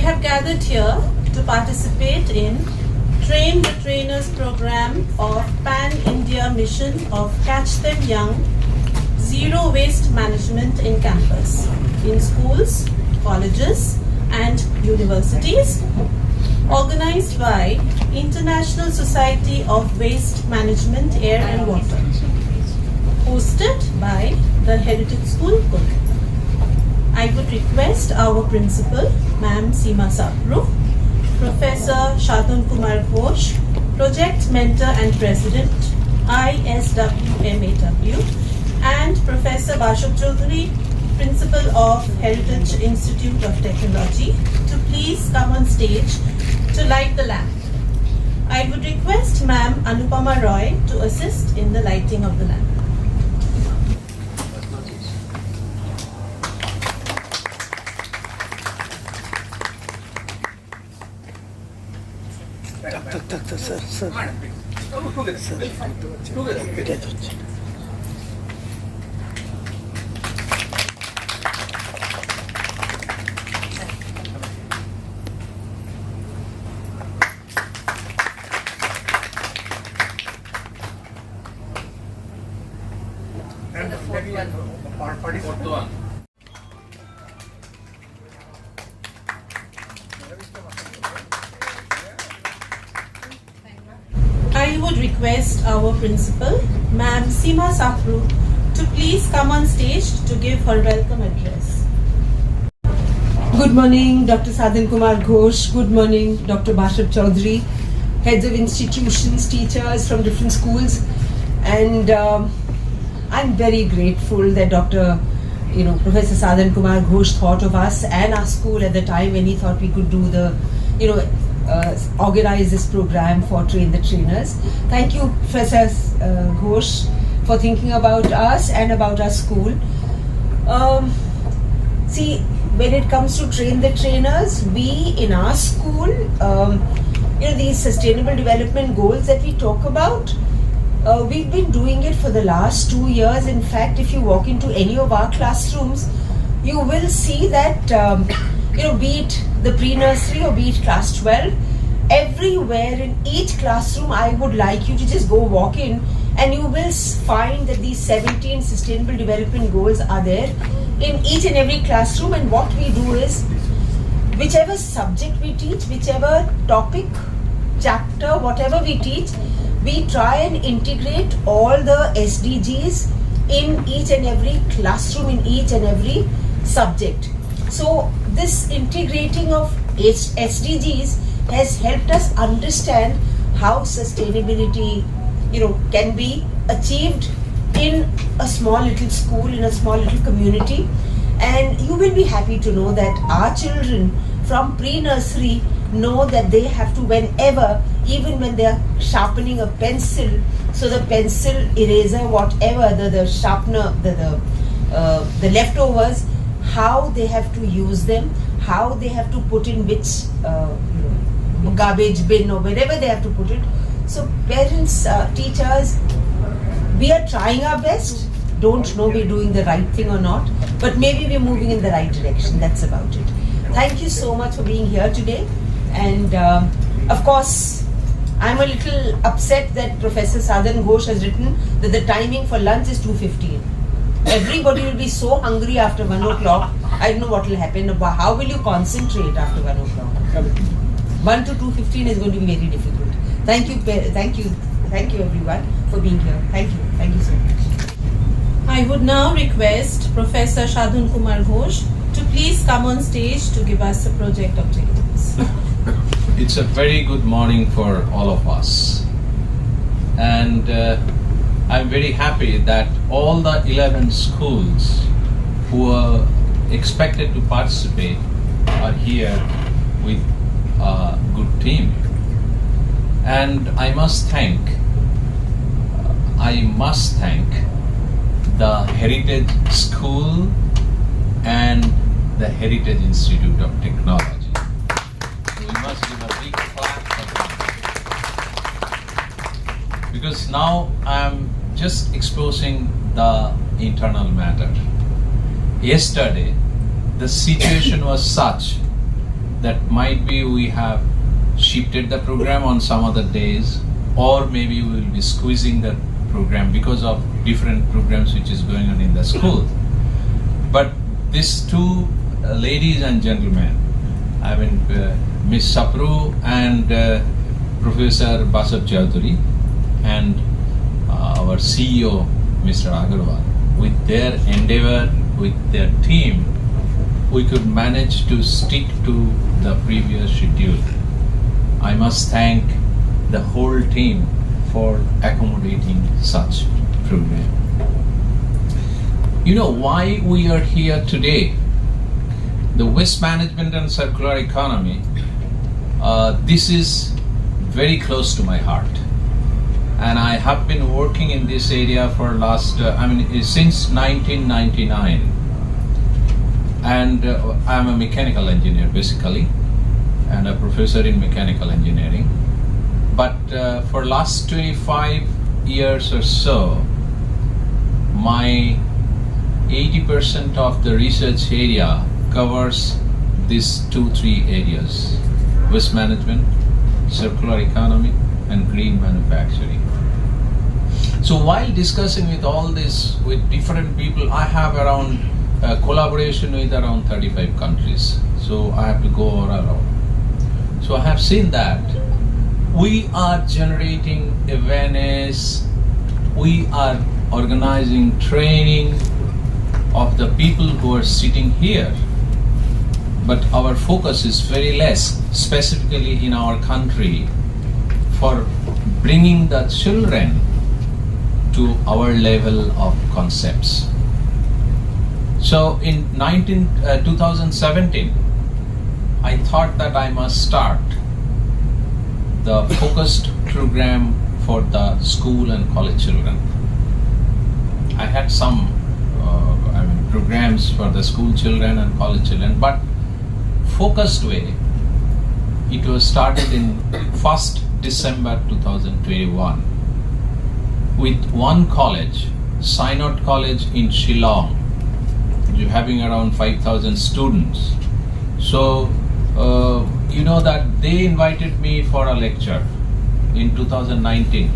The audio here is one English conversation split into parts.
have gathered here to participate in Train the Trainers program of Pan-India mission of Catch Them Young, Zero Waste Management in Campus, in schools, colleges and universities, organized by International Society of Waste Management, Air and Water, hosted by the Heritage School, Kolkata. I would request our principal, Ma'am Seema Sapru, Professor Sadhan K Ghosh, Project Mentor and President, ISWMAW, and Professor Basab Choudhury, Principal of Heritage Institute of Technology, to please come on stage to light the lamp. I would request Ma'am Anupama Roy to assist in the lighting of the lamp. Sir. I would request our principal, Ma'am Seema Sapru, to please come on stage to give her welcome address. Good morning, Dr. Sadhan K Ghosh. Good morning, Dr. Basab Choudhury, heads of institutions, teachers from different schools, and I'm very grateful that Professor Sadhan K Ghosh thought of us and our school at the time when he thought we could do the, organize this program for Train the Trainers. Thank you, Professor Ghosh, for thinking about us and about our school. See, when it comes to Train the Trainers, we in our school, these sustainable development goals that we talk about, we've been doing it for the last 2 years. In fact, if you walk into any of our classrooms, you will see that, be it the pre-nursery or be it class 12, everywhere in each classroom, I would like you to just go walk in and you will find that these 17 sustainable development goals are there in each and every classroom. And what we do is, whichever subject we teach, whichever topic, chapter, whatever we teach, we try and integrate all the SDGs in each and every classroom, in each and every subject. So this integrating of SDGs has helped us understand how sustainability, can be achieved in a small little school, in a small little community. And you will be happy to know that our children from pre-nursery know that they have to, whenever, even when they are sharpening a pencil, so the pencil, eraser, whatever, the sharpener, the leftovers, how they have to use them, how they have to put in which garbage bin or wherever they have to put it. So parents, teachers, we are trying our best. Don't know we're doing the right thing or not, but maybe we're moving in the right direction. That's about it. Thank you so much for being here today. And of course, I'm a little upset that Professor Sadhan Ghosh has written that the timing for lunch is 2:15. Everybody will be so hungry after 1 o'clock. I don't know what will happen. How will you concentrate after 1 o'clock? 1 to 2:15 is going to be very difficult. Thank you everyone for being here. Thank you so much. I would now request Professor Sadhan K Ghosh to please come on stage to give us the project objectives. It's a very good morning for all of us, and I'm very happy that all the 11 schools who are expected to participate are here with a good team. And I must thank the Heritage School and the Heritage Institute of Technology. So we must give a big clap for them. Because now I'm just exposing the internal matter. Yesterday, the situation was such that might be we have shifted the program on some other days, or maybe we will be squeezing the program because of different programs which is going on in the school. But these two ladies and gentlemen, I mean Miss Sapru and Professor Basab Choudhury, and our CEO Mr. Agarwal, with their endeavor, with their team, we could manage to stick to the previous schedule. I must thank the whole team for accommodating such program. You know why we are here today? The waste management and circular economy, this is very close to my heart. And I have been working in this area for last, since 1999. And I'm a mechanical engineer basically, and a professor in mechanical engineering. But for last 25 years or so, my 80% of the research area covers these 2-3 areas: waste management, circular economy, and green manufacturing. So while discussing with all this with different people, I have around collaboration with around 35 countries. So I have to go all around. So I have seen that we are generating awareness, we are organizing training of the people who are sitting here, but our focus is very less, specifically in our country, for bringing the children to our level of concepts. So in 2017, I thought that I must start the focused program for the school and college children. I had some programs for the school children and college children, but focused way, it was started in 1st December 2021 with one college, Synod College in Shillong, having around 5,000 students. So you know that they invited me for a lecture in 2019.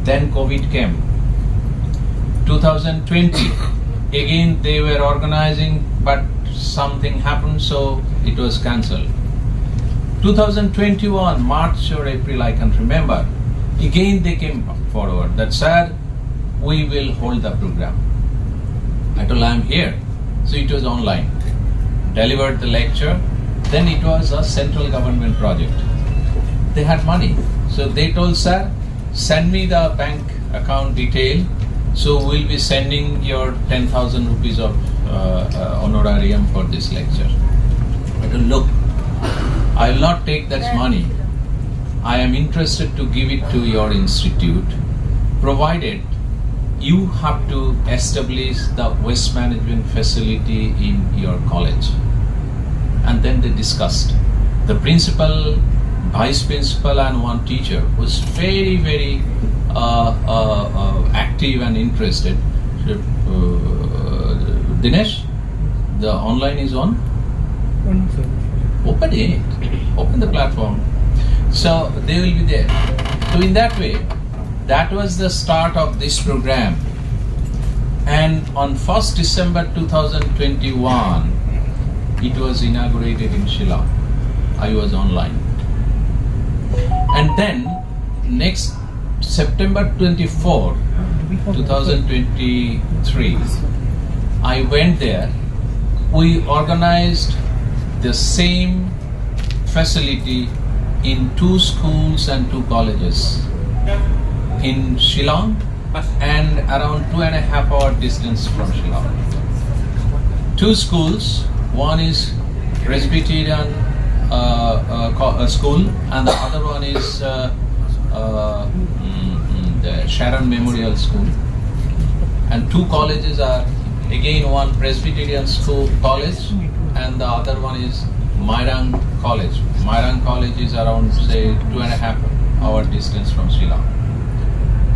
Then COVID came. 2020, again they were organizing, but something happened, so it was cancelled. 2021, March or April, I can't remember, again they came forward that, sir, we will hold the program. I told I'm here. So it was online. Delivered the lecture. Then it was a central government project. They had money. So they told, sir, send me the bank account detail. So we'll be sending your 10,000 rupees of honorarium for this lecture. I told, look, I will not take that money. I am interested to give it to your institute, provided you have to establish the waste management facility in your college. And then they discussed. The principal, vice principal, and one teacher was very, very active and interested. Dinesh, the online is on? Open it. Open the platform. So they will be there. So in that way, that was the start of this program. And on 1st December 2021, it was inaugurated in Shillong. I was online. And then next September 24, 2023, I went there. We organized the same facility in 2 schools and 2 colleges in Shillong and around 2.5 hour distance from Shillong. 2 schools, one is Presbyterian school and the other one is the Sharon Memorial School. And 2 colleges are, again, one Presbyterian school college and the other one is Mairang College. Mairang College is around, say, 2.5 hour distance from Shillong.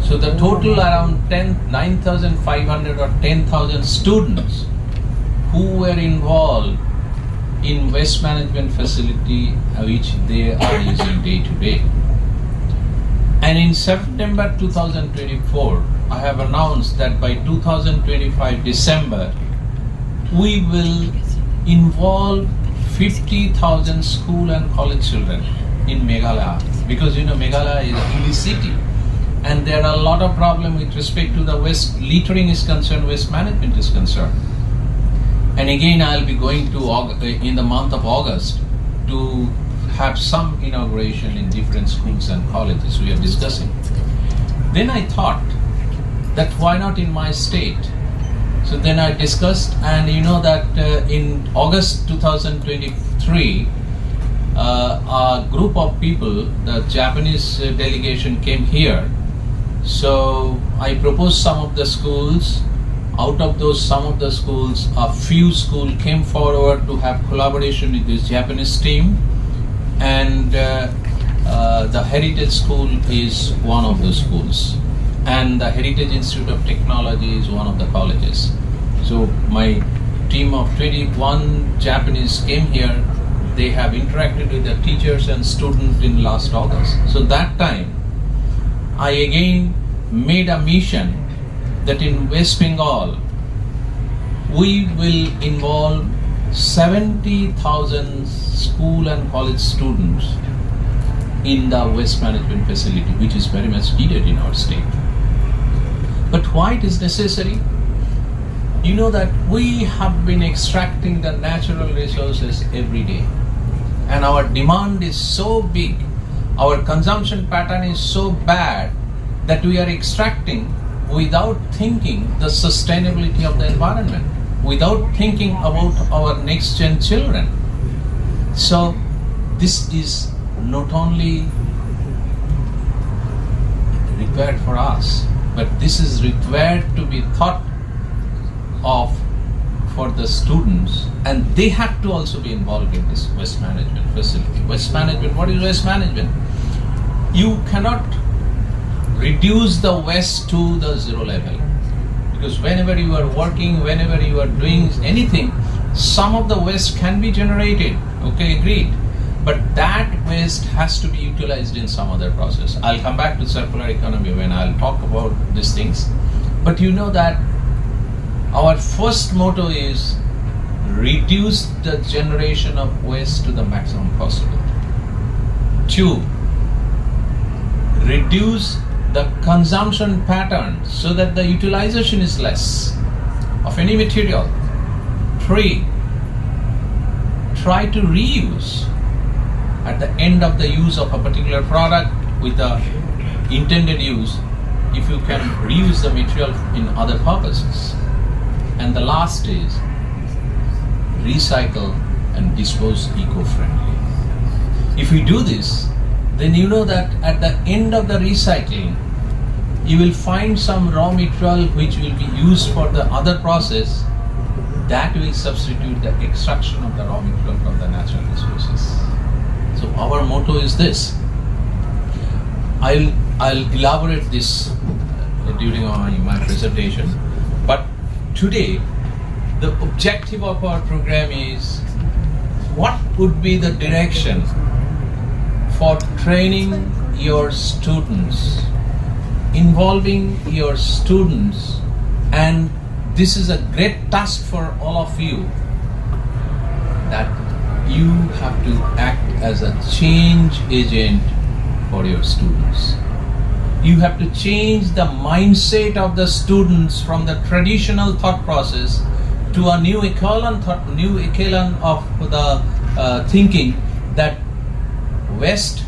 So the total around 9,500 or 10,000 students who were involved in waste management facility which they are using day to day. And in September 2024, I have announced that by 2025 December, we will involve 50,000 school and college children in Meghalaya, because Meghalaya is a hilly city and there are a lot of problems with respect to the waste littering is concerned, waste management is concerned. And again, I'll be going to in the month of August to have some inauguration in different schools and colleges we are discussing. Then I thought that why not in my state? So then I discussed, and that in August 2023, a group of people, the Japanese delegation came here. So I proposed some of the schools. Out of those, some of the schools, a few schools came forward to have collaboration with this Japanese team, and the Heritage School is one of those schools, and the Heritage Institute of Technology is one of the colleges. So my team of 21 Japanese came here. They have interacted with the teachers and students in last August. So that time, I again made a mission that in West Bengal, we will involve 70,000 school and college students in the waste management facility, which is very much needed in our state. But why it is necessary? That we have been extracting the natural resources every day, and our demand is so big, our consumption pattern is so bad that we are extracting without thinking the sustainability of the environment, without thinking about our next gen children. So this is not only required for us, but this is required to be thought of for the students, and they have to also be involved in this waste management facility. Waste management, what is waste management? You cannot reduce the waste to the zero level, because whenever you are working, whenever you are doing anything, some of the waste can be generated, okay, agreed, but that waste has to be utilized in some other process. I'll come back to circular economy when I'll talk about these things. But that our first motto is reduce the generation of waste to the maximum possible. 2, reduce the consumption pattern so that the utilization is less of any material. 3, try to reuse at the end of the use of a particular product with the intended use, if you can reuse the material in other purposes. And the last is recycle and dispose eco-friendly. If we do this, then that at the end of the recycling, you will find some raw material which will be used for the other process that will substitute the extraction of the raw material from the natural resources. So our motto is this. I'll elaborate this during my presentation, but today the objective of our program is what would be the direction for training your students, involving your students, and this is a great task for all of you, that you have to act as a change agent for your students. You have to change the mindset of the students from the traditional thought process to a new echelon of the thinking that waste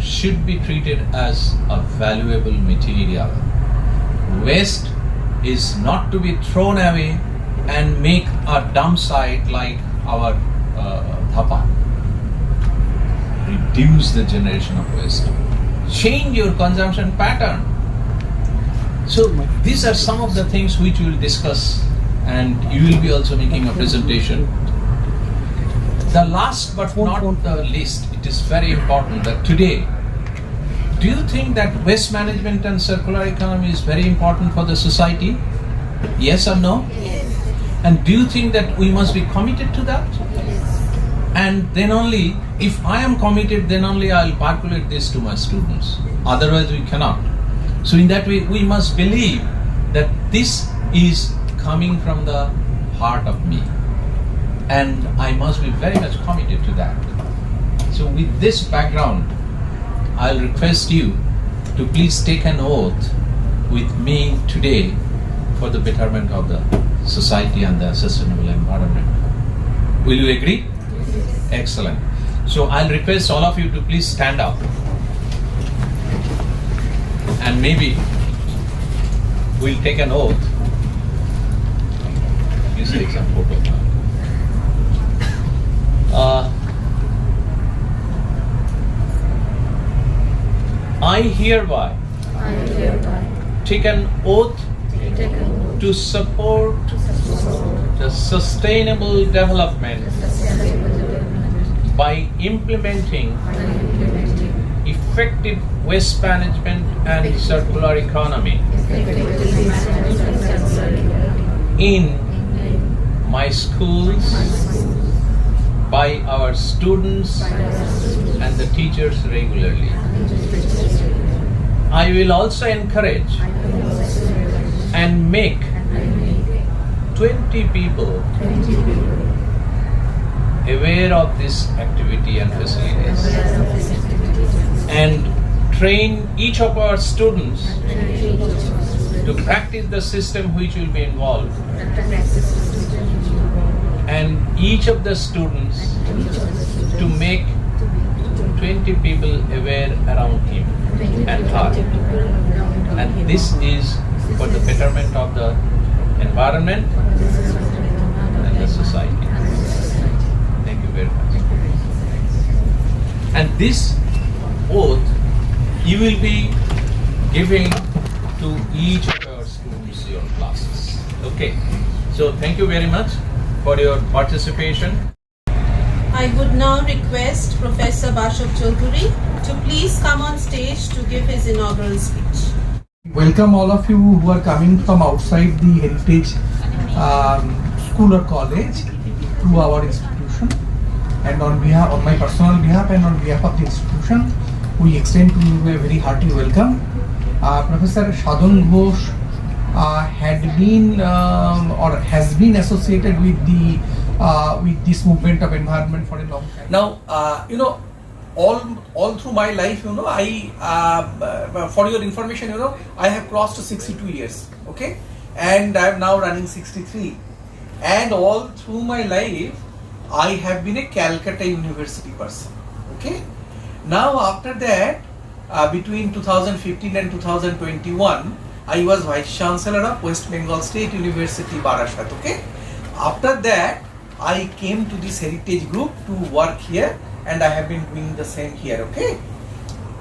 should be treated as a valuable material. Waste is not to be thrown away and make a dump site like our dhapa. Reduce the generation of waste. Change your consumption pattern. So these are some of the things which we will discuss, and you will be also making a presentation. The last but not the least, it is very important that today, do you think that waste management and circular economy is very important for the society? Yes or no? Yes. And do you think that we must be committed to that? Yes. And then only, if I am committed, then only I will percolate this to my students. Otherwise we cannot. So in that way, we must believe that this is coming from the heart of me. And I must be very much committed to that. So with this background, I'll request you to please take an oath with me today for the betterment of the society and the sustainable environment. Will you agree? Yes. Excellent. So I'll request all of you to please stand up. And maybe we'll take an oath. Please take some photo. I hereby take an oath to support the sustainable development by implementing effective waste management and circular economy in my schools, by our students and the teachers regularly. I will also encourage and make 20 people aware of this activity and facilities, and train each of our students to practice the system which will be involved, and each of the students to make 20 people aware around him and her. And this is for the betterment of the environment and the society. Thank you very much. And this oath you will be giving to each of our students your classes. Okay. So thank you very much for your participation. I would now request Professor Basab Choudhury to please come on stage to give his inaugural speech. Welcome all of you who are coming from outside the heritage school or college to our institution. And on my personal behalf and on behalf of the institution, we extend to you a very hearty welcome. Professor Sadhan Ghosh had been or has been associated with this movement of environment for a long time. Now, all through my life, I for your information, I have crossed 62 years, okay, and I am now running 63, and all through my life, I have been a Calcutta University person, okay. Now after that, between 2015 and 2021, I was Vice Chancellor of West Bengal State University, Barashat, okay. After that, I came to this heritage group to work here, and I have been doing the same here, okay.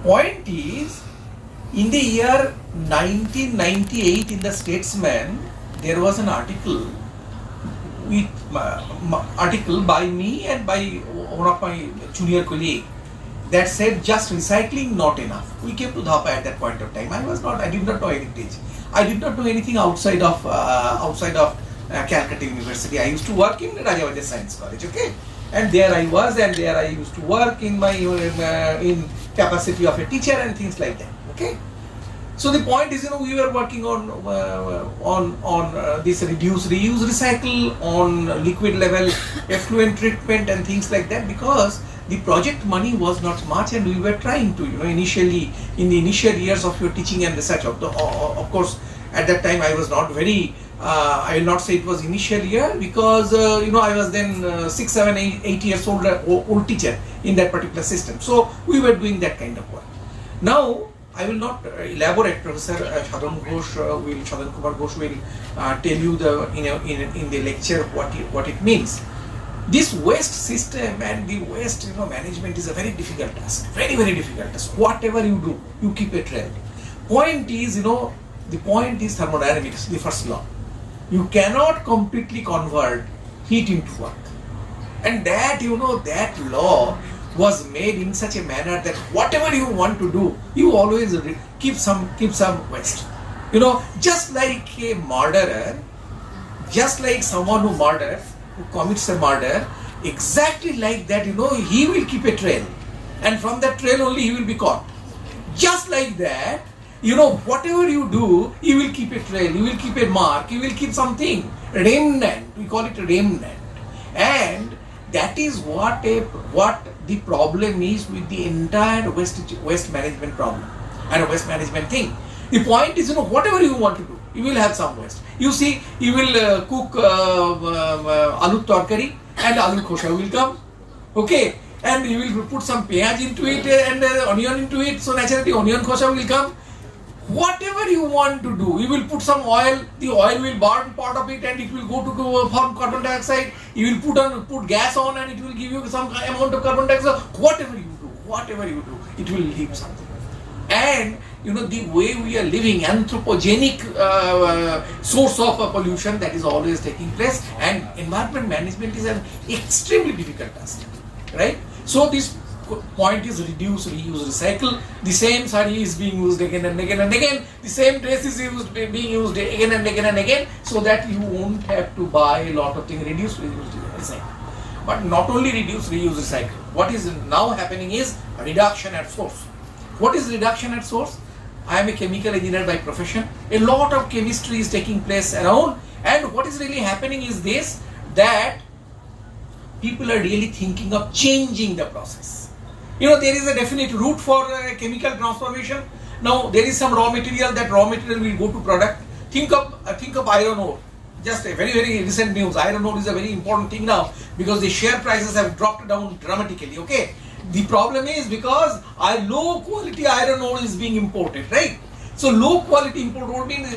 Point is, in the year 1998 in the Statesman, there was an article by me and by one of my junior colleagues that said just recycling not enough. We came to Dhapa at that point of time. I did not know heritage. I did not know anything outside of Calcutta University. I used to work in Rajavaja Science College, okay, and there I was, and there I used to work in my in capacity of a teacher and things like that, okay. So the point is, we were working on this reduce, reuse, recycle, on liquid level effluent treatment and things like that, because the project money was not much, and we were trying to, initially in the initial years of your teaching and research. Of course, at that time I was not very. I will not say it was initial year, because I was then 6, 7, 8 years old teacher in that particular system. So we were doing that kind of work. Now I will not elaborate. Professor Sadhan Kumar Ghosh will tell you in the lecture what it means. This waste system and the waste management is a very difficult task, very difficult task. Whatever you do, you keep a trail. Point is, the point is thermodynamics, the first law. You cannot completely convert heat into work, and that that law was made in such a manner that whatever you want to do, you always keep some waste. Just like a murderer, just like someone who commits a murder, exactly like that, he will keep a trail, and from that trail only he will be caught. Just like that, whatever you do, you will keep a trail, you will keep a mark, you will keep something, remnant, we call it remnant. And that is what the problem is with the entire waste management problem and a waste management thing. The point is, whatever you want to do, you will have some waste. You see, you will cook aloo tarkari and aloo khosha will come, okay, and you will put some piyaj into it and onion into it, so naturally onion khosha will come. Whatever you want to do, you will put some oil, the oil will burn part of it and it will go to form carbon dioxide. You will put gas on and it will give you some amount of carbon dioxide. Whatever you do, it will leave something. And the way we are living, anthropogenic source of pollution, that is always taking place, and environment management is an extremely difficult task, right? So this point is reduce, reuse, recycle. The same sari is being used again and again and again. The same dress is being used again and again and again, so that you won't have to buy a lot of things. Reduce, reuse, recycle. But not only reduce, reuse, recycle. What is now happening is reduction at source. What is reduction at source? I am a chemical engineer by profession. A lot of chemistry is taking place around, and what is really happening is this, that people are really thinking of changing the process. There is a definite route for chemical transformation. Now there is some raw material, that raw material will go to product. Think of iron ore. Just a very, very recent news. Iron ore is a very important thing now because the share prices have dropped down dramatically, okay. The problem is because low quality iron ore is being imported, right? So low quality import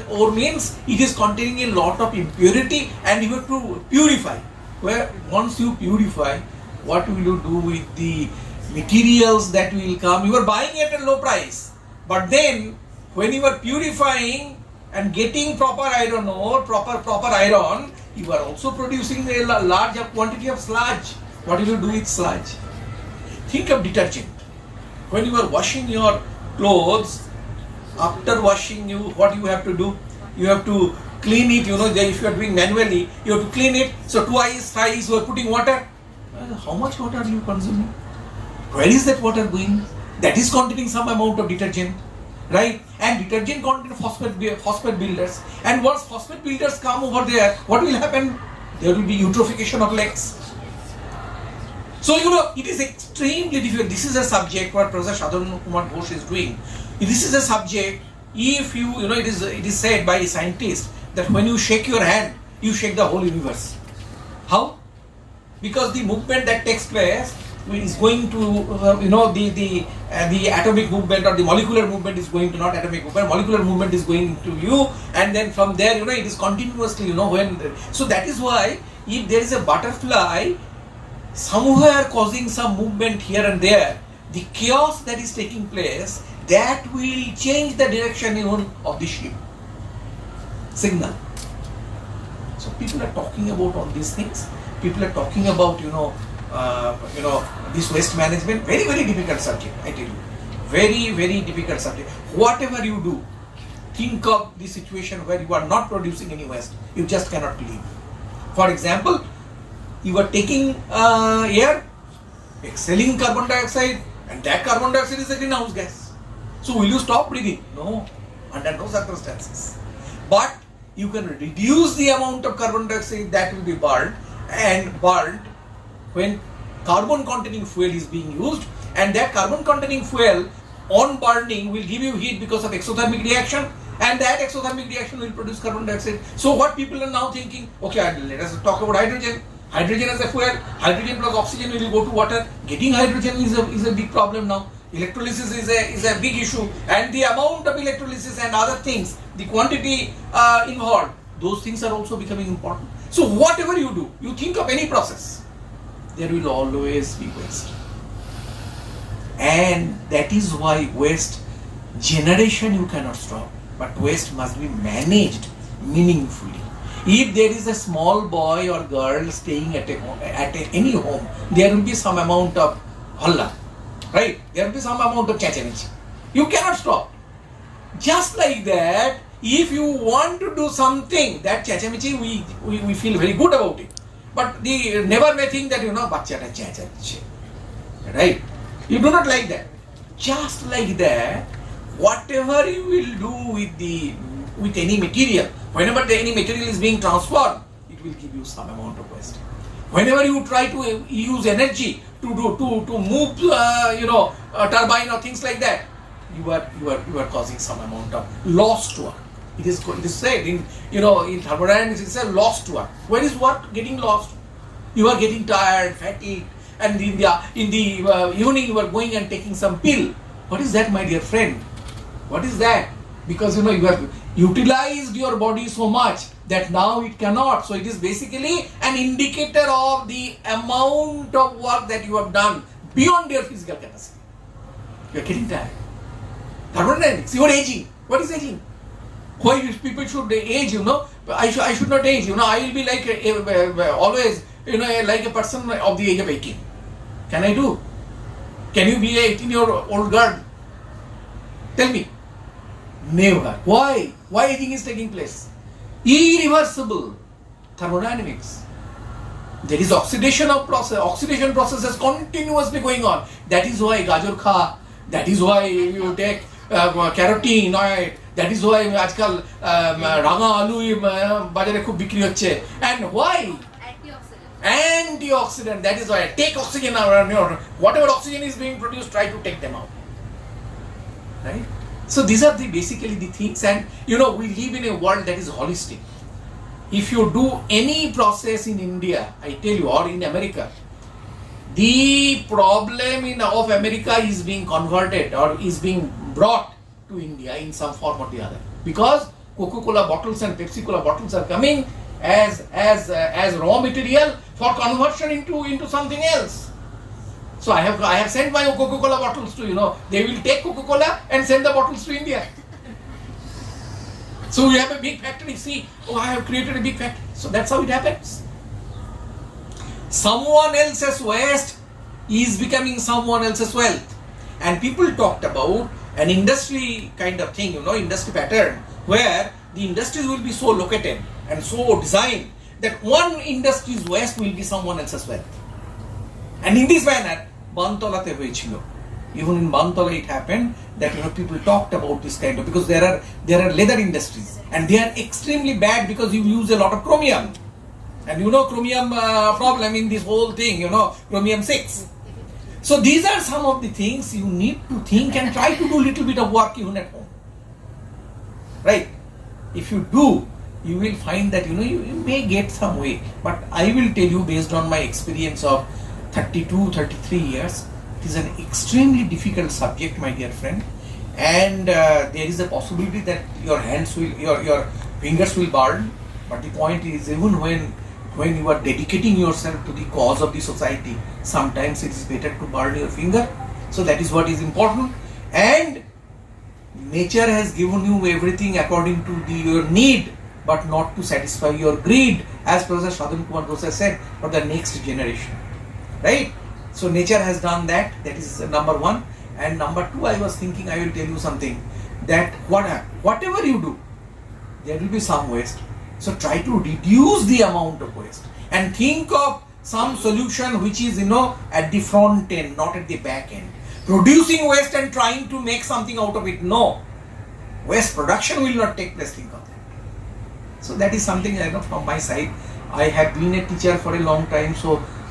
ore means it is containing a lot of impurity and you have to purify. Where once you purify, what will you do with the materials that will come? You are buying it at a low price, but then when you are purifying and getting proper iron ore, proper iron, you are also producing a large quantity of sludge. What will you do with sludge? Think of detergent. When you are washing your clothes, after washing, what you have to do? You have to clean it. If you are doing manually, you have to clean it. So twice, thrice, you are putting water. How much water are you consuming? Where is that water going? That is containing some amount of detergent, right? And detergent contains phosphate builders. And once phosphate builders come over there, what will happen? There will be eutrophication of legs. So it is extremely difficult. This is a subject what Professor Sadhan K Ghosh is doing. This is a subject. If it is said by scientists that when you shake your hand, you shake the whole universe. How? Because the movement that takes place is going to the atomic movement or the molecular movement is going to, not atomic movement, molecular movement is going to you, and then from there it is continuously so that is why if there is a butterfly somewhere causing some movement here and there, the chaos that is taking place, that will change the direction of the ship signal. So people are talking about all these things. People are talking about this waste management. Very, very difficult subject, I tell you. Very, very difficult subject. Whatever you do, think of the situation where you are not producing any waste. You just cannot live. For example, you are taking air, exhaling carbon dioxide, and that carbon dioxide is a greenhouse gas. So will you stop breathing? No, under no circumstances. But you can reduce the amount of carbon dioxide that will be burned when carbon containing fuel is being used, and that carbon containing fuel on burning will give you heat because of exothermic reaction, and that exothermic reaction will produce carbon dioxide. So what people are now thinking, okay, let us talk about hydrogen. Hydrogen as a fuel, hydrogen plus oxygen will go to water. Getting hydrogen is a big problem now. Electrolysis is a big issue, and the amount of electrolysis and other things, the quantity involved, those things are also becoming important. So whatever you do, you think of any process, there will always be waste. And that is why waste generation you cannot stop, but waste must be managed meaningfully. If there is a small boy or girl staying at any home, there will be some amount of halla, right? There will be some amount of chachamichi. You cannot stop. Just like that, if you want to do something, that chachamichi, we feel very good about it. but the never may think that bachchata chachache. Right? You do not like that. Just like that, whatever you will do with any material, whenever any material is being transformed, it will give you some amount of waste. Whenever you try to use energy to move a turbine or things like that, you are causing some amount of loss to work. It is said in thermodynamics, it's a loss to work. Where is work getting lost? You are getting tired, fatigued, and in the evening you are going and taking some pill. What is that, my dear friend? What is that? Because you have utilized your body so much that now it cannot. So it is basically an indicator of the amount of work that you have done beyond your physical capacity. You are getting tired. Thermodynamics, you are aging. What is aging? Why people should age? I should not age. I will be like always. Like a person of the age of 18. Can I do? Can you be a 18-year-old girl? Tell me. Never. Why? Why aging is taking place? Irreversible. Thermodynamics. There is oxidation process. Oxidation process is continuously going on. That is why gajar kha. That is why you take carotenoid. That is why आजकल रागा आलू बाजारे खूब बिक्री होच्छे. And why? Antioxidant. That is why take oxygen out. Whatever oxygen is being produced, try to take them out. Right? So these are basically the things, and we live in a world that is holistic. If you do any process in India, I tell you, or in America, the problem of America is being converted or is being brought to India in some form or the other, because Coca-Cola bottles and Pepsi-Cola bottles are coming as raw material for conversion into something else. So I have sent my Coca-Cola bottles to they will take Coca-Cola and send the bottles to India. So we have a big factory. See, I have created a big factory. So that's how it happens. Someone else's waste is becoming someone else's wealth. And people talked about an industry kind of thing, industry pattern, where the industries will be so located and so designed that one industry's waste will be someone else's wealth. And in this manner, Bantolate hoyechilo. Even in Bantala it happened that people talked about this kind of, because there are leather industries and they are extremely bad because you use a lot of chromium. And chromium problem in this whole thing, chromium 6. So these are some of the things you need to think and try to do little bit of work even at home. Right? If you do, you will find that you may get some way. But I will tell you, based on my experience of 32, 33 years, it is an extremely difficult subject, my dear friend. And there is a possibility that your hands will, your fingers will burn. But the point is, even when you are dedicating yourself to the cause of the society, sometimes it is better to burn your finger. So that is what is important. And nature has given you everything according to your need, but not to satisfy your greed, as Professor Sadhan K Ghosh has said, for the next generation. Right? So nature has done that. That is number one. And number two, I was thinking, I will tell you something, that whatever you do, there will be some waste. So try to reduce the amount of waste and think of some solution which is at the front end, not at the back end. Producing waste and trying to make something out of it, no. Waste production will not take place, think of that. So that is something from my side. I have been a teacher for a long time,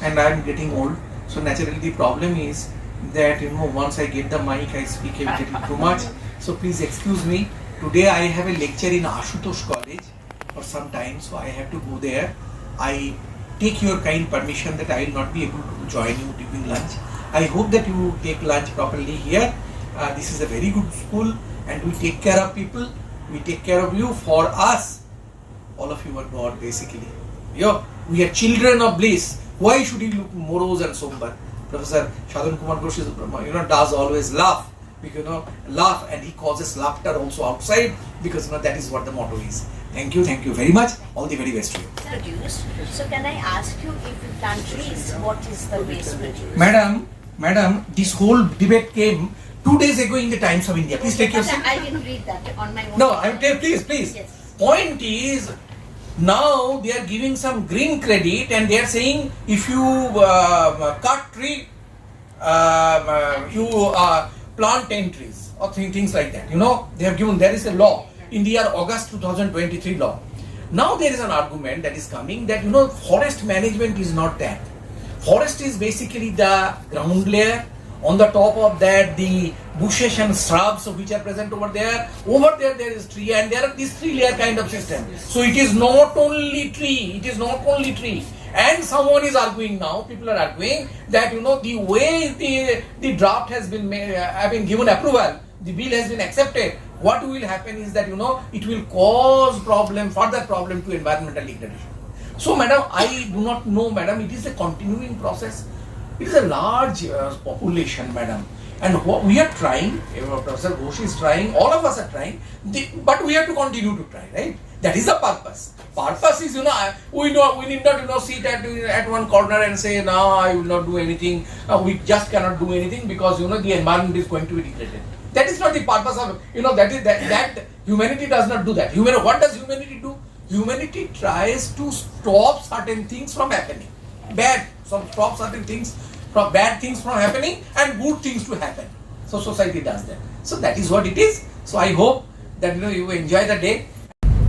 and I am getting old. So naturally the problem is that once I get the mic, I speak a little too much. So please excuse me. Today I have a lecture in Ashutosh College for some time, so I have to go there. I take your kind permission that I will not be able to join you during lunch. I hope that you take lunch properly here. This is a very good school, and we take care of people. We take care of you. For us, all of you are God basically. We are children of bliss. Why should you look morose and somber? Professor Sadhan K Ghosh does always laugh. Laugh, and he causes laughter also outside, because that is what the motto is. Thank you very much. All the very best to you. Produced. So can I ask you, if you plant trees, what is the waste produced? Madam, this whole debate came 2 days ago in the Times of India. Please take your seat. I didn't read that on my own. No, please. Yes. Point is, Now they are giving some green credit and they are saying if you cut tree, you plant 10 trees or things like that. You know, they have given, there is a law in the year August 2023 law. Now there is an argument that is coming that, you know, forest management is not that. Forest is basically the ground layer. On the top of that, the bushes and shrubs which are present over there. Over there, there is tree, and there are this 3-layer kind of system. So it is not only tree. It is not only tree. And someone is arguing now. People are arguing that, you know, the way the draft has been made, given approval, the bill has been accepted. What will happen is that, you know, it will cause further problem to environmental degradation. So, madam, I do not know, madam. It is a continuing process. It is a large population, madam, and what we are trying, Professor Ghosh is trying, all of us are trying, but we have to continue to try, right? That is the purpose. Purpose is, you know, we need not, you know, sit at one corner and say, no, I will not do anything. We just cannot do anything because, you know, the environment is going to be degraded. That is not the purpose of, you know, that humanity does not do that. What does humanity do? Humanity tries to stop certain things from happening. Stop certain things from bad things from happening and good things to happen. So society does that. So that is what it is. So I hope that, you know, you enjoy the day.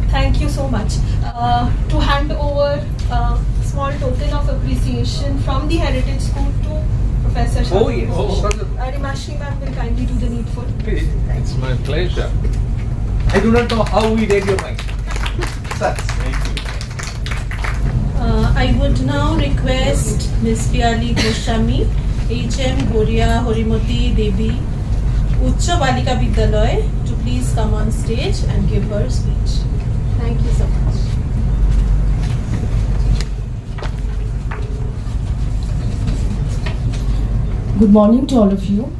Thank you so much. To hand over a small token of appreciation from the Heritage School to Professor Sadhan Ghosh. Rimashri ma'am will kindly do the needful. It's my pleasure. I do not know how we read your mind. Sir. I would now request Ms. Piali Goswami, HM Goria Horimoti Devi, Uchcha Balika Vidyalaya, to please come on stage and give her speech. Thank you so much. Good morning to all of you.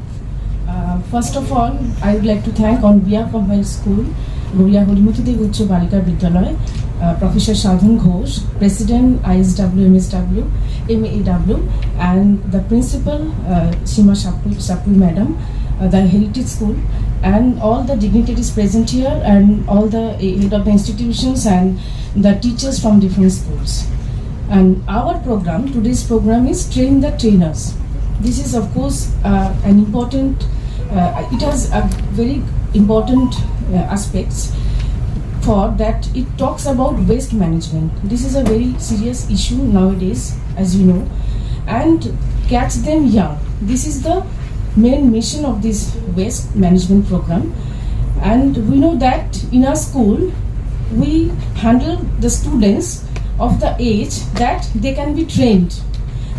First of all, I would like to thank on behalf of my school, Goria Horimoti Devi Uchcha Balika Vidyalaya, Professor Sadhan Ghosh, President ISWMAW, MAW, and the Principal Shima Shapul Madam, the Heritage School, and all the dignitaries present here, and all the head of the institutions and the teachers from different schools. And our program, today's program, is Train the Trainers. This is, of course, an important, it has a very important aspects. For that, it talks about waste management. This is a very serious issue nowadays, as you know, and catch them young. This is the main mission of this waste management program. And we know that in our school, we handle the students of the age that they can be trained.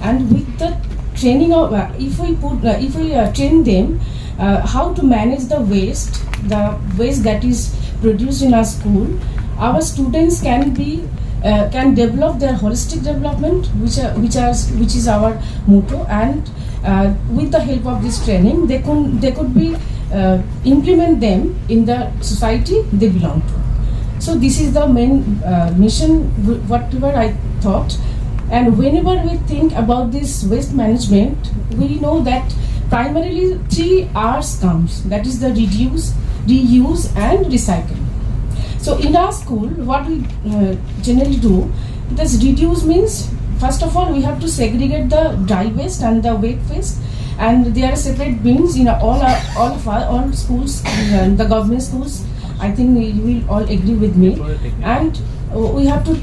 And with the training of, if we train them how to manage the waste that is produced in our school, our students can develop their holistic development, which is our motto, and with the help of this training, they could be implement them in the society they belong to. So this is the main mission, whatever I thought. And whenever we think about this waste management, we know that primarily 3 R's comes, that is the reduce, reuse and recycle. So in our school, what we generally do, this reduce means, first of all, we have to segregate the dry waste and the wet waste, and there are separate bins in all schools, the government schools. I think you will all agree with me. And we have to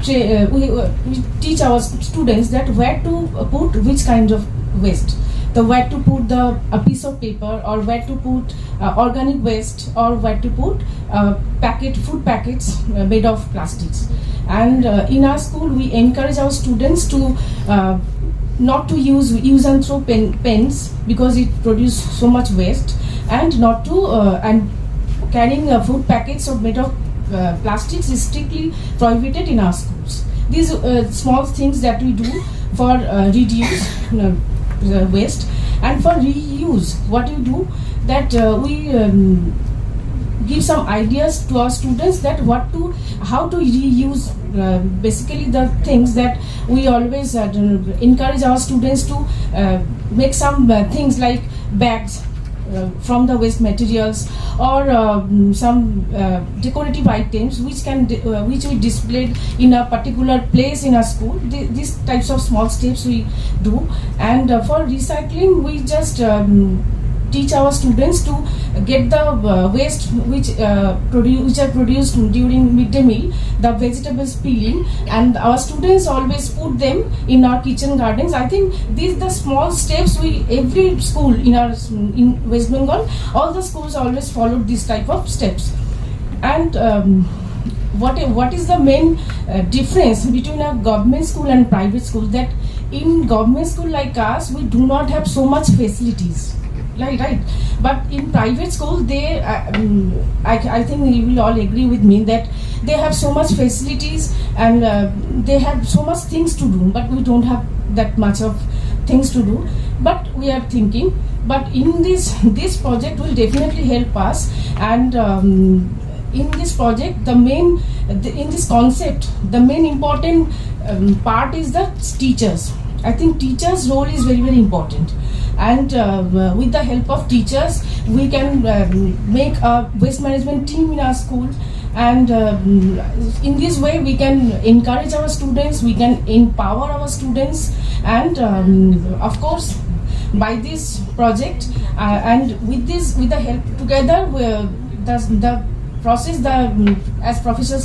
we teach our students that where to put which kind of waste. Where to put a piece of paper, or where to put organic waste, or where to put food packets made of plastics. And in our school, we encourage our students to not to use and throw pens, because it produces so much waste, and not to and carrying food packets made of plastics is strictly prohibited in our schools. These small things that we do for reduce waste. And for reuse, what you do, that we give some ideas to our students that how to reuse basically the things that we always encourage our students to make some things like bags, from the waste materials, or some decorative items which we displayed in a particular place in a school. These types of small steps we do. And for recycling, we just teach our students to get the waste which are produced during midday meal, the vegetables peeling, and our students always put them in our kitchen gardens. I think these the small steps every school in West Bengal, all the schools always followed this type of steps. And what is the main difference between a government school and private school? That in government school like us, we do not have so much facilities. Right. But in private school, they, I think you will all agree with me that they have so much facilities and they have so much things to do. But we don't have that much of things to do. But we are thinking. But in this project will definitely help us. And in this project, in this concept, the main important part is the teachers. I think teachers' role is very, very important. And with the help of teachers, we can make a waste management team in our school. And in this way, we can encourage our students, we can empower our students. And of course, by this project and with the help together, the process, as Professor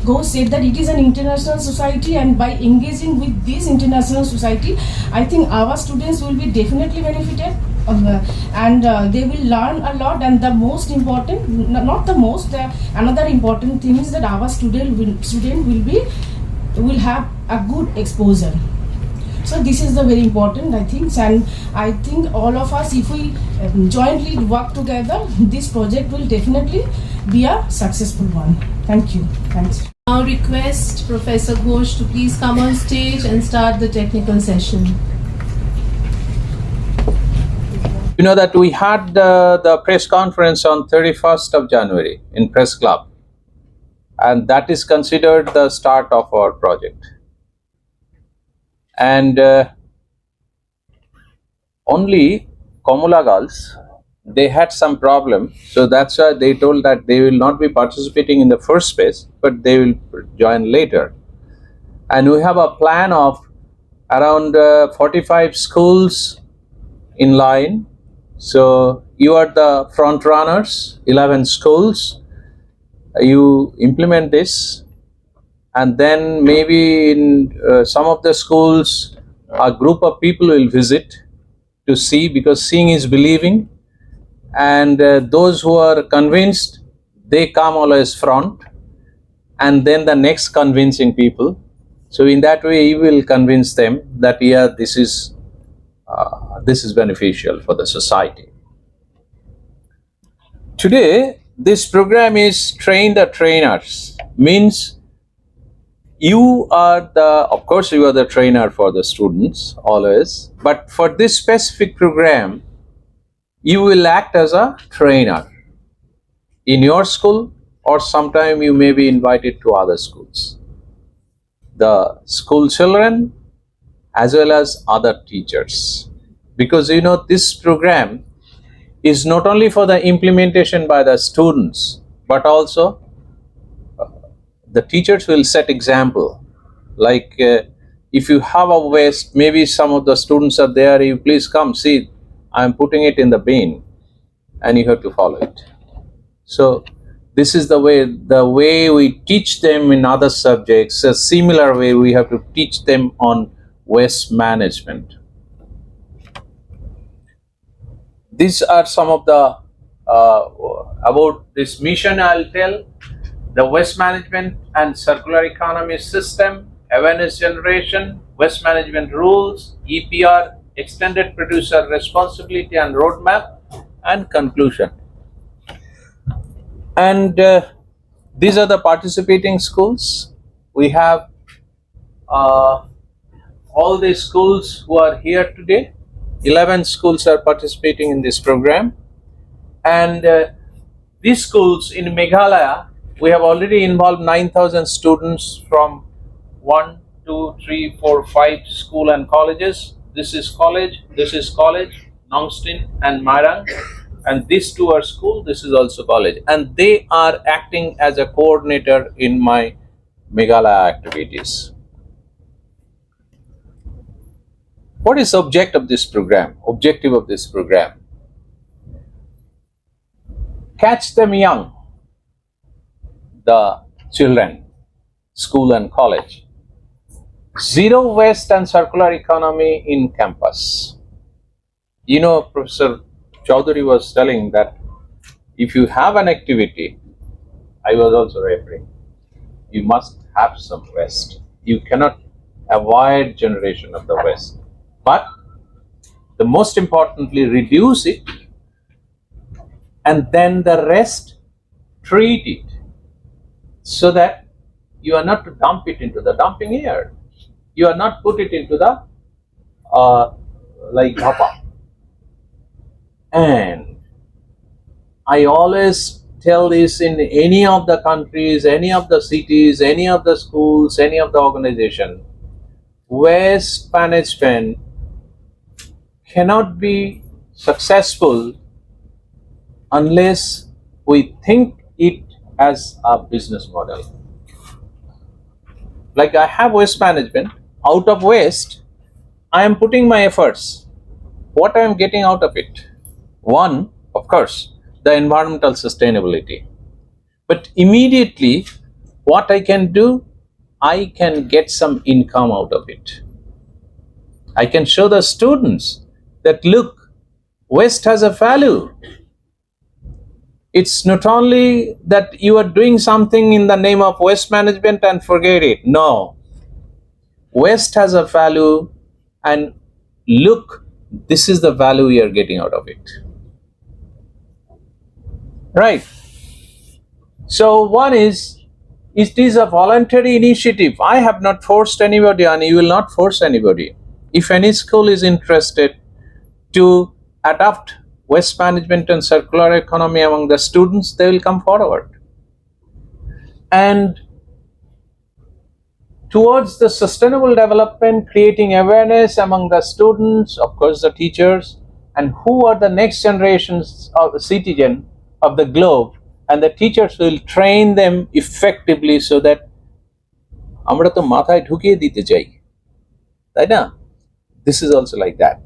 Ghosh said, that it is an international society, and by engaging with this international society, I think our students will be definitely benefited, and they will learn a lot. And the most important, not the most, another important thing is that our student will have a good exposure. So this is the very important, I think, and I think all of us, if we jointly work together, this project will definitely be a successful one. Thank you. Thanks. Now request Professor Ghosh to please come on stage and start the technical session. You know that we had the press conference on 31st of January in Press Club, and that is considered the start of our project. And only Komula girls, they had some problem, so that's why they told that they will not be participating in the first phase, but they will join later. And we have a plan of around 45 schools in line. So you are the front runners, 11 schools. You implement this, and then maybe in some of the schools, a group of people will visit to see, because seeing is believing. And those who are convinced, they come always front, and then the next convincing people. So in that way, you will convince them that yeah, this is beneficial for the society. Today, this program is train the trainers. Means you are of course you are the trainer for the students always, but for this specific program, you will act as a trainer in your school, or sometime you may be invited to other schools. The school children as well as other teachers. Because you know, this program is not only for the implementation by the students, but also the teachers will set example. Like if you have a waste, maybe some of the students are there, you please come see, I am putting it in the bin, and you have to follow it. So this is the way we teach them in other subjects. A similar way we have to teach them on waste management. These are some of the about this mission. I'll tell the waste management and circular economy system, awareness generation, waste management rules, EPR, extended producer responsibility and roadmap, and conclusion. And these are the participating schools. We have all the schools who are here today. 11 schools are participating in this program. And these schools in Meghalaya, we have already involved 9,000 students from 1, 2, 3, 4, 5 school and colleges. This is college, Nongstin and Marang. and these two are school, this is also college, and they are acting as a coordinator in my Meghalaya activities. What is the objective of this program? Catch them young, the children, school and college. Zero waste and circular economy in campus. You know, Professor Choudhury was telling that if you have an activity, I was also referring, you must have some waste. You cannot avoid generation of the waste. But the most importantly, reduce it, and then the rest, treat it so that you are not to dump it into the dumping area. You are not put it into the like dhapa. And I always tell this in any of the countries, any of the cities, any of the schools, any of the organization, waste management cannot be successful unless we think it as a business model. Like I have waste management, out of waste, I am putting my efforts. What I am getting out of it? One, of course, the environmental sustainability. But immediately, what I can do, I can get some income out of it. I can show the students that look, waste has a value. It's not only that you are doing something in the name of waste management and forget it. No. Waste has a value, and look, this is the value we are getting out of it. Right. So one is, it is a voluntary initiative. I have not forced anybody, and you will not force anybody. If any school is interested to adopt waste management and circular economy among the students, they will come forward. And towards the sustainable development, creating awareness among the students, of course the teachers, and who are the next generations of the citizen of the globe, and the teachers will train them effectively so that amra to mathay dhukiye dite jai, tai na? This is also like that.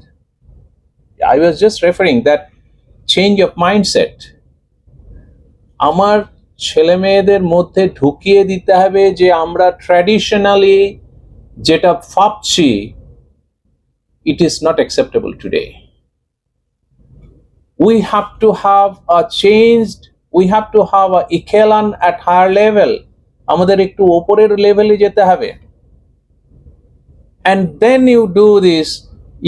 I was just referring that change of mindset. আমার ছেলে মেয়েদের মধ্যে ঢুকিয়ে দিতে হবে যে আমরা traditionally যেটা ভাবছি, it is not acceptable today. We have to have a changed, we have to have a echelon at higher level. আমাদের একটু উপরের লেভেলে যেতে হবে. And then you do this,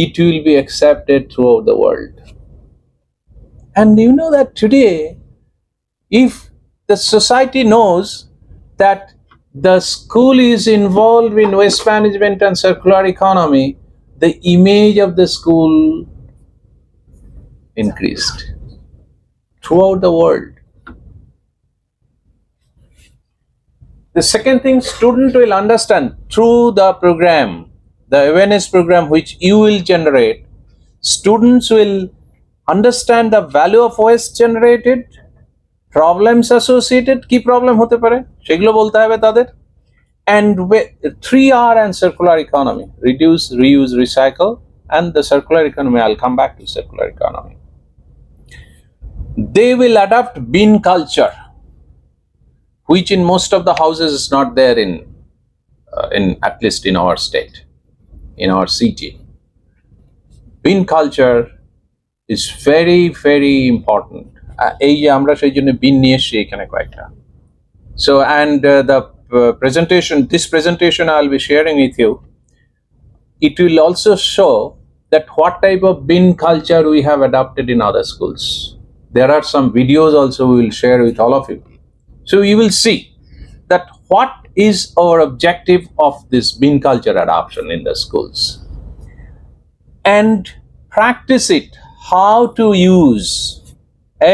it will be accepted throughout the world. And you know that today, if the society knows that the school is involved in waste management and circular economy, the image of the school increased throughout the world. The second thing, student will understand through the program, the awareness program which you will generate, students will understand the value of waste generated, problems associated, key problem hote pare সেগুলো বলতে হবে তাদের, and 3R and circular economy, reduce, reuse, recycle, and the circular economy. I'll come back to circular economy. They will adopt bin culture, which in most of the houses is not there in at least in our state, in our city. Bin culture is very, very important. এই যে আমরা সেই জন্য বিন নিয়ে এসেছি এখানে কয়েকটা. So and the this presentation I'll be sharing with you, it will also show that what type of bin culture we have adopted in other schools. There are some videos also we will share with all of you. So you will see that what is our objective of this bin culture adoption in the schools, and practice it, how to use.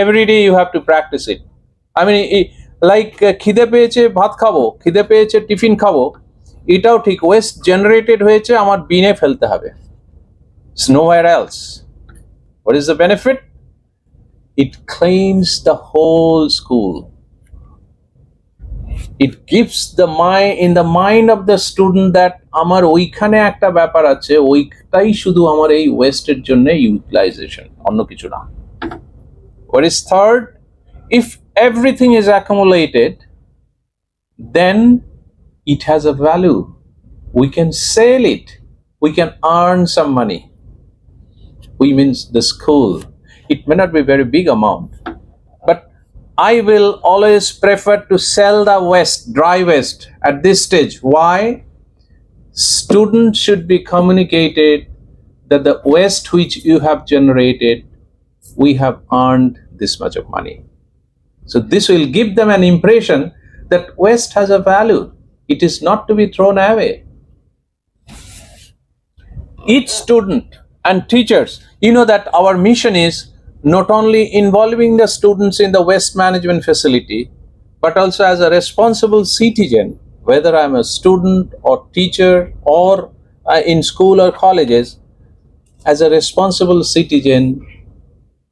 Every day you have to practice it. I mean, like খিদে পেয়েছে ভাত খাবো, খিদে পেয়েছে tiffin খাবো, এটাও ঠিক, West generated হয়েছে আমার বিনে ফেলতে হবে. It's nowhere else. What is the benefit? it cleans the whole school. It gives the mind in the mind of the student that আমার ওইখানে একটা ব্যাপার আছে, ওইটাই শুধু আমার এই ওয়েস্টের জন্য ইউটিলাইজেশন, অন্য কিছু না। What is third? If everything is accumulated, then it has a value. We can sell it. We can earn some money. We means the school. It may not be very big amount, but I will always prefer to sell the waste, dry waste at this stage. Why? Students should be communicated that the waste which you have generated, we have earned this much of money. So this will give them an impression that waste has a value. It is not to be thrown away. Each student and teachers, you know that our mission is not only involving the students in the waste management facility, but also as a responsible citizen, whether I'm a student or teacher or in school or colleges, as a responsible citizen,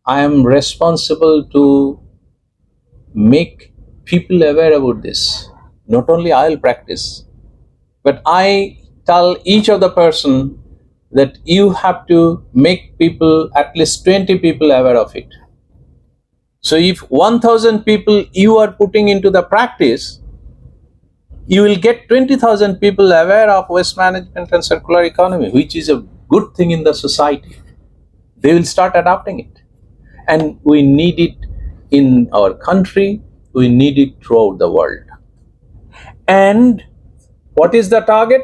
I am responsible to make people aware about this. Not only I'll practice, but I tell each of the person that you have to make people, at least 20 people, aware of it. So if 1,000 people you are putting into the practice, you will get 20,000 people aware of waste management and circular economy, which is a good thing in the society. They will start adopting it. And we need it in our country, we need it throughout the world. And what is the target?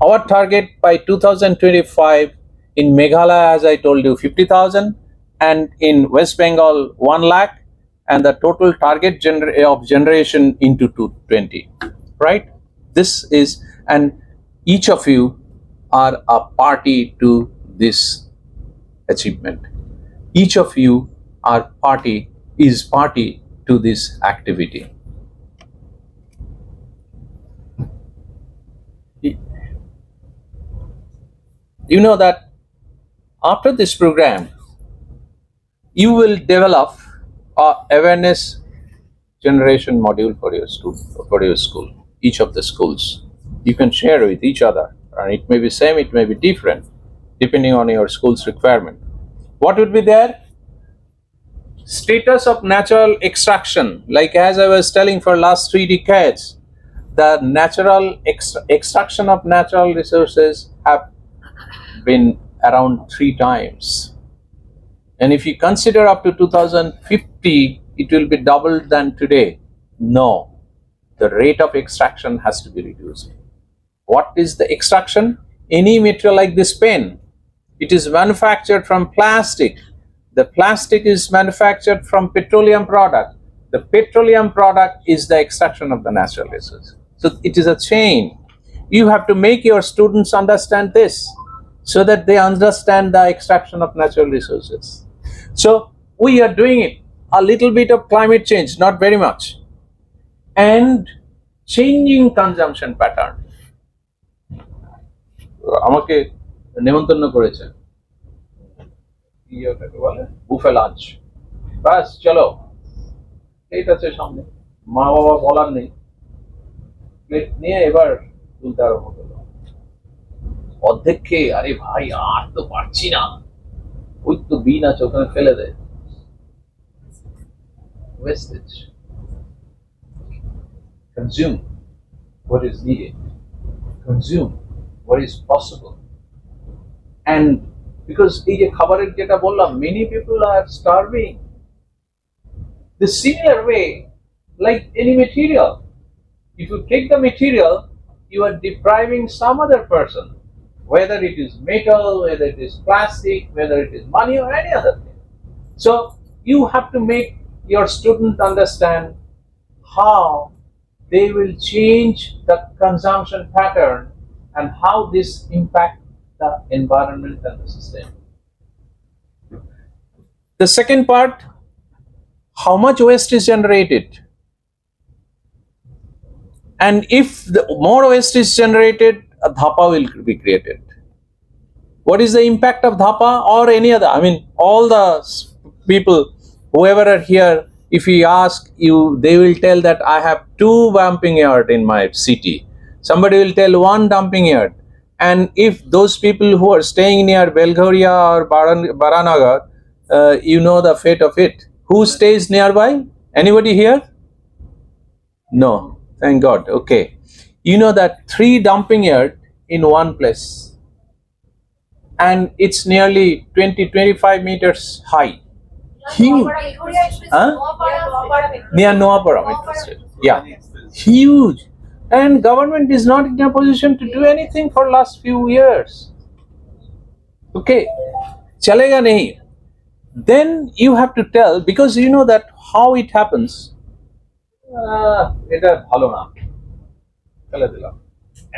Our target by 2025 in Meghalaya, as I told you, 50,000, and in West Bengal, 1 lakh, and the total target of generation into 220, right? This is, and each of you are a party to this achievement. Each of you is party to this activity. You know that after this program, you will develop a awareness generation module for your school, each of the schools. You can share with each other, and it may be same, it may be different, depending on your school's requirement. What would be there? Status of natural extraction, like as I was telling for last 3 decades, the natural extraction of natural resources have been around 3 times. And if you consider up to 2050, it will be doubled than today. No, the rate of extraction has to be reduced. What is the extraction? Any material like this pen, it is manufactured from plastic. The plastic is manufactured from petroleum product. The petroleum product is the extraction of the natural resources. So it is a chain. You have to make your students understand this, so that they understand the extraction of natural resources. So we are doing it, a little bit of climate change, not very much, and changing consumption pattern. আমাকে নেমন্তন্ন করেছে, কি ওটাকে বলে, buffet lunch, বাস চলো, plate আছে সামনে, মা বাবা বলার নেই, প্লেট নিয়ে এবার তুলতে আরম্ভ করলো। অর্ধেককে, আরে ভাই আর তো পারছি না, ওই তো বিন আছে ওখানে ফেলে দেয়। Wastage. Consume what is needed, consume what is possible. And because এই যে খাবারের যেটা বললাম, many people are starving. The similar way, like any material, if you take the material, you are depriving some other person, whether it is metal, whether it is plastic, whether it is money or any other thing. So you have to make your student understand how they will change the consumption pattern and how this impact the environment and the system. The second part, how much waste is generated, and if the more waste is generated, a dhapa will be created. What is the impact of dhapa or any other? I mean, all the people Whoever are here, if we ask you, they will tell that I have 2 dumping yard in my city. Somebody will tell 1 dumping yard. And if those people who are staying near Belghoria or Baranagar, you know the fate of it. Who stays nearby? Anybody here? No. Thank God. Okay. You know that 3 dumping yard in one place. And it's nearly 20-25 meters high. Huge. Huh? Near Noaparam. Yeah. Huge. And government is not in a position to do anything for last few years. Okay. Chalega nahi. Then you have to tell, because you know that how it happens. এটা ভালো না ফেলে দিলাম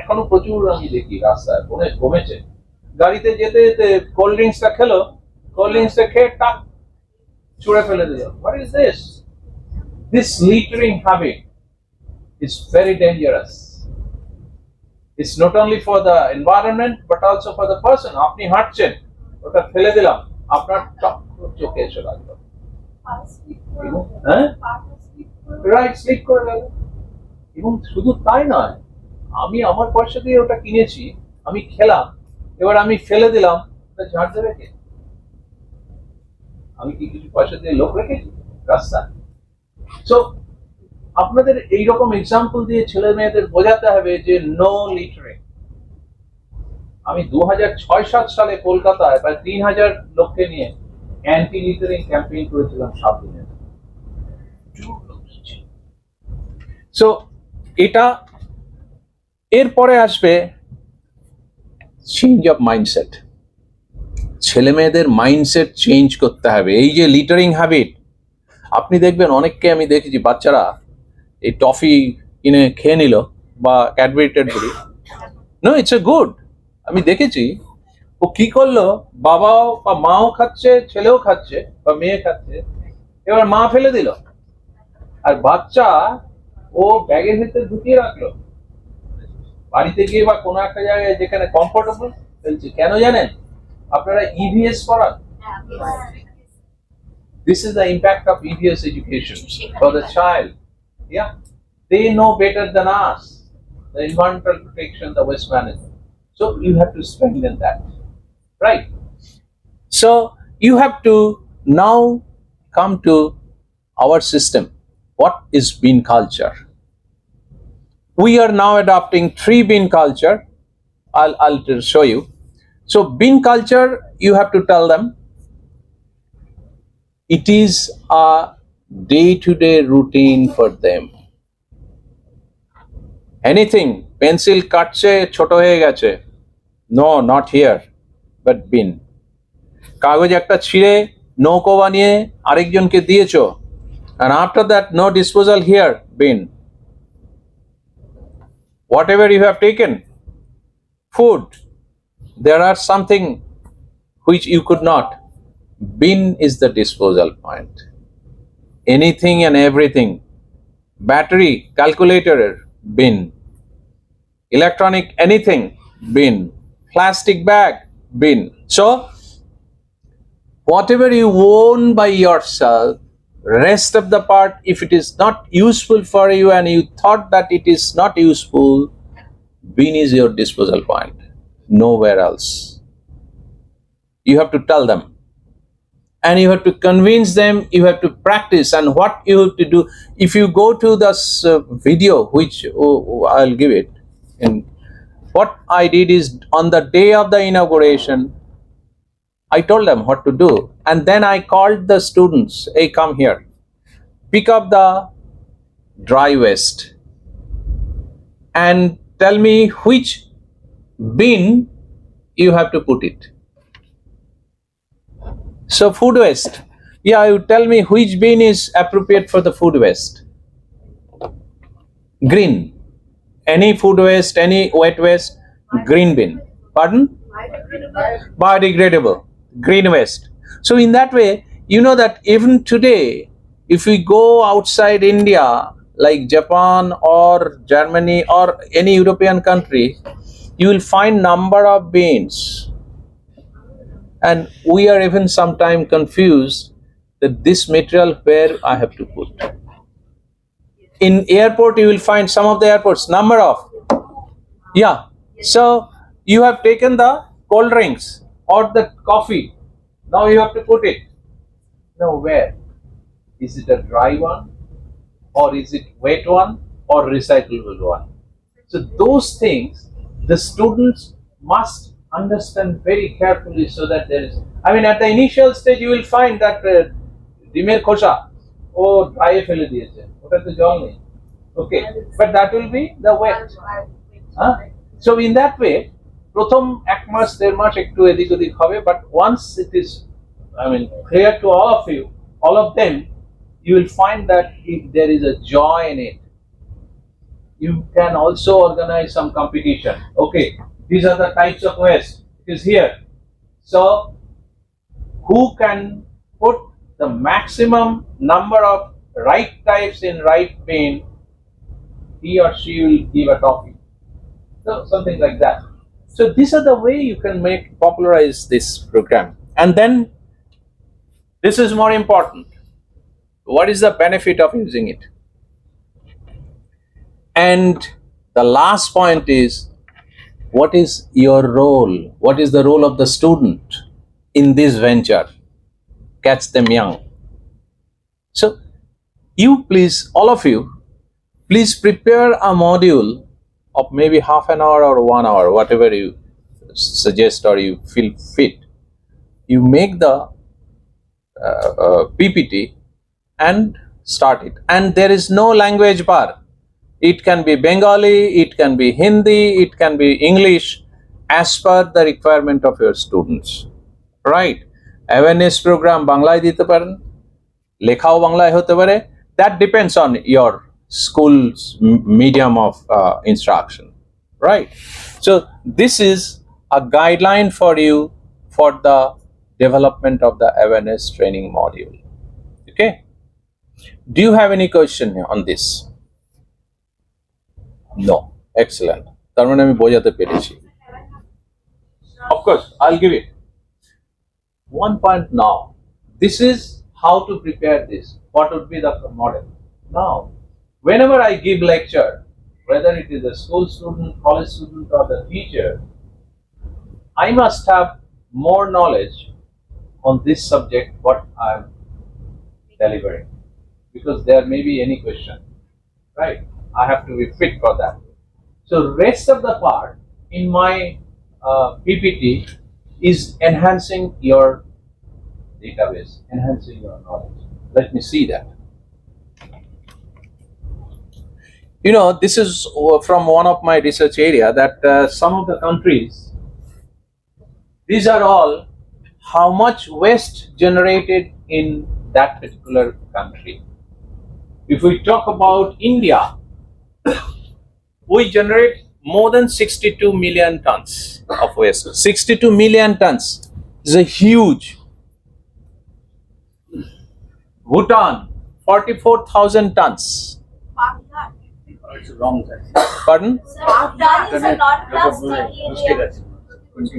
এখনো প্রচুর আমি দেখি রাস্তায় অনেক কমেছে গাড়িতে যেতে যেতে কোল্ড ড্রিঙ্কসটা খেলো কোল্ড ড্রিঙ্কসটা খেয়ে টাক ছুঁড়ে ফেলে দিল what is this littering habit is very dangerous. It's not only for the environment but also for the person. আপনি হাঁটছেন ওটা ফেলে দিলাম আপনার চোখে এসে লাগলো হ্যাঁ রাইট স্লিপ করে গেল এবং শুধু তাই নয় আমি আমার পয়সা দিয়ে ওটা কিনেছি আমি খেলাম এবার আমি ফেলে দিলাম ওটা ঝাড় দেবে কে আমি কি কিছু পয়সা দিয়ে লোক রেখেছি রাস্তায় সো আপনাদের এইরকম এক্সাম্পল দিয়ে ছেলে মেয়েদের বোঝাতে হবে যে নো লিটারিং আমি 2006-07 সালে কলকাতায় প্রায় 3000 লোককে নিয়ে অ্যান্টি লিটারিং ক্যাম্পেইন করেছিলাম 7 দিনে সো এটা এরপরে আসবে চেঞ্জ অফ মাইন্ডসেট ছেলে মেয়েদের মাইন্ডসেট চেঞ্জ করতে হবে এই যে লিটারিং হ্যাবিট আপনি দেখবেন অনেককে আমি দেখেছি বাচ্চারা এই টফি কিনে খেয়ে নিল বা ক্যাডবেরি ট্যাডবেরি নো ইটস এ গুড আমি দেখেছি ও কি করলো বাবাও বা মাও খাচ্ছে ছেলেও খাচ্ছে বা মেয়ে খাচ্ছে এবার মা ফেলে দিল আর বাচ্চা ও ব্যাগের ভিতরে ঢুকিয়ে রাখলো বাড়িতে গিয়ে বা কোনো একটা জায়গায় যেখানে কমফোর্টেবল ফেলছে কেন জানেন আপনারা ইভিএস পড়ান This is the impact of EVS education for the child. Yeah, they know better than us the environmental protection, the waste management. So you have to strengthen that, right? So you have to now come to our system. What is bean culture? We are now adopting 3 bean culture. I'll show you. So bean culture, you have to tell them. It is a day-to-day routine for them. Anything, pencil katche choto hoye geche. No, not here, but bin. Kagoj ekta chire নৌকো বানিয়ে আরেকজনকে দিয়েছো, and after that no disposal here, bin. Whatever you have taken, food, there are something which you could not. Bin is the disposal point. Anything and everything. Battery, calculator, bin. Electronic, anything, bin. Plastic bag, bin. So, whatever you own by yourself, rest of the part, if it is not useful for you and you thought that it is not useful, bin is your disposal point. Nowhere else. You have to tell them. And you have to convince them, you have to practice, and what you have to do. If you go to this video, which I'll give it, and what I did is on the day of the inauguration, I told them what to do, and then I called the students, hey, come here, pick up the dry waste and tell me which bin you have to put it. So food waste, yeah, you tell me which bin is appropriate for the food waste. Green, any food waste, any wet waste, green bin. Pardon? Biodegradable, green waste. So in that way, you know that even today, if we go outside India, like Japan or Germany or any European country, you will find number of bins. And we are even sometimes confused that this material where I have to put. In airport, you will find some of the airports, number of, yeah. So you have taken the cold drinks or the coffee. Now you have to put it. Now where? Is it a dry one? Or is it wet one? Or recyclable one? So those things, the students must understand very carefully so that there is, I mean at the initial stage you will find that Dimer Khosha, oh dry fele diyeche, ota to jal nei. Okay, but that will be the wet. Huh? So in that way, prothom ek mas der mas ekটু edik odik hobe, but once it is, I mean, clear to all of you, all of them, you will find that there is a joy in it. You can also organize some competition. Okay, these are the types of waste. It is here. So, who can put the maximum number of right types in right bin, he or she will give a topic. So, something like that. So, these are the way you can popularize this program. And then, this is more important. What is the benefit of using it? And the last point is, what is your role? What is the role of the student in this venture? Catch them young. So, you please, all of you, please prepare a module of maybe half an hour or 1 hour, whatever you suggest or you feel fit. You make the PPT and start it. And there is no language bar. It can be Bengali, it can be Hindi, it can be English, as per the requirement of your students. Right? Awareness program Banglaয় দিতে পারেন, লেখাও বাংলায় হতে পারে. That depends on your school's medium of instruction. Right? So this is a guideline for you for the development of the awareness training module. Okay? Do you have any question on this? No. Excellent. তার মানে আমি বোঝাতে পেরেছি. Of course, I'll give it. One point now. This is how to prepare this. What would be the model? Now, whenever I give lecture, whether it is a school student, college student or the teacher, I must have more knowledge on this subject what I'm delivering. Because there may be any question, right? I have to be fit for that. So rest of the part in my PPT is enhancing your database, enhancing your knowledge. Let me see that. You know, this is from one of my research area that some of the countries, these are all how much waste generated in that particular country. If we talk about India, we generate more than 62 million tons of waste. 62 million tons is a huge. Bhutan, 44,000 tons. It's wrong. Pardon? Bhutan is a non-class area.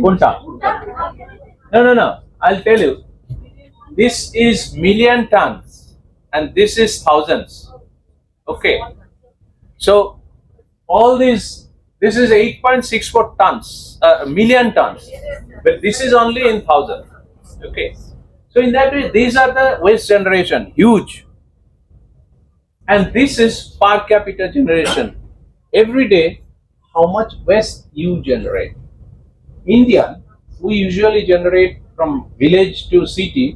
Punta. No. I'll tell you. This is million tons and this is thousands. Okay. So all this is 8.64 tons, million tons, but this is only in thousand. Okay. So in that way, these are the waste generation, huge. And this is per capita generation. Every day, how much waste you generate. India, we usually generate from village to city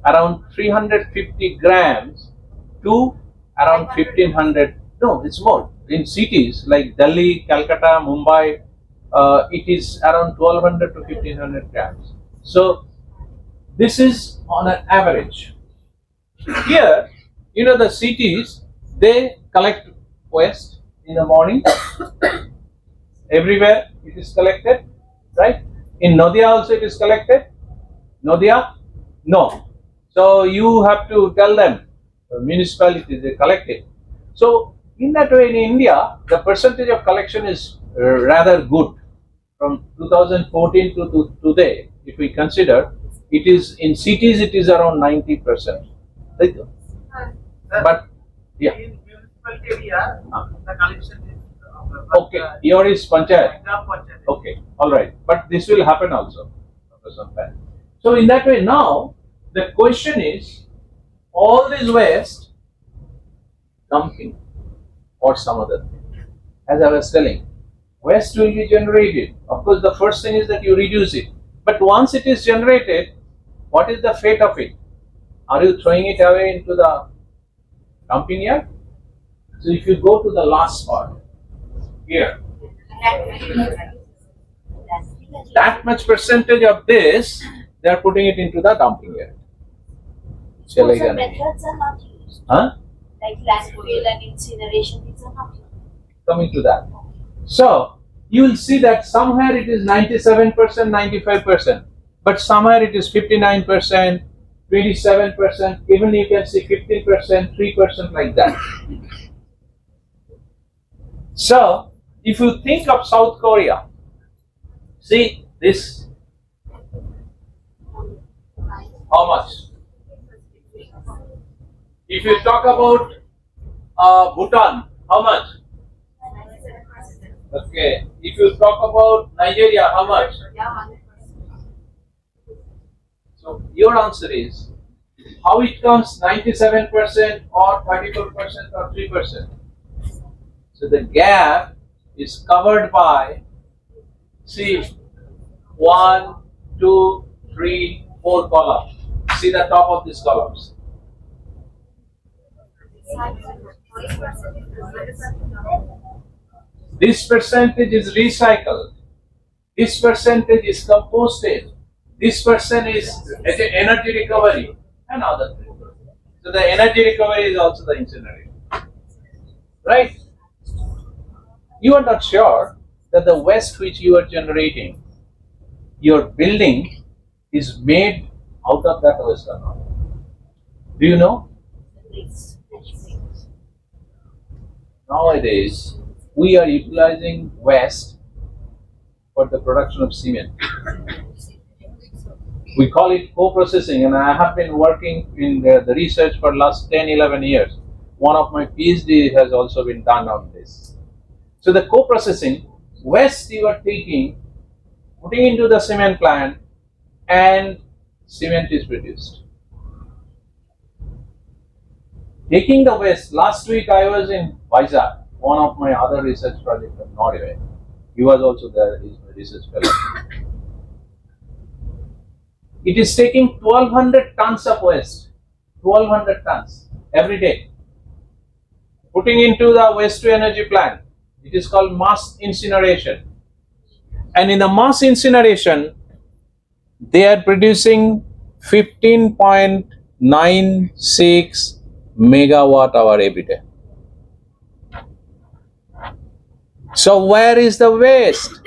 around 350 grams to around 1500. No, it's more. In cities like Delhi, Calcutta, Mumbai, it is around 1200 to 1500 grams. So this is on an average. Here, you know, the cities, they collect waste in the morning. Everywhere it is collected, right? In Nadia also it is collected. Nadia? No. So you have to tell them, municipalities, they collect it. So in that way, in India, the percentage of collection is rather good. From 2014 to today, if we consider, it is in cities, it is around 90%. Right? But yeah. In municipality area, the collection is Okay, your is panchayat. Gram Panchayat. Okay, all right. But this will happen also after some time. So in that way, now the question is, all this waste dumping or some other thing. As I was telling, waste will be generated. Of course, the first thing is that you reduce it. But once it is generated, what is the fate of it? Are you throwing it away into the dumping yard? So if you go to the last part, here, that much percentage of this, they are putting it into the dumping yard. So the methods are not used. Huh? Like landfill and incineration, these are not used. Coming to that. So you will see that somewhere it is 97%, 95%, but somewhere it is 59%, 27%, even you can see 15%, 3% like that. So if you think of South Korea, see this, how much? If you talk about Bhutan, how much? Okay. If you talk about Nigeria, how much? So your answer is, how it comes 97% or 34% or 3%? So the gap is covered by, see, 1, 2, 3, 4 columns. See the top of these columns. This percentage is recycled. This percentage is composted. This percent is energy recovery and other things. So the energy recovery is also the incineration. Right? You are not sure that the waste which you are generating, your building is made out of that waste or not. Do you know? Nowadays, we are utilizing waste for the production of cement. We call it co-processing, and I have been working in the research for last 10-11 years. One of my PhD has also been done on this. So the co-processing, waste you are taking, putting into the cement plant, and cement is produced. Taking the waste, last week I was in Basab, one of my other research projects from Norway. He was also there, he's my research fellow. It is taking 1200 tons of waste, 1200 tons every day, putting into the waste to energy plant. It is called mass incineration. And in the mass incineration, they are producing 15.96 megawatt hour every day. So where is the waste?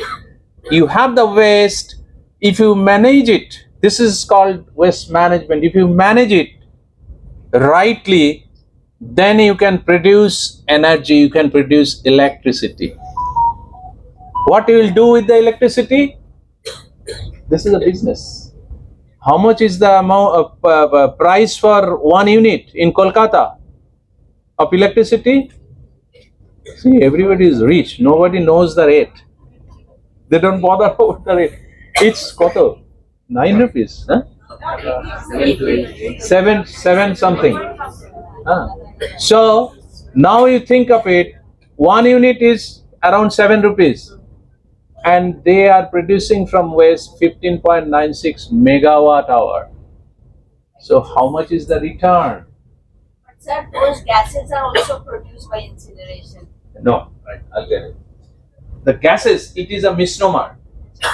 You have the waste. If you manage it, this is called waste management. If you manage it rightly, then you can produce energy, you can produce electricity. What you will do with the electricity? This is a business. How much is the amount of price for 1 unit in Kolkata of electricity? See, everybody is rich. Nobody knows the rate. They don't bother about the rate. It's koto? 9 rupees. Huh? 7 something. So now you think of it, 1 unit is around 7 rupees. And they are producing from waste 15.96 megawatt hour. So how much is the return? But sir, those gases are also produced by incineration. No, right, I'll tell you. The gases, it is a misnomer.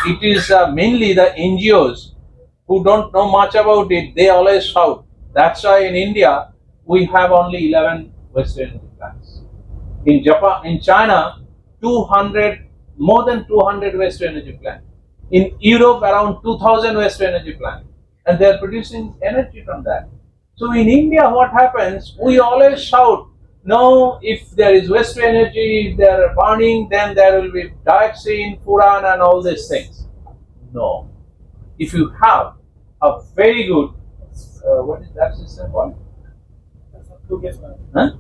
It is mainly the NGOs who don't know much about it, they always shout. That's why in India, we have only 11 waste to energy plants. In Japan, in China, more than 200 waste to energy plants. In Europe, around 2000 waste to energy plants. And they are producing energy from that. So in India, what happens? We always shout, no, if there is waste to energy, if they are burning, then there will be dioxin, furan and all these things. No. If you have a very good, what is that system called? Huh?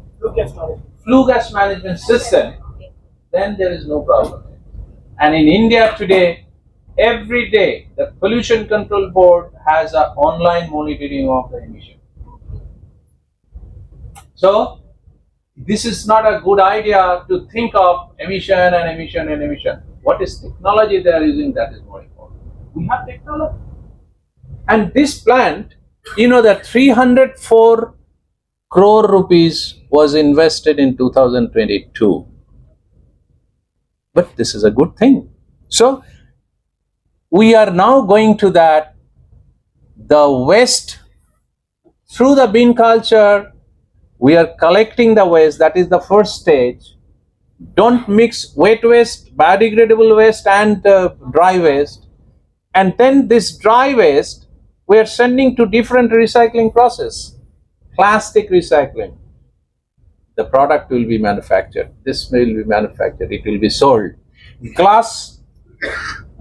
Flue gas management system, then there is no problem. And in India today, every day the Pollution Control Board has an online monitoring of the emission. So this is not a good idea to think of emission and emission and emission. What is technology they are using, that is more important. We have technology. And this plant, you know, that 304 crore rupees was invested in 2022. But this is a good thing. So we are now going to that, the waste, through the bean culture, we are collecting the waste. That is the first stage. Don't mix wet waste, biodegradable waste and dry waste. And then this dry waste, we are sending to different recycling process. Plastic recycling. The product will be manufactured. This will be manufactured. It will be sold. Glass,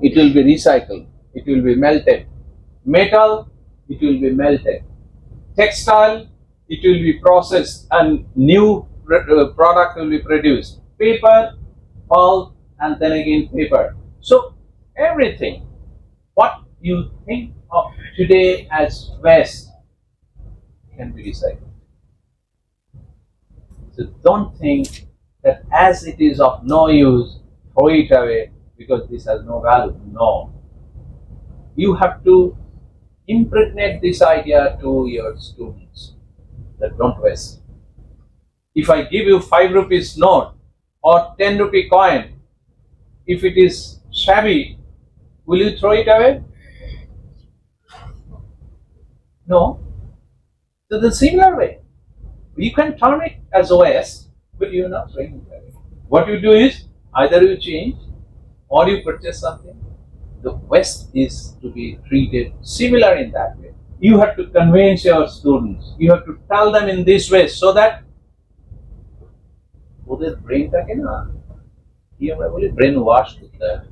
it will be recycled. It will be melted. Metal, it will be melted. Textile, it will be processed and new product will be produced. Paper, pulp, and then again paper. So everything, what you think of today as waste can be recycled. So don't think that as it is of no use, throw it away because this has no value. No. You have to impregnate this idea to your students that don't waste. If I give you 5 rupees note or 10 rupee coin, if it is shabby, will you throw it away? No. So the similar way, you can turn it as waste, but you are not throwing it away. What you do is either you change or you purchase something. The waste is to be treated similar in that way. You have to convince your students. You have to tell them in this way so that ওদের ব্রেনটাকে না কি আমরা বলি brain wash করতে হবে,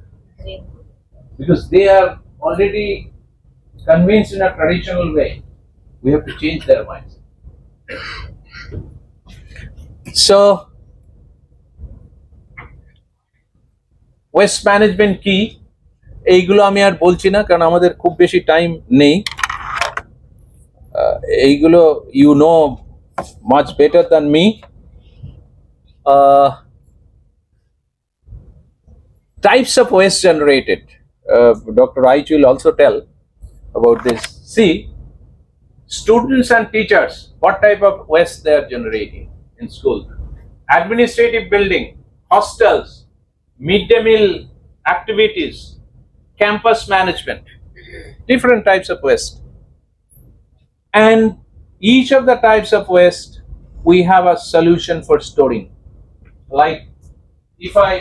because they are already convinced in a traditional way. We have to change their minds. So waste management কি এইগুলো আমি আর বলছি না, কারণ আমাদের খুব বেশি টাইম নেই। এইগুলো you know much better than me. Types of waste generated. Dr. Aich will also tell about this. See, students and teachers, what type of waste they are generating in school. Administrative building, hostels, midday meal activities, campus management, different types of waste. And each of the types of waste, we have a solution for storing. Like if I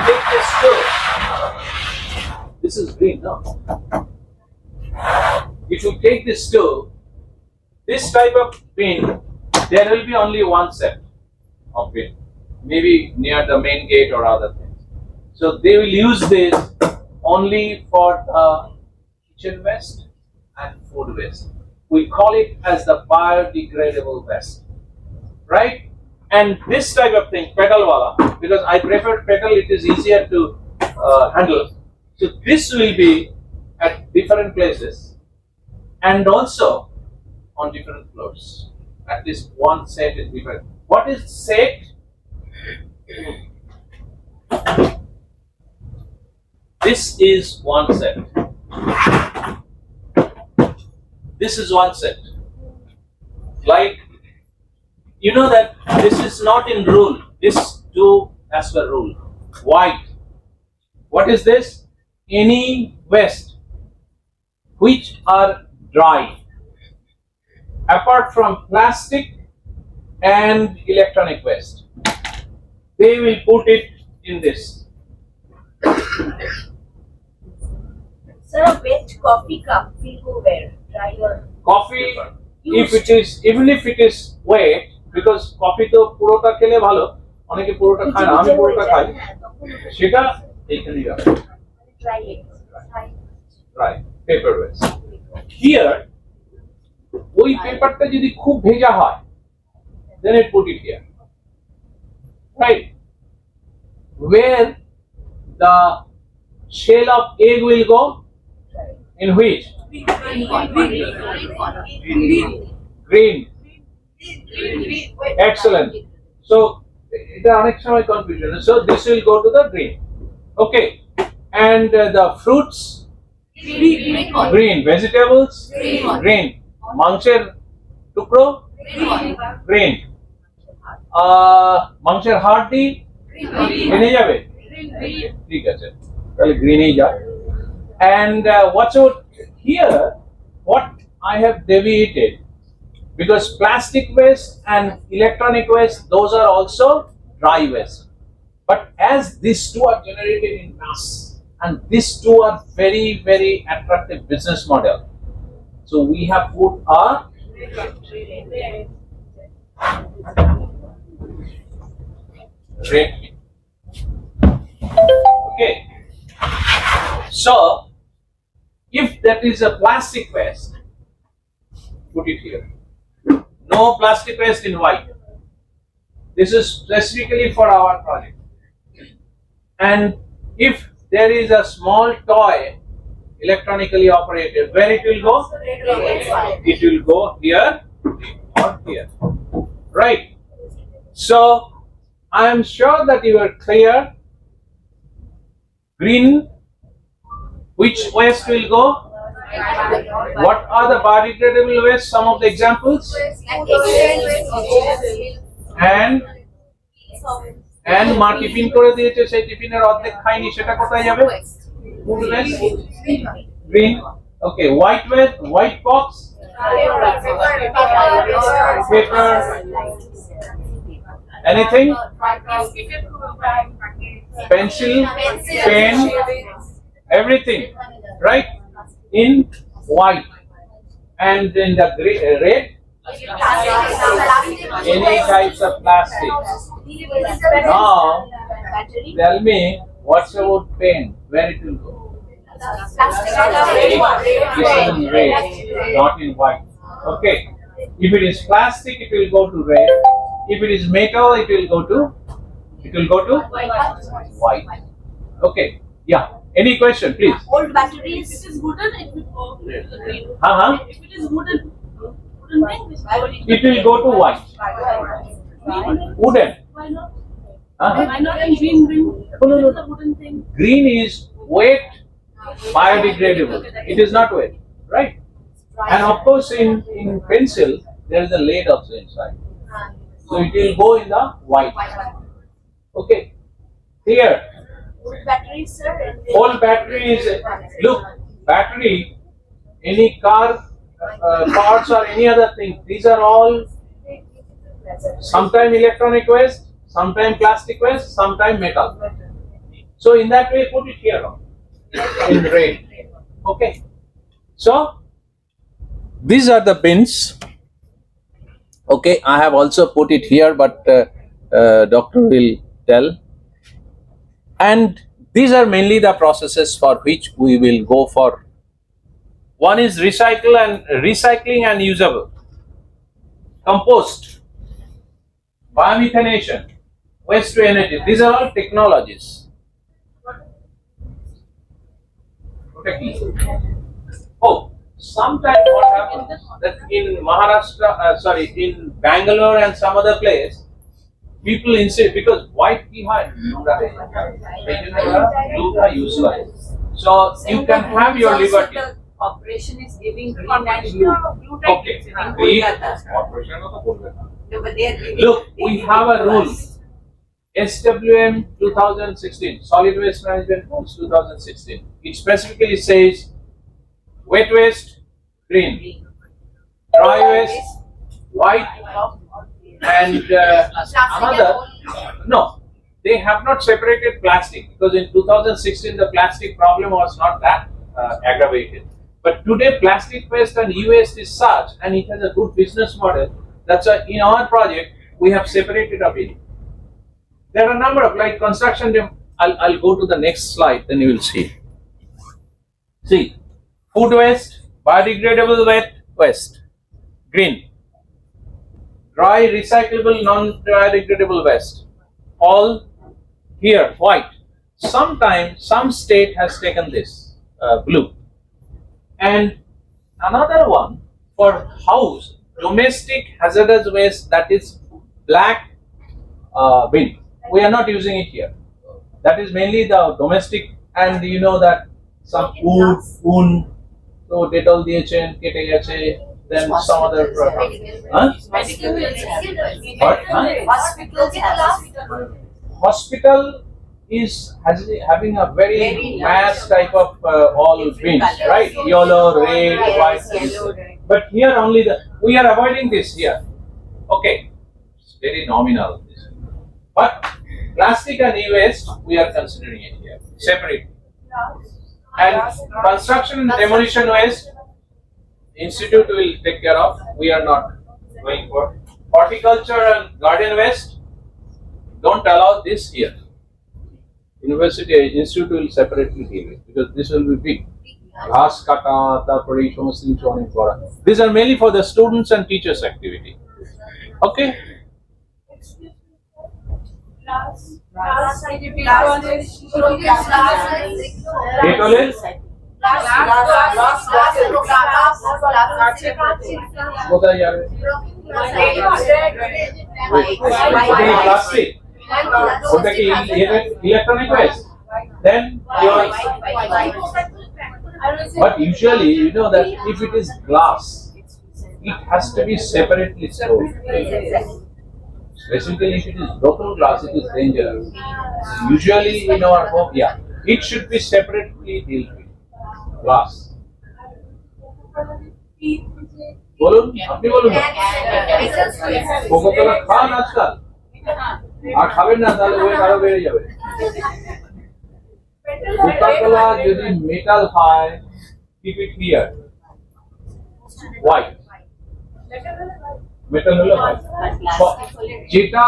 take this stove, this is green, no? If you take this stove, this type of bin, there will be only one set of bin, maybe near the main gate or other things. So they will use this only for the kitchen waste and food waste. We call it as the biodegradable waste, right? And this type of thing, pedal wala, because I prefer pedal, it is easier to handle. So this will be at different places and also on different floors. At least one set is different. What is set? This is one set. This is one set. Like, you know that this is not in rule. This too as per rule. White. What is this? Any waste which are dry, apart from plastic and electronic waste, they will put it in this. Sir, a wet coffee cup will go where? Dry or Coffee, if used? it is, even if it is wet, because coffee তো পুরোটা খেলে ভালো, অনেকে পুরোটা খায় না, আমি পুরোটা খাই, সেটা এইখানেই রাখো। dry it. Right, paper waste. Here, ওই পেপারটা যদি খুব ভেজা হয়, then it put it here, right? Where the shell of egg will go, in which? Green. Excellent. So it is অনেক সময় confusion. So this will go to the green. Okay. And the fruits, green. Vegetables, green. মাংসের টুকরো, green. মাংসের হাড়টি গ্রিনে যাবে, ঠিক আছে, তাহলে গ্রিনেই যাবে। And watch out here, what I have deviated, because plastic waste and electronic waste, those are also dry waste. But as these two are generated in mass, and these two are very, very attractive business model, so we have put a rate. Okay. So, if that is a plastic waste, put it here. No plastic waste in white. This is specifically for our project. And if there is a small toy, electronically operated, where it will go? It will go here or here. Right. So, I am sure that you are clear. Green, which waste will go? What are the biodegradable waste? Some of the examples? And মা tiffin করে দিয়েছে, সেই টিফিনের অর্ধেক খাইনি, সেটা কোথায় যাবে? Food waste. Green. Okay. White waste, white box, paper, anything? Pencil, pen, everything, right? In white. And in the red, any types of plastic. Now, tell me, what's about pen? Where it will go? This is in red, not in white. Okay. If it is plastic, it will go to red. If it is metal, it will go to white. Okay. Yeah. Any question, please? Old batteries. If it is wooden, it will go to the green. If it is wooden thing, It will go to white. Wooden. why not? Uh-huh. Why not in green? No. It is a wooden thing. Green is wet, biodegradable. It is not wet, right? And of course, in pencil, there is a lead also inside. So it will go in the white. Okay. Here. Old batteries, sir. All batteries, look, battery, any car parts or any other thing, these are all sometime electronic waste, sometime plastic waste, sometime metal. So in that way, put it here in red. Okay. So these are the bins. Okay, I have also put it here, but doctor will tell. And these are mainly the processes for which we will go for. One is recycling and usable. Compost, biomethanation, waste to energy. These are all technologies. Oh, sometimes what happens that in Maharashtra, in Bangalore and some other place, people insist because white behind usual. So you can have your liberty. Corporation is giving green and blue. Okay. Green. Look, we have a rule. SWM 2016, Solid Waste Management Rules 2016. It specifically says wet waste, green, dry waste, white, and another. No, they have not separated plastic because in 2016 the plastic problem was not that aggravated. But today plastic waste and e-waste is such, and it has a good business model. That's why in our project we have separated a bit. There are a number of like construction. I'll go to the next slide, then you will see. See, food waste, biodegradable waste, green. Dry, recyclable, non-biodegradable waste. All here, white. Sometimes some state has taken this, blue. And another one for house, domestic hazardous waste, that is black bin. We are not using it here. That is mainly the domestic, and you know that some wood, so Dettol diyechen, kete geche, then some other product. Huh? What? Huh? Hospital is having a very mass type of all bins, right? Yellow, red, white. But here only we are avoiding this here. Okay, it's very nominal. But plastic and e-waste, we are considering it here separately. And construction and demolition waste, institute will take care of. We are not going for. Horticulture and garden waste, don't allow this here. University institute will separately deal with, because this will be big. Ghas kata, tarpore ei somosto kichu onek kora. These are mainly for the students and teachers activity. Okay. কোথায় যাবে? Plastic, ওটা কি electronic West? Then but usually you know that if it is glass, it has to be separately stored. Specifically, if it is broken glass, it is dangerous. Usually in our home, it should be separately dealt with. Glass. বলুন, আপনি বলুন। Coca-Cola খান আজকাল? আর খাবেন না তাহলে wait আরো বেড়ে যাবে। কোকা-কোলা যদি মেটাল হয়, keep it here. Why? Metal হলো হয়। যেটা,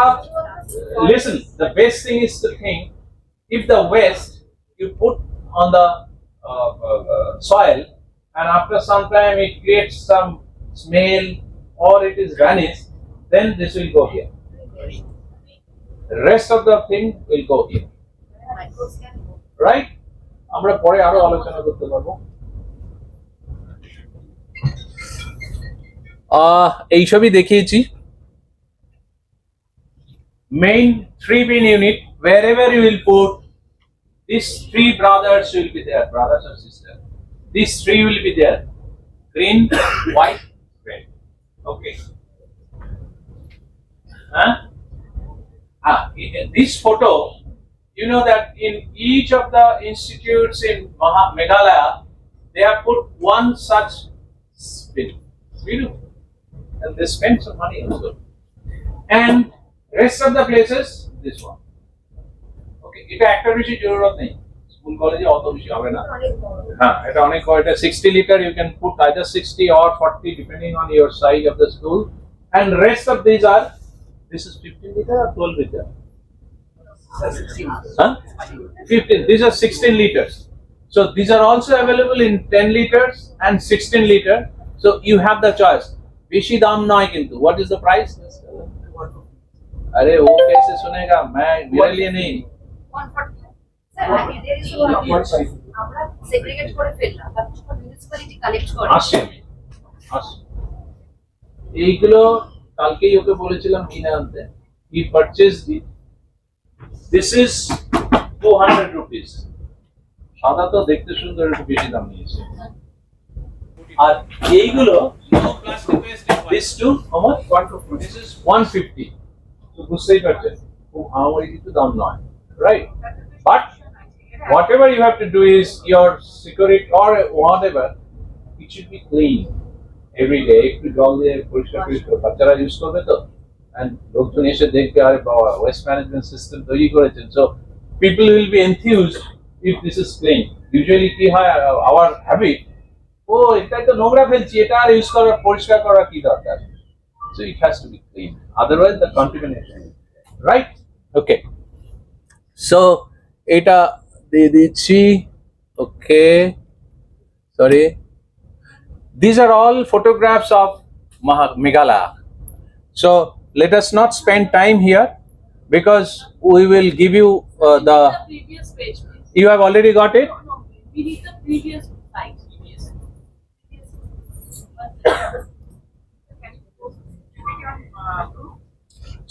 listen, the best thing is to think, if the waste you put on the soil, and after some time it creates some smell or it is vanished, then this will go here. The rest of the thing will go here. Right? আমরা পরে আরো আলোচনা করতে পারবো। এই সবই দেখিয়েছি। Main 3 bin unit, wherever you will put, these 3 brothers will be there, brothers or sisters. These 3 will be there, green, white, red. Okay. This photo, you know that in each of the institutes in Meghalaya, they have put one such bin. And they spend some money also. And rest of the places, this one. Okay, এটা একটা বেশি জরুরত নেই। School কলেজে অত বেশি হবে না। হ্যাঁ, এটা অনেক হয়। এটা 60 liter, you can put either 60 or 40 depending on your size of the school. And rest of these are, this is 15 liter or 12 liter? 15. These are 16 liters. So these are also available in 10 liters and 16 liter. So you have the choice. बेशी दाम नॉय किंतु what is the price? अरे वो कैसे सुनेगा? मैं मेरे लिए नहीं। এইগুলো কালকেই ওকে বলেছিলাম কিনে আনতে। He purchased it. This is 200 rupees. সাদা তো দেখতে সুন্দর, একটু বেশি দাম নিয়েছে। আর এইগুলো this too, how much? 150. This is 150. So বুঝতেই পারছেন খুব হামাগুড়ি কিন্তু দাম নয়, right? But whatever you have to do is your security or whatever, it should be clean every day. একটু জল দিয়ে পরিষ্কার পরিষ্কার বাচ্চারা ইউজ করবে তো, and লোকজন এসে দেখবে আরে বাবা ওয়েস্ট ম্যানেজমেন্ট সিস্টেম তৈরি করেছেন। So people will be enthused if this is clean. Usually কি হয়, our habit, ও এটাই তো নোংরা ফেলছি, এটা আর ইউজ করার পরিষ্কার করার কি দরকার? So it has to be clean, otherwise the contamination, right? Okay, so এটা দিয়ে দিচ্ছি। Okay, sorry, these are all photographs of Meghalaya. So let us not spend time here because we will give you the. previous page, please. You have already got it. No, we need the previous slide.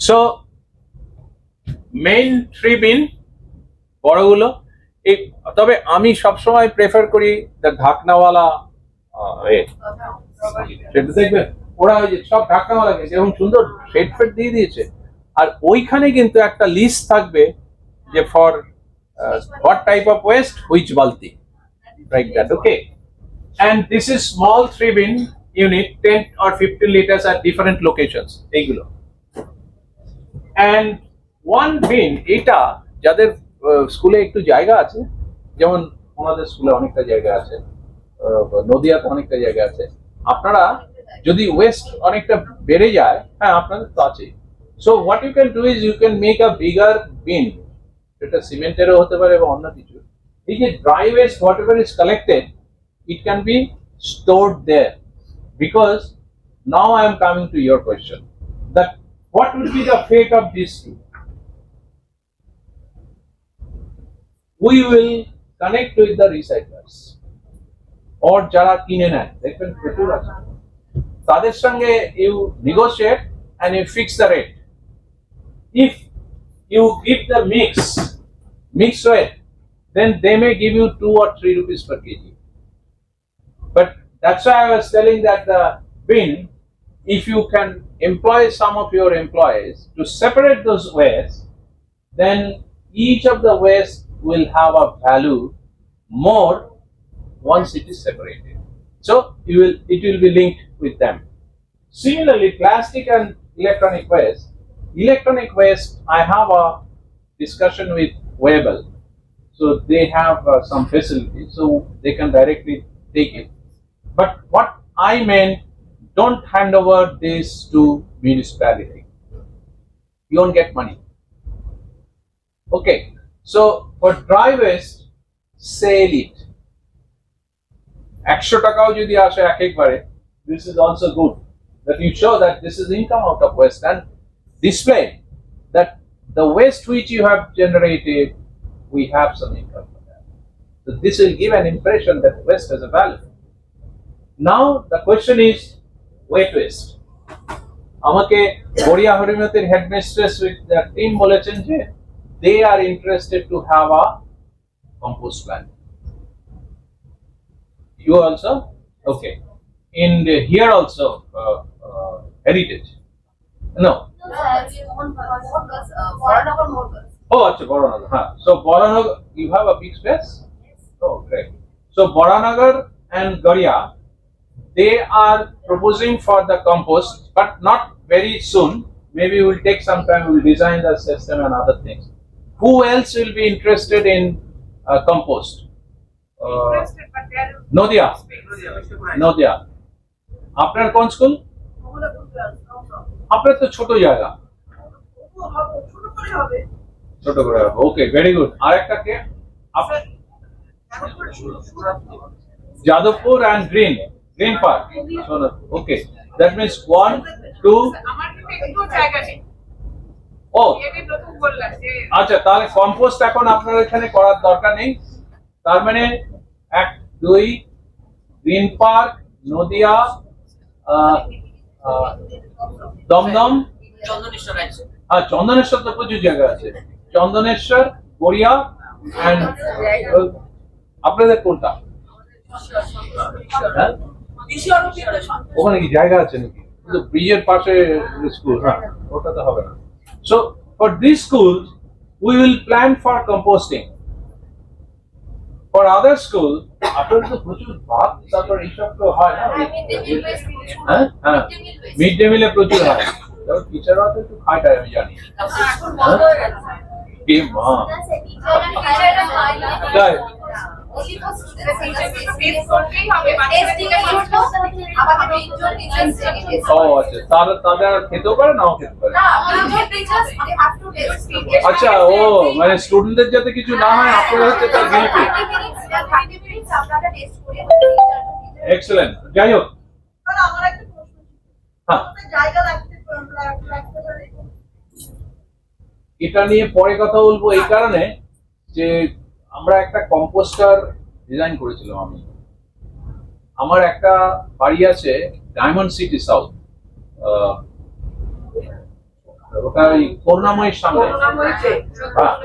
So main three bin বড়গুলো এই, তবে আমি সবসময় prefer করি the ঢাকনাওয়ালা সেটা দেখবেন ওরা ওই যে সব ঢাকনাওয়ালা গেছে এবং সুন্দর শেড ফেড দিয়ে দিয়েছে আর ওইখানে কিন্তু একটা লিস্ট থাকবে যে for what type of waste which বালতি like that okay and this is small 3 bin unit 10 or 15 liters at different locations এইগুলো and one bin এটা যাদের স্কুলে একটু জায়গা আছে যেমন আমাদের স্কুলে অনেকটা জায়গা আছে নদিয়াতে অনেকটা জায়গা আছে আপনারা যদি ওয়েস্ট অনেকটা বেড়ে যায় হ্যাঁ আপনাদের তো আছে so what you can do is you can make a bigger bin এটা সিমেন্টেরও হতে পারে বা অন্য কিছু এই যে dry waste whatever is collected it can be stored there because now I am coming to your question that what will be the fate of these two? We will connect with the recyclers or যারা কিনে নেয় দেখবেন প্রচুর আছে তাদের সঙ্গে you negotiate and you fix the rate if you give the mix weight then they may give you 2 or 3 rupees per kg. But that's why I was telling that the bin, if you can employ some of your employees to separate those waste, then each of the waste will have a value more once it is separated. So it will be linked with them. Similarly, plastic and electronic waste. Electronic waste, I have a discussion with Weibull. So they have some facility, so they can directly take it. But what I meant, don't hand over this to municipality. You won't get money. Okay, so for dry waste, sell it. 100 টাকাও যদি আসে একবারে, this is also good. That you show that this is income out of waste and display that the waste which you have generated, we have some income for that. So this will give an impression that waste has a value. Now the question is wet waste. আমাকে গড়িয়া হরিমতির headmistress with the team বলেছেন যে they are interested to have a compost plant. You also? Okay. In here also heritage. No. Oh, achha, Boranagar. Huh. So Boranagar, you have a big space? Oh, great. So Boranagar and Garia, they are proposing for the compost, but not very soon. Maybe it will take some time. We will design the system and other things. Who else will be interested in compost? Nodia. Nodia. আপনার কোন school? আপনার তো ছোট জায়গা। ছোট করে হবে। ওকে, very good. আরেকটা কে? Jadavpur and Green Park. Okay, that means 1, 2. ও আচ্ছা, তাহলে কম্পোস্ট এখন আপনার এখানে করার দরকার নেই। তার মানে 1, 2 গ্রিন পার্ক, নদিয়া, দমদম, চন্দনেশ্বর তো প্রচুর জায়গা আছে। চন্দনেশ্বর, গড়িয়া and আপনাদের কোনটা? ওখানে কি জায়গা আছে নাকি? ব্রিজের পাশে স্কুল, হ্যাঁ ওটা তো হবে না। So for these schools we will plan for composting. For other schools আপনাদের তো প্রচুর ভাত তারপর এইসব তো হয় না? হ্যাঁ হ্যাঁ, মিড ডে মিলে প্রচুর হয়। টিচাররা তো একটু খায় আমি জানি। এ মা, তাদের খেতেও পারে নাও খেতে পারে। আচ্ছা, ও মানে স্টুডেন্টদের যাতে কিছু না হয় আপনারা হচ্ছে তার গিল্টি। এক্সেলেন্ট। যাই হোক, হ্যাঁ, এটা নিয়ে পরে কথা বলবো এই কারণে যে আমরা একটা কম্পোস্টার ডিজাইন করেছিলাম। আমার একটা বাড়ি আছে ডায়মন্ড সিটি সাউথ, ওটা ওই করুণাময়ের সামনে। হ্যাঁ,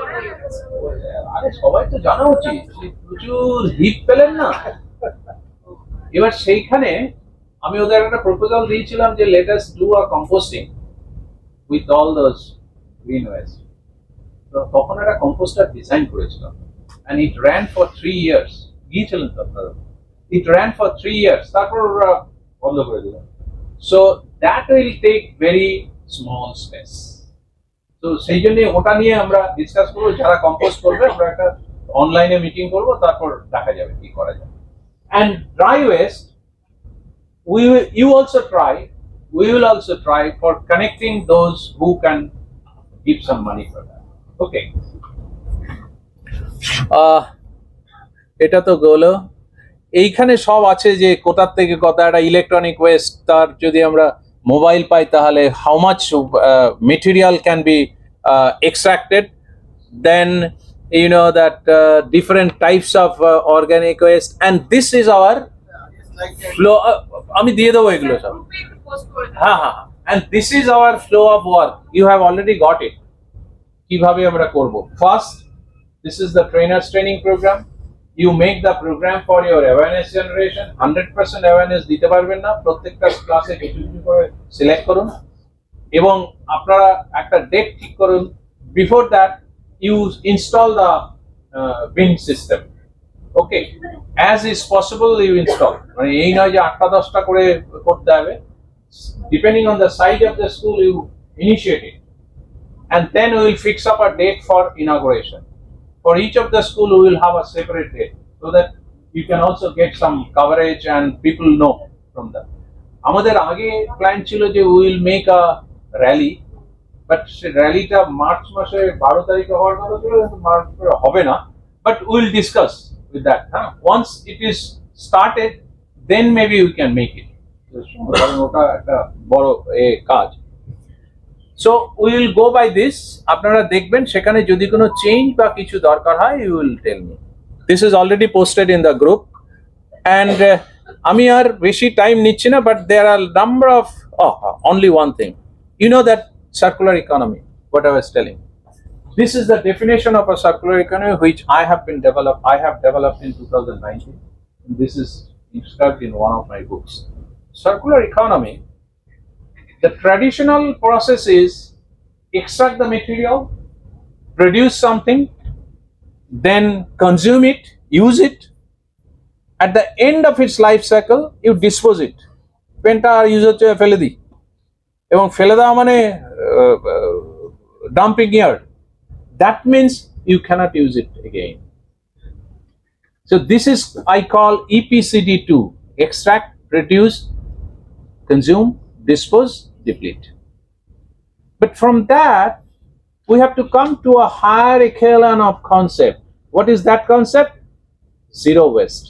আরে সবাই তো জানা উচিত, প্রচুর হিট পেলেন না। এবার সেইখানে আমি ওদের একটা প্রপোজাল দিয়েছিলাম যে let us do a composting with all those green West. তো তখন একটা কম্পোস্টার ডিজাইন করেছিলাম, and it ran for 3 years. গিয়েছিলেন তো আপনারা? It ran for 3 years, তারপর বন্ধ করে দিলাম। So that will take very small space. তো সেই জন্য ওটা নিয়ে আমরা ডিসকাস করবো, যারা কম্পোস্ট করবে আমরা একটা অনলাইনে মিটিং করবো, তারপর দেখা যাবে কি করা যায়। And dry waste, you also try, we will also try for connecting those who can give some money for that. Okay. এটা তো গেলো। এইখানে সব আছে যে কোথার থেকে কত একটা ইলেকট্রনিক ওয়েস্ট, তার যদি আমরা মোবাইল পাই তাহলে how much material can be extracted, then you know that different types of organic waste, and this is our flow. আমি দিয়ে দেবো এগুলো সব। হ্যাঁ হ্যাঁ, and this is our flow of work. You have already got it. কিভাবে আমরা করব? First, this is the trainers training program. You make the program for your awareness generation. 100% awareness দিতে পারবেন না, প্রত্যেকটা ক্লাসে কিছু কিছু করে সিলেক্ট করুন এবং আপনারা একটা ডেট ঠিক করুন। Before that you install the bin system. Okay, as is possible you install. মানে এই নয় যে 8টা 10টা করে করতে হবে। Depending on the size of the school, you initiate it, and then we will fix up a date for inauguration. For each of the school, we will have a separate date so that you can also get some coverage and people know from that. আমাদের আগে plan ছিল যে we will make a rally, but সেই র্যালিটা March মাসে 12 তারিখে হওয়ার কথা ছিল, মার্চে হবে না, but we will discuss with that. Once it is started, then maybe we can make it. ওটা একটা বড় কাজ। So we will go by this. আপনারা দেখবেন সেখানে যদি কোনো চেঞ্জ বা কিছু দরকার হয়, you will tell me. This is already posted in the group, and আমি আর বেশি টাইম নিচ্ছি না, but there are number of only one thing. You know that circular economy, what I was telling. This is the definition of a circular economy which I have developed in 2019. This is inscribed in one of my books. Circular economy, the traditional process is extract the material, produce something, then consume it, use it. At the end of its life cycle, you dispose it. Penta আর use হচ্ছে ফেলে দিই, এবং ফেলে দেওয়া মানে dumping yard. That means you cannot use it again. So this is I call EPCD2: extract, produce, consume, dispose, deplete. But from that, we have to come to a higher echelon of concept. What is that concept? Zero waste.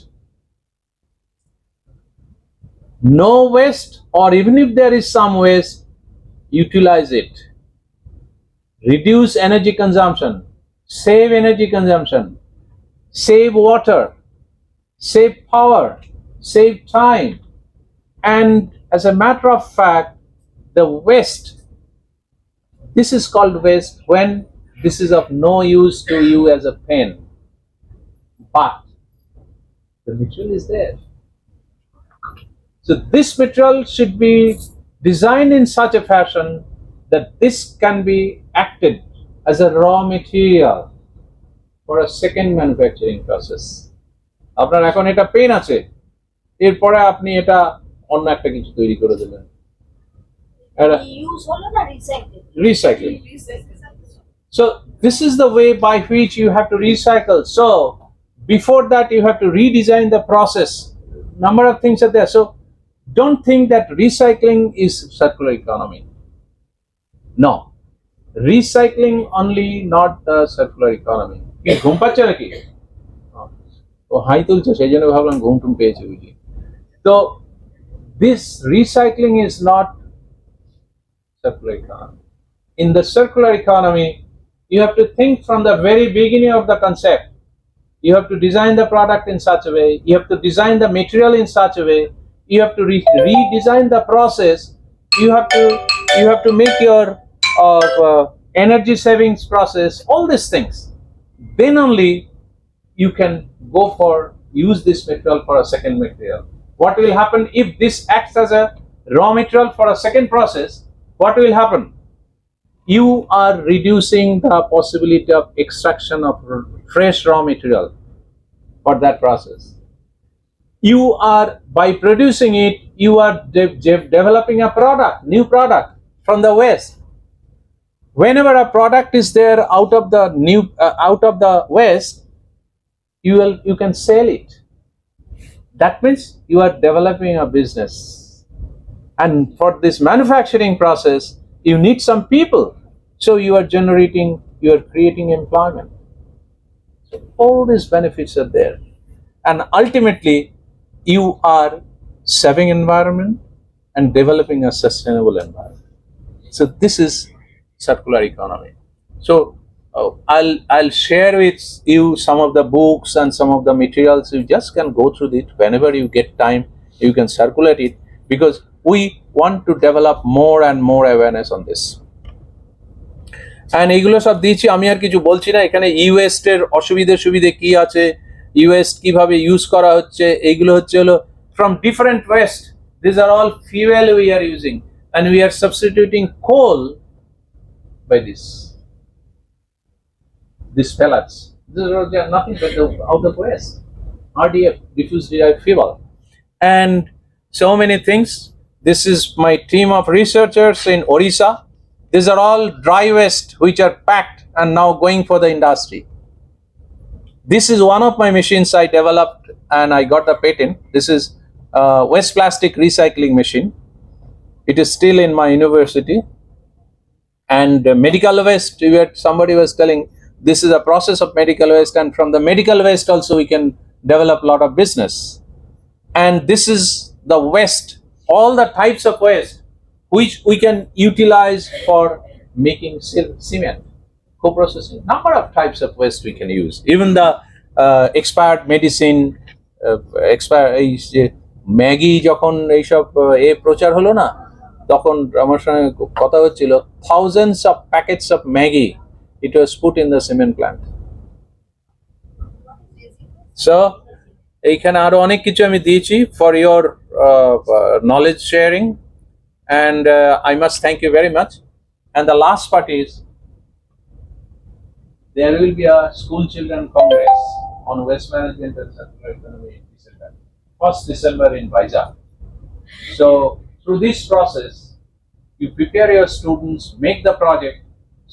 No waste, or even if there is some waste, utilize it. Reduce energy consumption, save energy consumption, save water, save power, save time. And as a matter of fact, the waste, this is called waste when this is of no use to you as a pen, but the material is there. So this material should be designed in such a fashion that this can be acted as a raw material for a second manufacturing process. আপনার এখন এটা pen আছে, এরপরে আপনি এটা অন্য একটা কিছু তৈরি করে দিলেন। Recycling. So this is the way by which you have to recycle. So before that you have to redesign the process. Number of things are there. So don't think that recycling is circular economy. No, recycling only not the circular economy. কি ঘুম পাচ্ছে নাকি? ও high তুলছে, সেই জন্য ভাবলাম ঘুম টুম পেয়েছে বুঝি। তো this recycling is not circular economy. In the circular economy, you have to think from the very beginning of the concept. You have to design the product in such a way, you have to design the material in such a way, you have to redesign the process, you have to make your energy savings process, all these things. Then only you can go for use this material for a second material. What will happen if this acts as a raw material for a second process? What will happen? You are reducing the possibility of extraction of fresh raw material for that process. You are, by producing it, you are developing a product, new product from the waste. Whenever a product is there out of the waste, you can sell it. That means you are developing a business. And for this manufacturing process, you need some people. So you are creating employment. So all these benefits are there. And ultimately, you are saving environment and developing a sustainable environment. So this is circular economy. So I'll share with you some of the books and some of the materials. You just can go through it whenever you get time. You can circulate it, because we want to develop more and more awareness on this. And এগুলো সব দিয়েছি, আমি আর কিছু বলছি না। এখানে ইওয়েস্ট এর সুবিধে কি আছে, ইওয়েস্ট কিভাবে ইউজ করা হচ্ছে, এইগুলো হলো from different waste. These are all fuel we are using, and we are substituting coal by these pellets. These are nothing but out of waste. RDF, diffuse derived fuel, and so many things. This is my team of researchers in Orissa. These are all dry waste which are packed and now going for the industry. This is one of my machines I developed and I got the patent. This is a waste plastic recycling machine. It is still in my university. And medical waste, somebody was telling, this is a process of medical waste, and from the medical waste also we can develop a lot of business. And this is the waste, all the types of waste which we can utilize for making cement, co-processing. Number of types of waste we can use. Even the expired medicine, Maggi যখন এইসব প্রচার হলো না, তখন আমার সঙ্গে কথা হচ্ছিল, thousands of packets of Maggi, it was put in the cement plant. So এইখানে আরো অনেক কিছু আমি দিয়েছি for your knowledge sharing, and I must thank you very much. And the last part is, there will be a school children congress on waste management and circular economy in December, 1st December in Vizag. So through this process, you prepare your students, make the project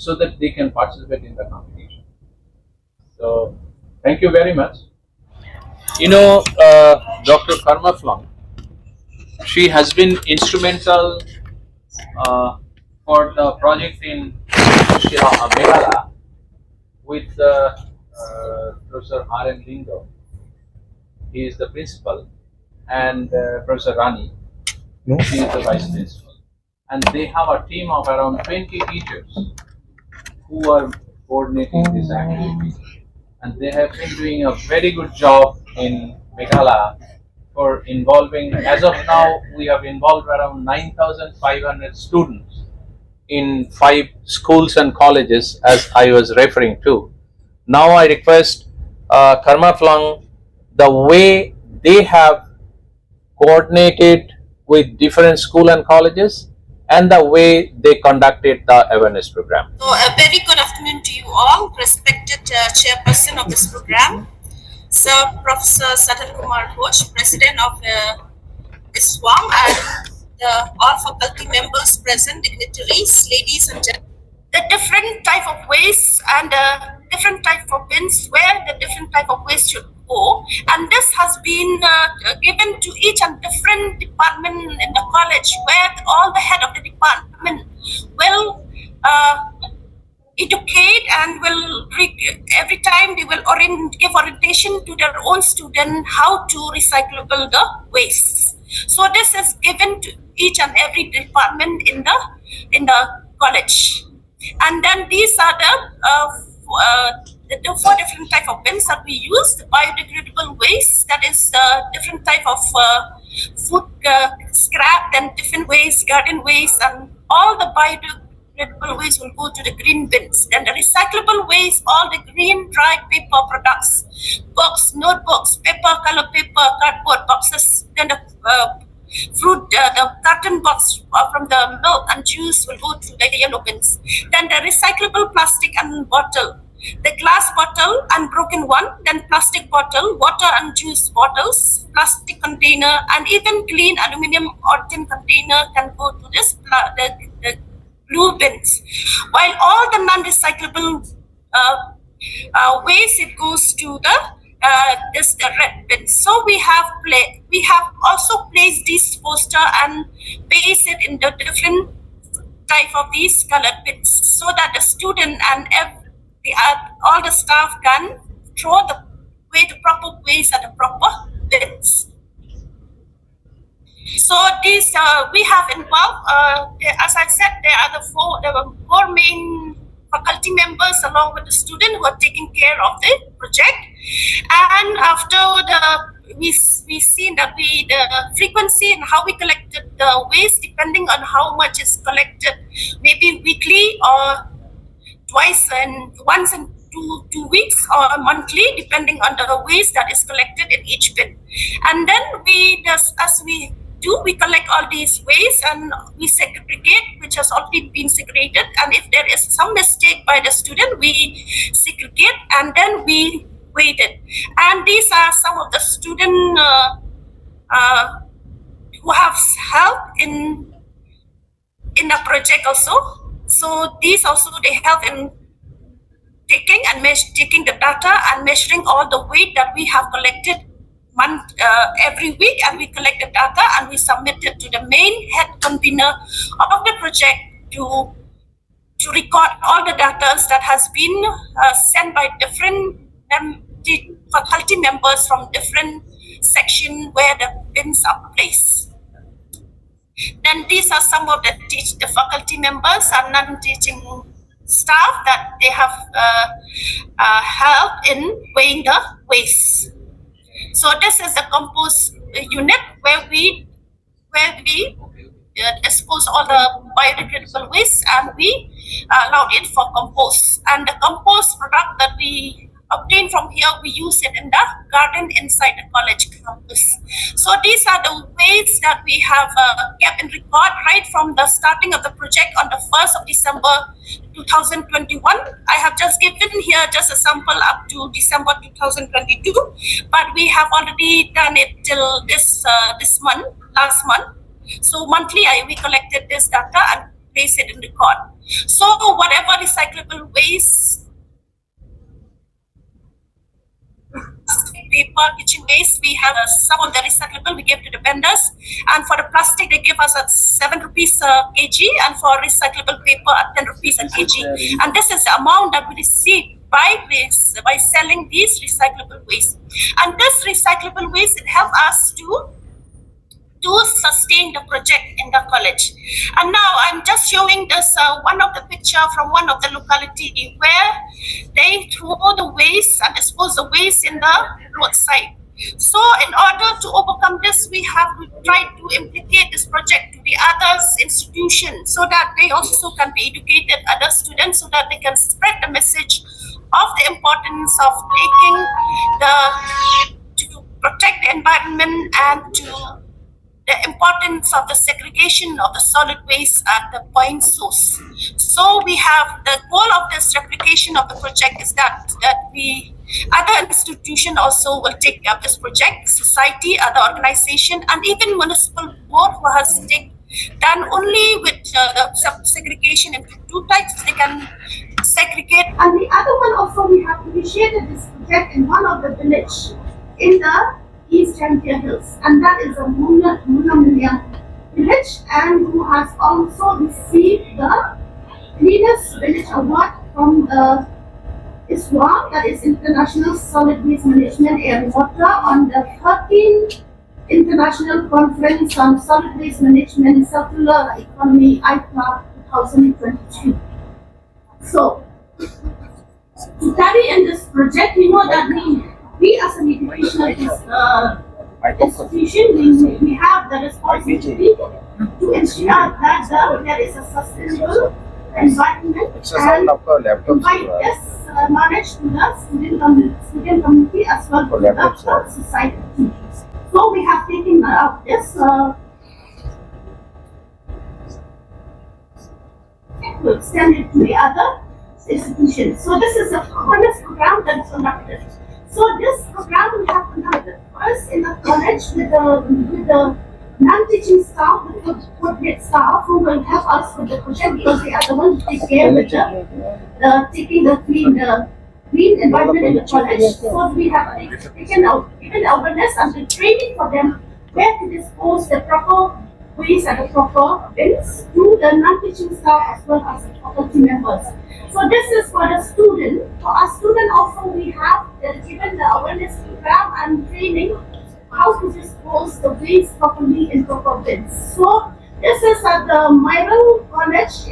so that they can participate in the competition. So thank you very much. You know, Dr. Karma Flong, she has been instrumental for the project in Meghalaya with Professor R.N. Lindo. He is the principal, and Professor Rani, she is the vice principal. And they have a team of around 20 teachers who are coordinating this activity. And they have been doing a very good job in Meghalaya for involving, as of now, we have involved around 9,500 students in 5 schools and colleges, as I was referring to. Now I request Karma Flong, the way they have coordinated with different schools and colleges, and the way they conducted the awareness program. So a very good afternoon to you all, respected chairperson of this program, Sir Professor Sadhan K Ghosh, President of ISWMAW, and all faculty members present, dignitaries, ladies and gentlemen. The different type of waste and different type of bins where the different type of waste should go, and this has been given to each and different department in the college, where all the head of the department will educate and will every time they will give orientation to their own student how to recyclable the waste. So this is given to each and every department in the college. And then these are the 4 different type of bins that we use. The biodegradable waste, that is different type of food scrap, then different waste, garden waste, and all the biodegradable waste will go to the green bins. Then the recyclable waste, all the green dry paper products, books, notebooks, paper, color paper, cardboard boxes, then the fruit, the carton box from the milk and juice will go to the yellow bins. Then the recyclable plastic and bottle, the glass bottle, unbroken one, then plastic bottle, water and juice bottles, plastic container, and even clean aluminum or tin container can go to this the blue bins. While all the non-recyclable waste, it goes to the red bins. So we have also placed this poster and paste it in the different type of these colored bins, so that the student and all the staff can throw the proper waste at the proper bins. So these we have involved, as I said, there were 4 main faculty members along with the student who are taking care of the project. And after we seen that the frequency and how we collected the waste, depending on how much is collected, maybe weekly or once in two weeks or monthly, depending on the waste that is collected in each bin. And then we collect all these waste and we segregate, which has already been segregated. And if there is some mistake by the student, we segregate and then we weigh it. And these are some of the students who have helped in the project also. So these also, they help in taking the data and measuring all the weight that we have collected every week, and we collect the data and we submit it to the main head convener of the project to record all the data that has been sent by different faculty members from different section where the bins are placed. Then these are some of the faculty members and non-teaching staff that they have helped in weighing the waste. So this is the compost unit where we dispose all the biodegradable waste and we allowed it for compost. And the compost product that we obtain from here, we use it in the garden inside the college campus. So these are the ways that we have kept in record right from the starting of the project on the 1st of December 2021. I have just given here just a sample up to December 2022, but we have already done it till last month. So monthly we collected this data and place it in record. So whatever recyclable waste, paper, kitchen waste, we have some of the recyclable we give to the vendors, and for the plastic they give us at 7 rupees a kg, and for recyclable paper at 10 rupees a kg. And this is the amount that we receive by selling these recyclable waste. And this recyclable waste, it helps us to sustain the project in the college. And now I'm just showing this one of the picture from one of the locality where they throw the waste and dispose the waste in the roadside. So in order to overcome this, we have tried to implicate this project to the other institutions so that they also can be educated, other students, so that they can spread the message of the importance of to protect the environment and to the importance of the segregation of the solid waste at the point source. So we have the goal of this replication of the project is that we other institutions also will take up this project, society, other organization, and even municipal board who has done only with the segregation into 2 types. They can segregate. And the other one also, we have initiated this project in one of the village in the East Champion Hills, and that is a Munamilian village, and who has also received the cleanest village award from the ISWMAW, that is International Solid Waste Management and Water, on the 13th International Conference on Solid Waste Management, Circular Economy, ICLA 2022. So, to carry in this project, we know that we as an educational institution, we have the responsibility to ensure that there is a sustainable environment and provide this knowledge to the student community as well as the society. So we have taken up this to extend it to the other institutions. So this is a honest program that is conducted. So this program we have conducted first in the college with the non-teaching staff, with the corporate staff who will help us with the project because they are the ones who take care with taking the green environment in the college. So we have given awareness and the training for them where to dispose the proper ways and the proper bins to the non-teaching staff as well as the faculty members. So this is for the student. For our student also we have given the awareness program and training how to dispose the waste properly in proper bins. So this is at the Myral College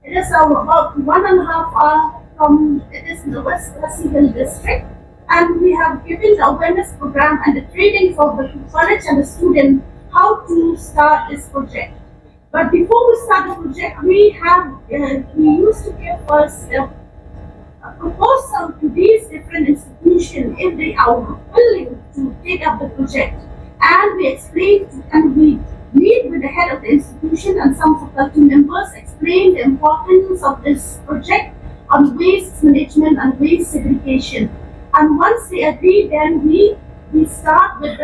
it is about 1.5 hours from, it is in the West Hill district, and we have given the awareness program and the training for the college and the student how to start this project. But before we start the project, we used to give us a proposal to these different institutions if they are willing to take up the project, and we explained and we meet with the head of the institution and some faculty members, explain the importance of this project on waste management and waste segregation. And once they agree, then we start with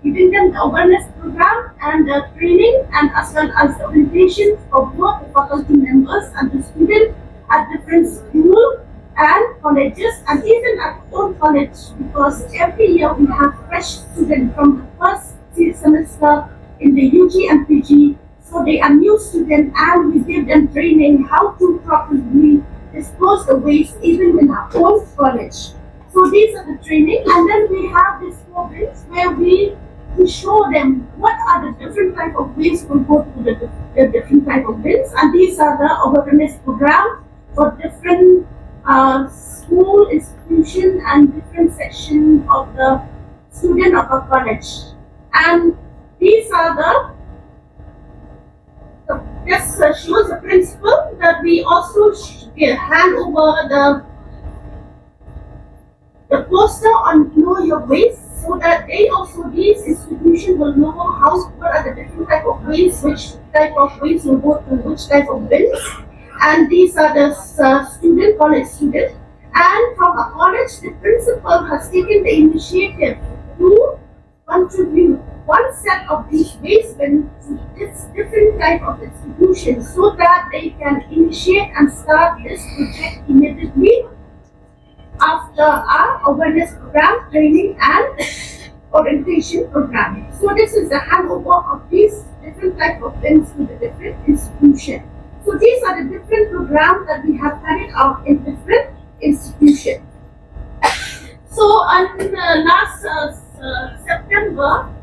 giving them the awareness program and the training and as well as the orientation of both the faculty members and the students at different schools and colleges and even at our own college, because every year we have fresh students from the first semester in the UG and PG, so they are new students and we give them training how to properly dispose the waste even in our own college. So these are the training, and then we have these 4 bins where we show them what are the different type of waste will go to the different type of bins, and these are the awareness programs for different school, institution and different section of the student of our college. And these are this shows the principle that we also hand over the poster on Know Your Waste, so that these institutions will know what are the different type of waste, which type of waste will go to which type of bins. And these are the college students. And from a college, the principal has taken the initiative to contribute one set of these waste bins to this different type of institutions so that they can initiate and start this project immediately after our awareness program, training and orientation program. So this is the handover of these different type of bins to the different institutions. So these are the different programs that we have carried out in different institutions. So on last September,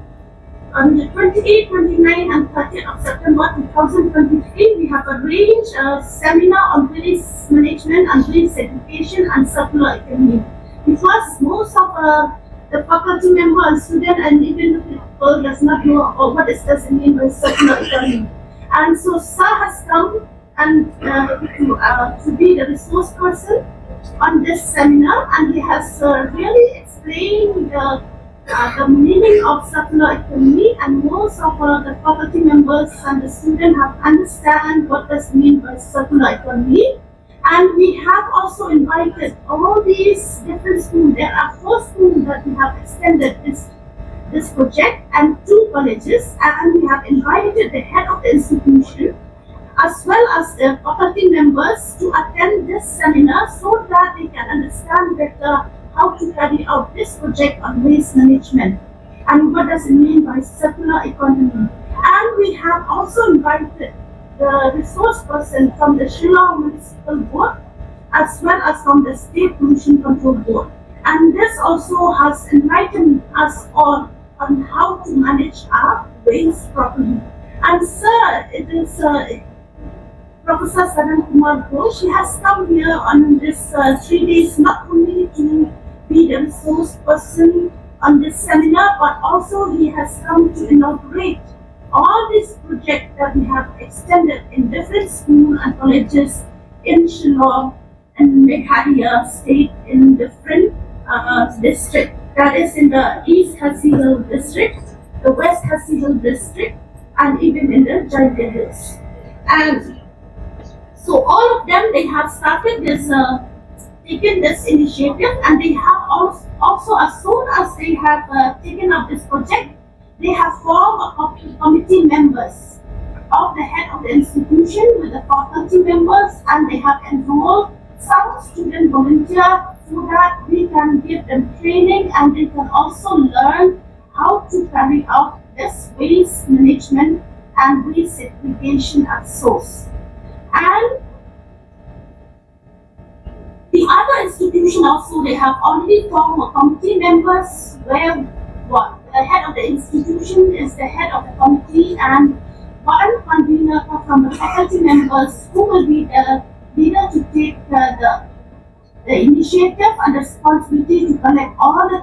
on the 28th, 29th and 30th of September 2023, we have arranged a seminar on waste management and waste segregation and circular economy. Because most of the faculty member and student and even the people does not know what does it mean by circular economy. And so Sir has come and to be the resource person on this seminar, and he has really explained the meaning of circular economy, and most of the faculty members and the students have understand what does mean by circular economy. And we have also invited all these different schools. There are 4 schools that we have extended this project and 2 colleges, and we have invited the head of the institution as well as the faculty members to attend this seminar so that they can understand better how to carry out this project on waste management and what does it mean by circular economy. And we have also invited the resource person from the Shillong Municipal Board as well as from the State Pollution Control Board. And this also has enlightened us all on how to manage our waste properly. And sir, it is Professor Sadhan K Ghosh. He has come here on this 3 days not only to be the resource person on this seminar, but also he has come to inaugurate all these projects that we have extended in different schools and colleges in Shillong and Meghalaya state in different districts. That is in the East Khasi Hill district, the West Khasi Hill district, and even in the Jaipur Hills. And so all of them, they have started this, taken this initiative, and they have also as soon as they have taken up this project, they have formed a committee members of the head of the institution with the faculty members, and they have enrolled some student volunteers so that we can give them training and they can also learn how to carry out this waste management and waste segregation at source. And the other institution also, they have already formed a committee members where the head of the institution is the head of the committee, and one convener from the faculty members who will be the leader to take the initiative and the responsibility to collect all the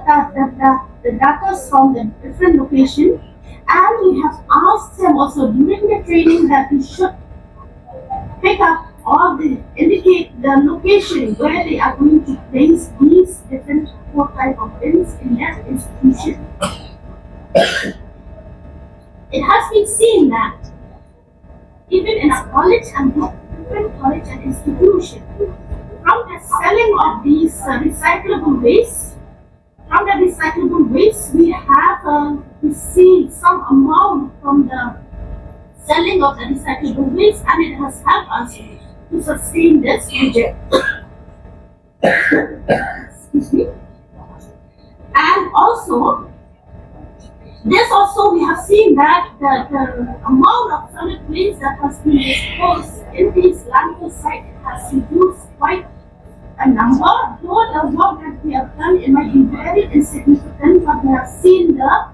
data from the different locations. And we have asked them also during the training that we should pick up indicate the location where they are going to place these different 4 types of bins in their institution. It has been seen that even in a college and different college and institution, from the selling of these recyclable waste, we have received some amount from the selling of the recyclable waste, and it has helped us to sustain this project. Excuse me. And also, we have seen that the amount of solid waste that has been disposed in these landfill sites has reduced quite a number. Though the work that we have done, it might be very insignificant, but we have seen the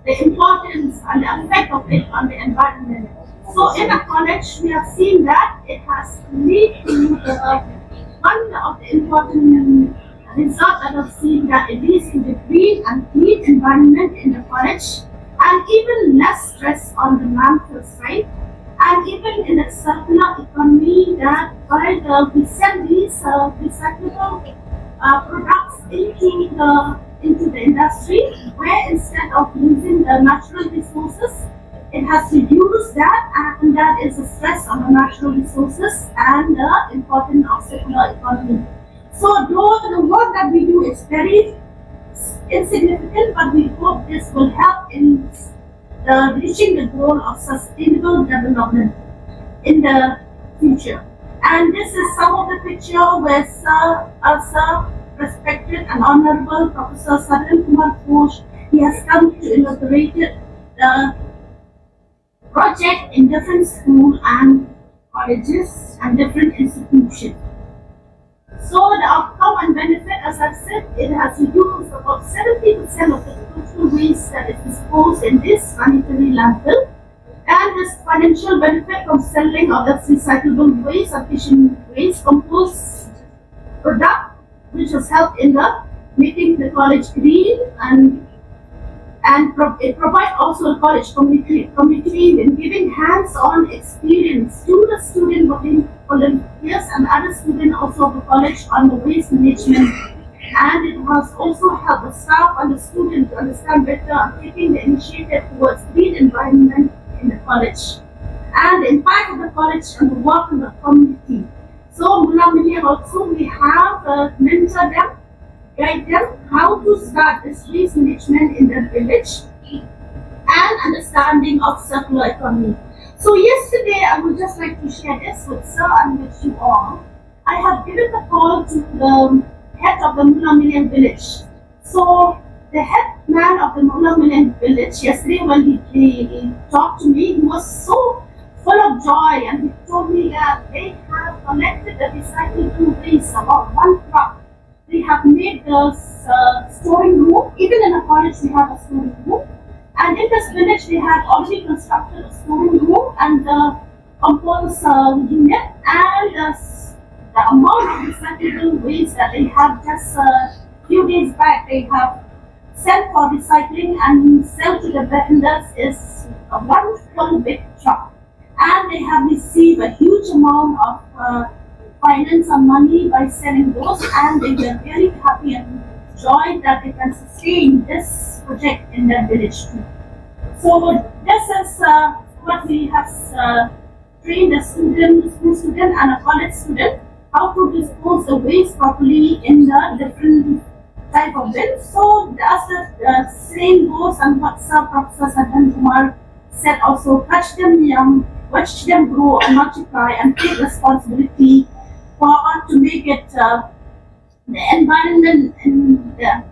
importance and the effect of it on the environment. So in a college, we have seen that it has led to one of the important results that I've seen, that it is in the green and clean environment in the college, and even less stress on the landfill site, and even in a circular economy, that while we send these recyclable products into the industry, where instead of using the natural resources, it has reduced that, and that is a stress on the natural resources and the importance of circular economy. So though the work that we do is very insignificant, but we hope this will help in reaching the goal of sustainable development in the future. And this is some of the picture where Sir, respected and honorable Professor Sadhan K Ghosh, he has come to inaugurate the project in different schools and colleges and different institutions. So the outcome and benefit, as I've said, it has reduced about 70% of the total waste that is disposed in this sanitary landfill. And this financial benefit from selling of the recyclable waste, sufficient waste compost product, which has helped in making the college green, and it provides also a college community in giving hands-on experience to the student volunteers and other students also of the college on the waste management. And it has also helped the staff and the students to understand better on taking the initiative towards green environment in the college, and the impact of the college on the work in the community. So Mullah Millian also, we have mentored them, guide them how to start this waste management in their village and understanding of circular economy. So yesterday, I would just like to share this with Sir and with you all. I have given the call to the head of the Mullah Millian village. So the head man of the Mullah Millian village, yesterday when he talked to me, he was so full of joy, and he told me that they have collected the recyclable waste, about 1 truck. They we have made the storing room. Even in a college, we have a storing room. And in this village, they had already constructed a storing room and the compost unit, and the amount of recyclable waste that they have just a few days back, they have sent for recycling and sell to the vendors is a one big chunk. And they have received a huge amount of finance and money by selling those, and they were very happy and joy that they can sustain this project in their village too. So this is what we have trained a school student and a college student how to dispose the waste properly in the different type of bins. So as the same goes and what Professor Sadhan Kumar said also, catch them young, watch them grow and multiply, and take responsibility for to make it the environment in the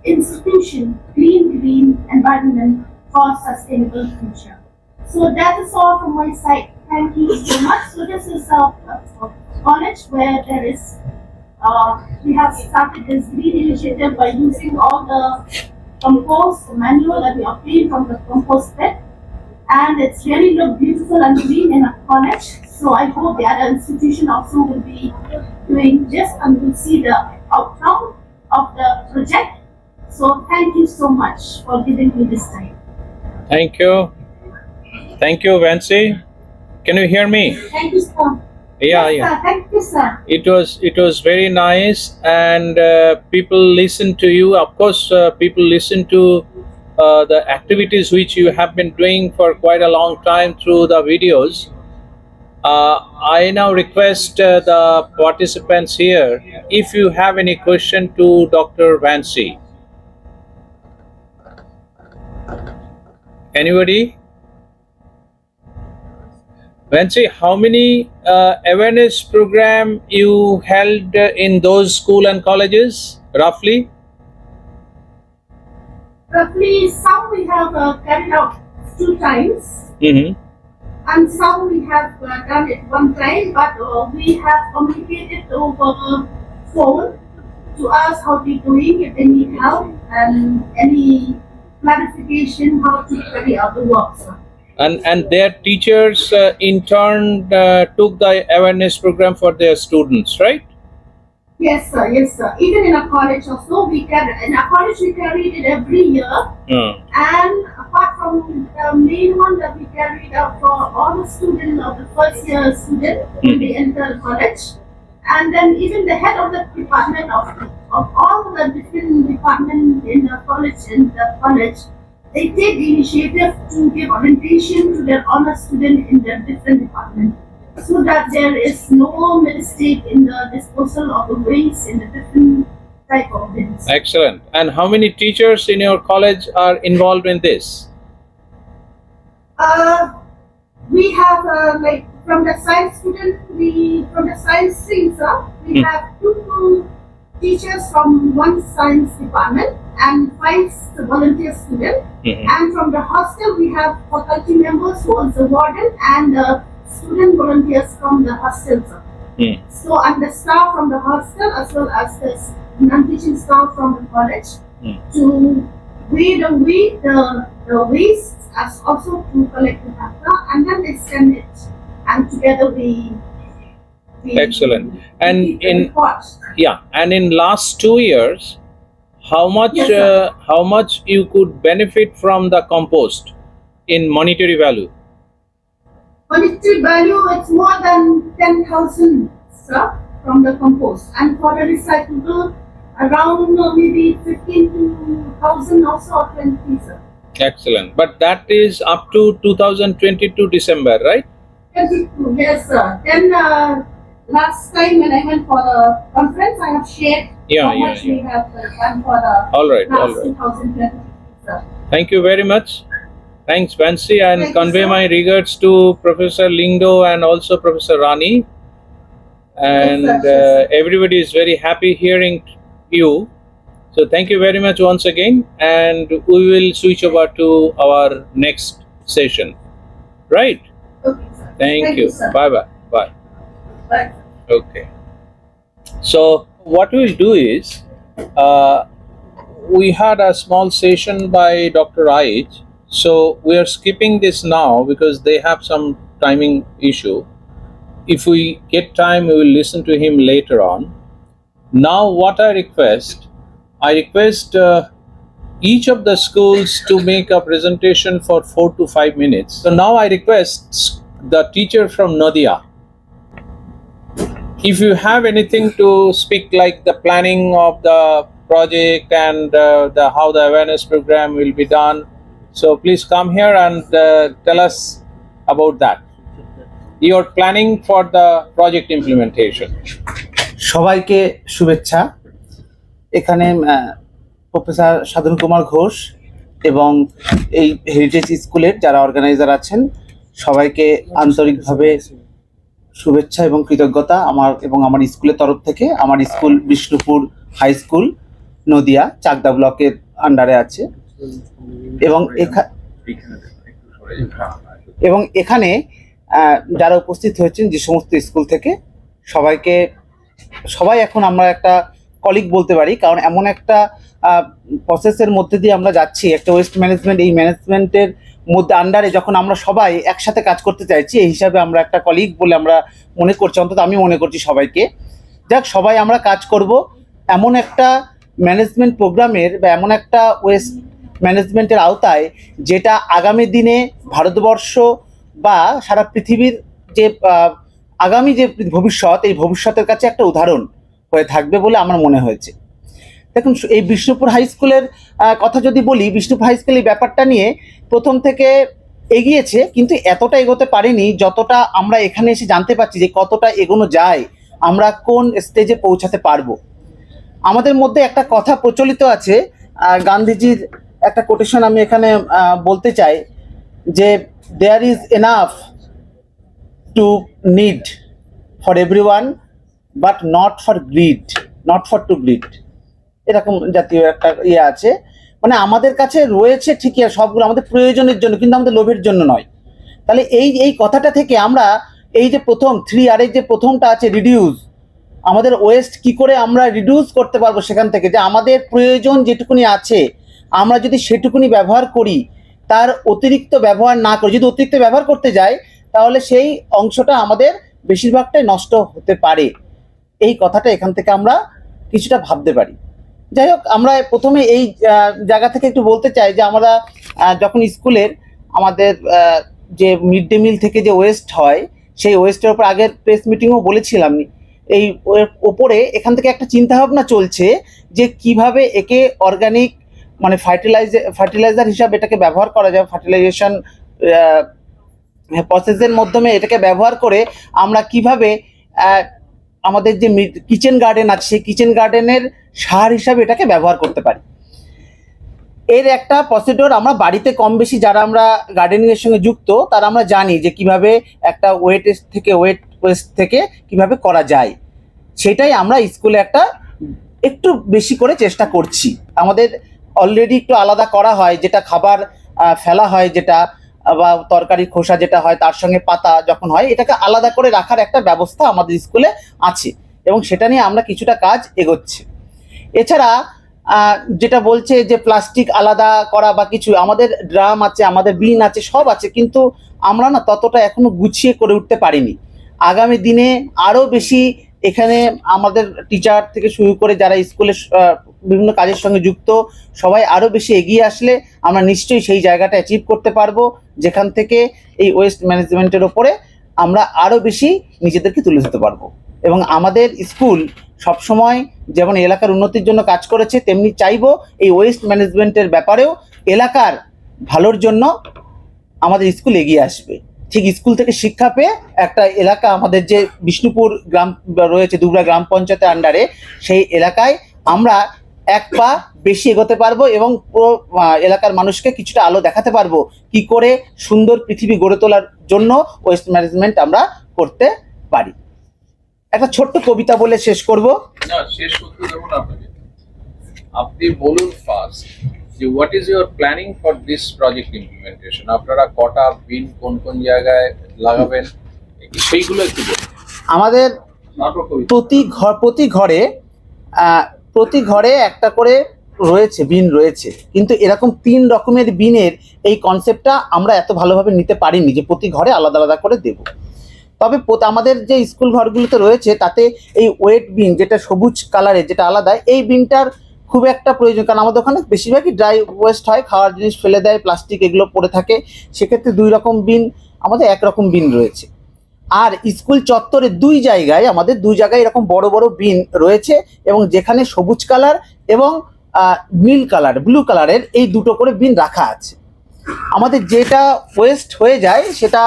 institution green environment for sustainable future. So that is all from my side. Thank you so much. So this is a college where there is we have started this green initiative by using all the compost manual that we obtained from the compost pit, and it's really look beautiful and green in a college. So I hope the other institution also will be doing this and will see the outcome of the project. So thank you so much for giving me this time. Thank you. Thank you, Vancy. Can you hear me? Thank you, sir. Yeah, Yes, yeah. sir. Thank you, sir. It was very nice, and people listen to you. Of course, people listen to the activities which you have been doing for quite a long time through the videos. I now request the participants here, if you have any question to Dr. Vancy. Anybody? Vancy, how many awareness program you held in those school and colleges, roughly? Roughly, some we have carried out 2 times, Mm-hmm. and some we have done it 1 time, but we have communicated over phone to ask how they're doing, if they need help, and any clarification how to carry out the work, sir. And their teachers in turn took the awareness program for their students, right? Yes, sir. Yes, sir. Even in a college also, we carried it every year. And apart from the main one that we carried out for all the students of the first year student when they enter college, and then even the head of the department of all the different departments in the college, they take the initiative to give orientation to their honor student in their different department, so that there is no mistake in the disposal of the waste in the different type of bins. Excellent. And how many teachers in your college are involved in this? We have like from the science student, from the science stream, sir, we have 2 teachers from 1 science department and 5 volunteer students. And from the hostel, we have faculty members who are the warden and student volunteers from the hostel, sir. So, and the staff from the hostel as well as the non-teaching staff from the college to weigh the waste, as also to collect the data, and then they send it, and together we Excellent. And we in report. and in last 2 years, how much Yes, sir. how much you could benefit from the compost in monetary value? Monetary value, it's more than 10,000, sir, from the compost, and for the recyclable, around maybe 15,000 also, or 20, sir. Excellent. But that is up to 2022 December, right? 22, yes, sir. Then last time when I went for the conference, I have shared how much we have done for the All right. last 2022, sir. Thank you very much. Thanks, Vancy, and Thank you, convey sir. my regards to Professor Lingdo and also Professor Rani. And Yes, sir. everybody is very happy hearing you. So thank you very much once again, and we will switch over to our next session. Right? Okay, sir. Thank you. sir. Bye bye. Bye. Bye. Okay. So What we'll do is, we had a small session by Dr. Aij, so we are skipping this now because they have some timing issue. If we get time, we will listen to him later on. Now, what I request each of the schools to make a presentation for 4 to 5 minutes. So now I request the teacher from Nadia, if you have anything to speak, like the planning of the project and how the awareness program will be done, so please come here and tell us about that. Your planning for the project implementation. সবাইকে শুভেচ্ছা। এখানে professor সাধন কুমার ঘোষ এবং এই heritage স্কুলের যারা organiser আছেন সবাইকে আন্তরিকভাবে শুভেচ্ছা এবং কৃতজ্ঞতা আমার এবং আমার স্কুলের তরফ থেকে। আমার school Bishnupur high school, Nadia, Chakdah ব্লকের আন্ডারে আছে এবং এখানে যারা উপস্থিত হয়েছেন যে সমস্ত স্কুল থেকে সবাই এখন আমরা একটা কলিগ বলতে পারি, কারণ এমন একটা প্রসেসের মধ্যে দিয়ে আমরা যাচ্ছি, একটা ওয়েস্ট ম্যানেজমেন্ট, এই ম্যানেজমেন্টের মধ্যে আন্ডারে যখন আমরা সবাই একসাথে কাজ করতে চাইছি, এই হিসাবে আমরা একটা কলিগ বলে আমরা মনে করছি, অন্তত আমি মনে করছি সবাইকে। যাক, সবাই আমরা কাজ করব এমন একটা ম্যানেজমেন্ট প্রোগ্রামের বা এমন একটা ওয়েস্ট ম্যানেজমেন্টের আওতায় যেটা আগামী দিনে ভারতবর্ষ বা সারা পৃথিবীর যে আগামী যে ভবিষ্যৎ, এই ভবিষ্যতের কাছে একটা উদাহরণ হয়ে থাকবে বলে আমার মনে হয়েছে। দেখুন, এই বিষ্ণুপুর হাই স্কুলের কথা যদি বলি, বিষ্ণুপুর হাই স্কুল এই ব্যাপারটা নিয়ে প্রথম থেকে এগিয়েছে, কিন্তু এতটা এগোতে পারেনি যতটা আমরা এখানে এসে জানতে পারছি যে কতটা এগোনো যায়, আমরা কোন স্টেজে পৌঁছাতে পারবো। আমাদের মধ্যে একটা কথা প্রচলিত আছে, গান্ধীজির একটা কোটেশন আমি এখানে বলতে চাই যে there is enough to need for everyone but not for greed, not for to greed, এরকম জাতীয় একটা ইয়ে আছে। মানে আমাদের কাছে রয়েছে ঠিকই সবগুলো আমাদের প্রয়োজনের জন্য, কিন্তু আমাদের লোভের জন্য নয়। তাহলে এই কথাটা থেকে আমরা এই যে প্রথম 3R এর যে প্রথমটা আছে রিডিউস, আমাদের ওয়েস্ট কি করে আমরা রিডিউস করতে পারবো সেখান থেকে, যে আমাদের প্রয়োজন যেটুকুনি আছে আমরা যদি সেটুকুনি ব্যবহার করি, তার অতিরিক্ত ব্যবহার না করি, যদি অতিরিক্ত ব্যবহার করতে যাই তাহলে সেই অংশটা আমাদের বেশিরভাগটাই নষ্ট হতে পারে। এই কথাটা এখান থেকে আমরা কিছুটা ভাবতে পারি। যাই হোক, আমরা প্রথমে এই জায়গা থেকে একটু বলতে চাই যে আমরা যখন স্কুলের আমাদের যে মিড ডে মিল থেকে যে ওয়েস্ট হয়, সেই ওয়েস্টের ওপর আগের প্রেস মিটিংও বলেছিলাম, এই ওপরে এখান থেকে একটা চিন্তাভাবনা চলছে যে কিভাবে একে অর্গানিক মানে ফার্টিলাইজার হিসাবে এটাকে ব্যবহার করা যায়, ফার্টিলাইজেশন প্রসেসের মাধ্যমে এটাকে ব্যবহার করে আমরা কিভাবে আমাদের যে কিচেন গার্ডেন আছে সেই কিচেন গার্ডেনের সার হিসাবে এটাকে ব্যবহার করতে পারি। এর একটা প্রসিডিওর আমরা বাড়িতে কম বেশি যারা আমরা গার্ডেনিংয়ের সঙ্গে যুক্ত তারা আমরা জানি যে কিভাবে একটা ওয়েস্ট থেকে কিভাবে করা যায়, সেটাই আমরা স্কুলে একটু বেশি করে চেষ্টা করছি। আমাদের অলরেডি একটু আলাদা করা হয়, যেটা খাবার ফেলা হয়, যেটা বা তরকারি খোসা যেটা হয় তার সঙ্গে পাতা যখন হয়, এটাকে আলাদা করে রাখার একটা ব্যবস্থা আমাদের স্কুলে আছে এবং সেটা নিয়ে আমরা কিছুটা কাজ এগোচ্ছি। এছাড়া যেটা বলছে যে প্লাস্টিক আলাদা করা বা কিছু, আমাদের ড্রাম আছে, আমাদের বিন আছে, সব আছে, কিন্তু আমরা না ততটা এখনো গুছিয়ে করে উঠতে পারিনি। আগামী দিনে আরও বেশি এখানে আমাদের টিচার থেকে শুরু করে যারা স্কুলে বিভিন্ন কাজের সঙ্গে যুক্ত সবাই আরও বেশি এগিয়ে আসলে আমরা নিশ্চয়ই সেই জায়গাটা অ্যাচিভ করতে পারবো, যেখান থেকে এই ওয়েস্ট ম্যানেজমেন্টের ওপরে আমরা আরও বেশি নিজেদেরকে তুলে ধরতে পারবো। এবং আমাদের স্কুল সবসময় যেমন এলাকার উন্নতির জন্য কাজ করেছে, তেমনি চাইবো এই ওয়েস্ট ম্যানেজমেন্টের ব্যাপারেও এলাকার ভালোর জন্য আমাদের স্কুল এগিয়ে আসবে। ঠিক স্কুল থেকে শিক্ষা পেয়ে একটা এলাকা, আমাদের যে বিষ্ণুপুর গ্রাম রয়েছে দুবরা গ্রাম পঞ্চায়েতের আন্ডারে, সেই এলাকায় আমরা এক পা বেশি এগোতে পারবো এবং পুরো এলাকার মানুষকে কিছুটা আলো দেখাতে পারবো কি করে সুন্দর পৃথিবী গড়ে তোলার জন্য ওয়েস্ট ম্যানেজমেন্ট আমরা করতে পারি। একটা ছোট্ট কবিতা বলে শেষ করব। না, শেষ করতে দেব না আপনাকে, আপনি বলুন ফার্স্ট যে what is your planning for this project implementation, আপনারা কটা বিন কোন কোন জায়গায় লাগাবেন সেইগুলো একটু বলুন। আমাদের প্রতি ঘরে প্রতি ঘরে একটা করে রয়েছে, বিন রয়েছে, কিন্তু এরকম 3 রকমের বিনের এই কনসেপ্টটা আমরা এত ভালোভাবে নিতে পারিনি যে প্রতি ঘরে আলাদা আলাদা করে দেব। তবে আমাদের যে স্কুল ঘরগুলোতে রয়েছে তাতে এই ওয়েট বিন, যেটা সবুজ কালারের, যেটা আলাদা, এই বিনটার খুব একটা প্রয়োজন, কারণ আমাদের ওখানে বেশিরভাগই ড্রাই ওয়েস্ট হয়, খাওয়ার জিনিস ফেলে দেয়, প্লাস্টিক এগুলো পড়ে থাকে। সেক্ষেত্রে 2 রকম বিন, আমাদের 1 রকম বিন রয়েছে। আর স্কুল চত্বরে 2 জায়গায়, আমাদের 2 জায়গায় এরকম বড় বড় বিন রয়েছে, এবং যেখানে সবুজ কালার এবং নীল কালার, ব্লু কালারের এই 2টো করে বিন রাখা আছে। আমাদের যেটা ওয়েস্ট হয়ে যায় সেটা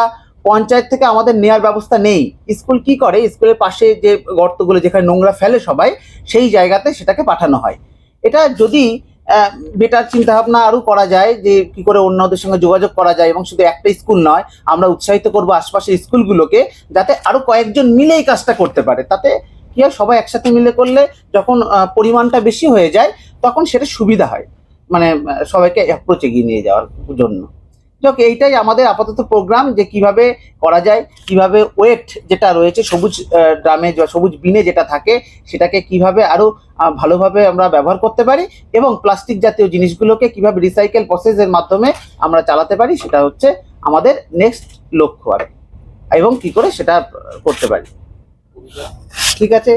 পঞ্চায়েত থেকে আমাদের নেওয়ার ব্যবস্থা নেই। স্কুল কি করে, স্কুলের পাশে যে গর্তগুলো যেখানে নোংরা ফেলে সবাই, সেই জায়গাতে সেটাকে পাঠানো হয়। এটা যদি বেটার চিন্তাভাবনা আরও করা যায় যে কি করে অন্যদের সঙ্গে যোগাযোগ করা যায়, এবং শুধু একটা স্কুল নয়, আমরা উৎসাহিত করবো আশপাশের স্কুলগুলোকে যাতে আরও কয়েকজন মিলে এই কাজটা করতে পারে। তাতে কি হয়, সবাই একসাথে মিলে করলে যখন পরিমাণটা বেশি হয়ে যায় তখন সেটা সুবিধা হয়, মানে সবাইকে অ্যাপ্রোচ এগিয়ে নিয়ে যাওয়ার জন্য। যাক, এইটাই আমাদের আপাতত প্রোগ্রাম, যে কিভাবে করা যায়, কিভাবে ওয়েট যেটা রয়েছে সবুজ ড্রামে, সবুজ বিনে যেটা থাকে, সেটাকে কিভাবে আরো ভালোভাবে আমরা ব্যবহার করতে পারি, এবং প্লাস্টিক জাতীয় জিনিসগুলোকে কিভাবে রিসাইকেল প্রসেসের মাধ্যমে আমরা চালাতে পারি, সেটা হচ্ছে আমাদের নেক্সট লক্ষ্য, আর এবং কি করে সেটা করতে পারি। ঠিক আছে,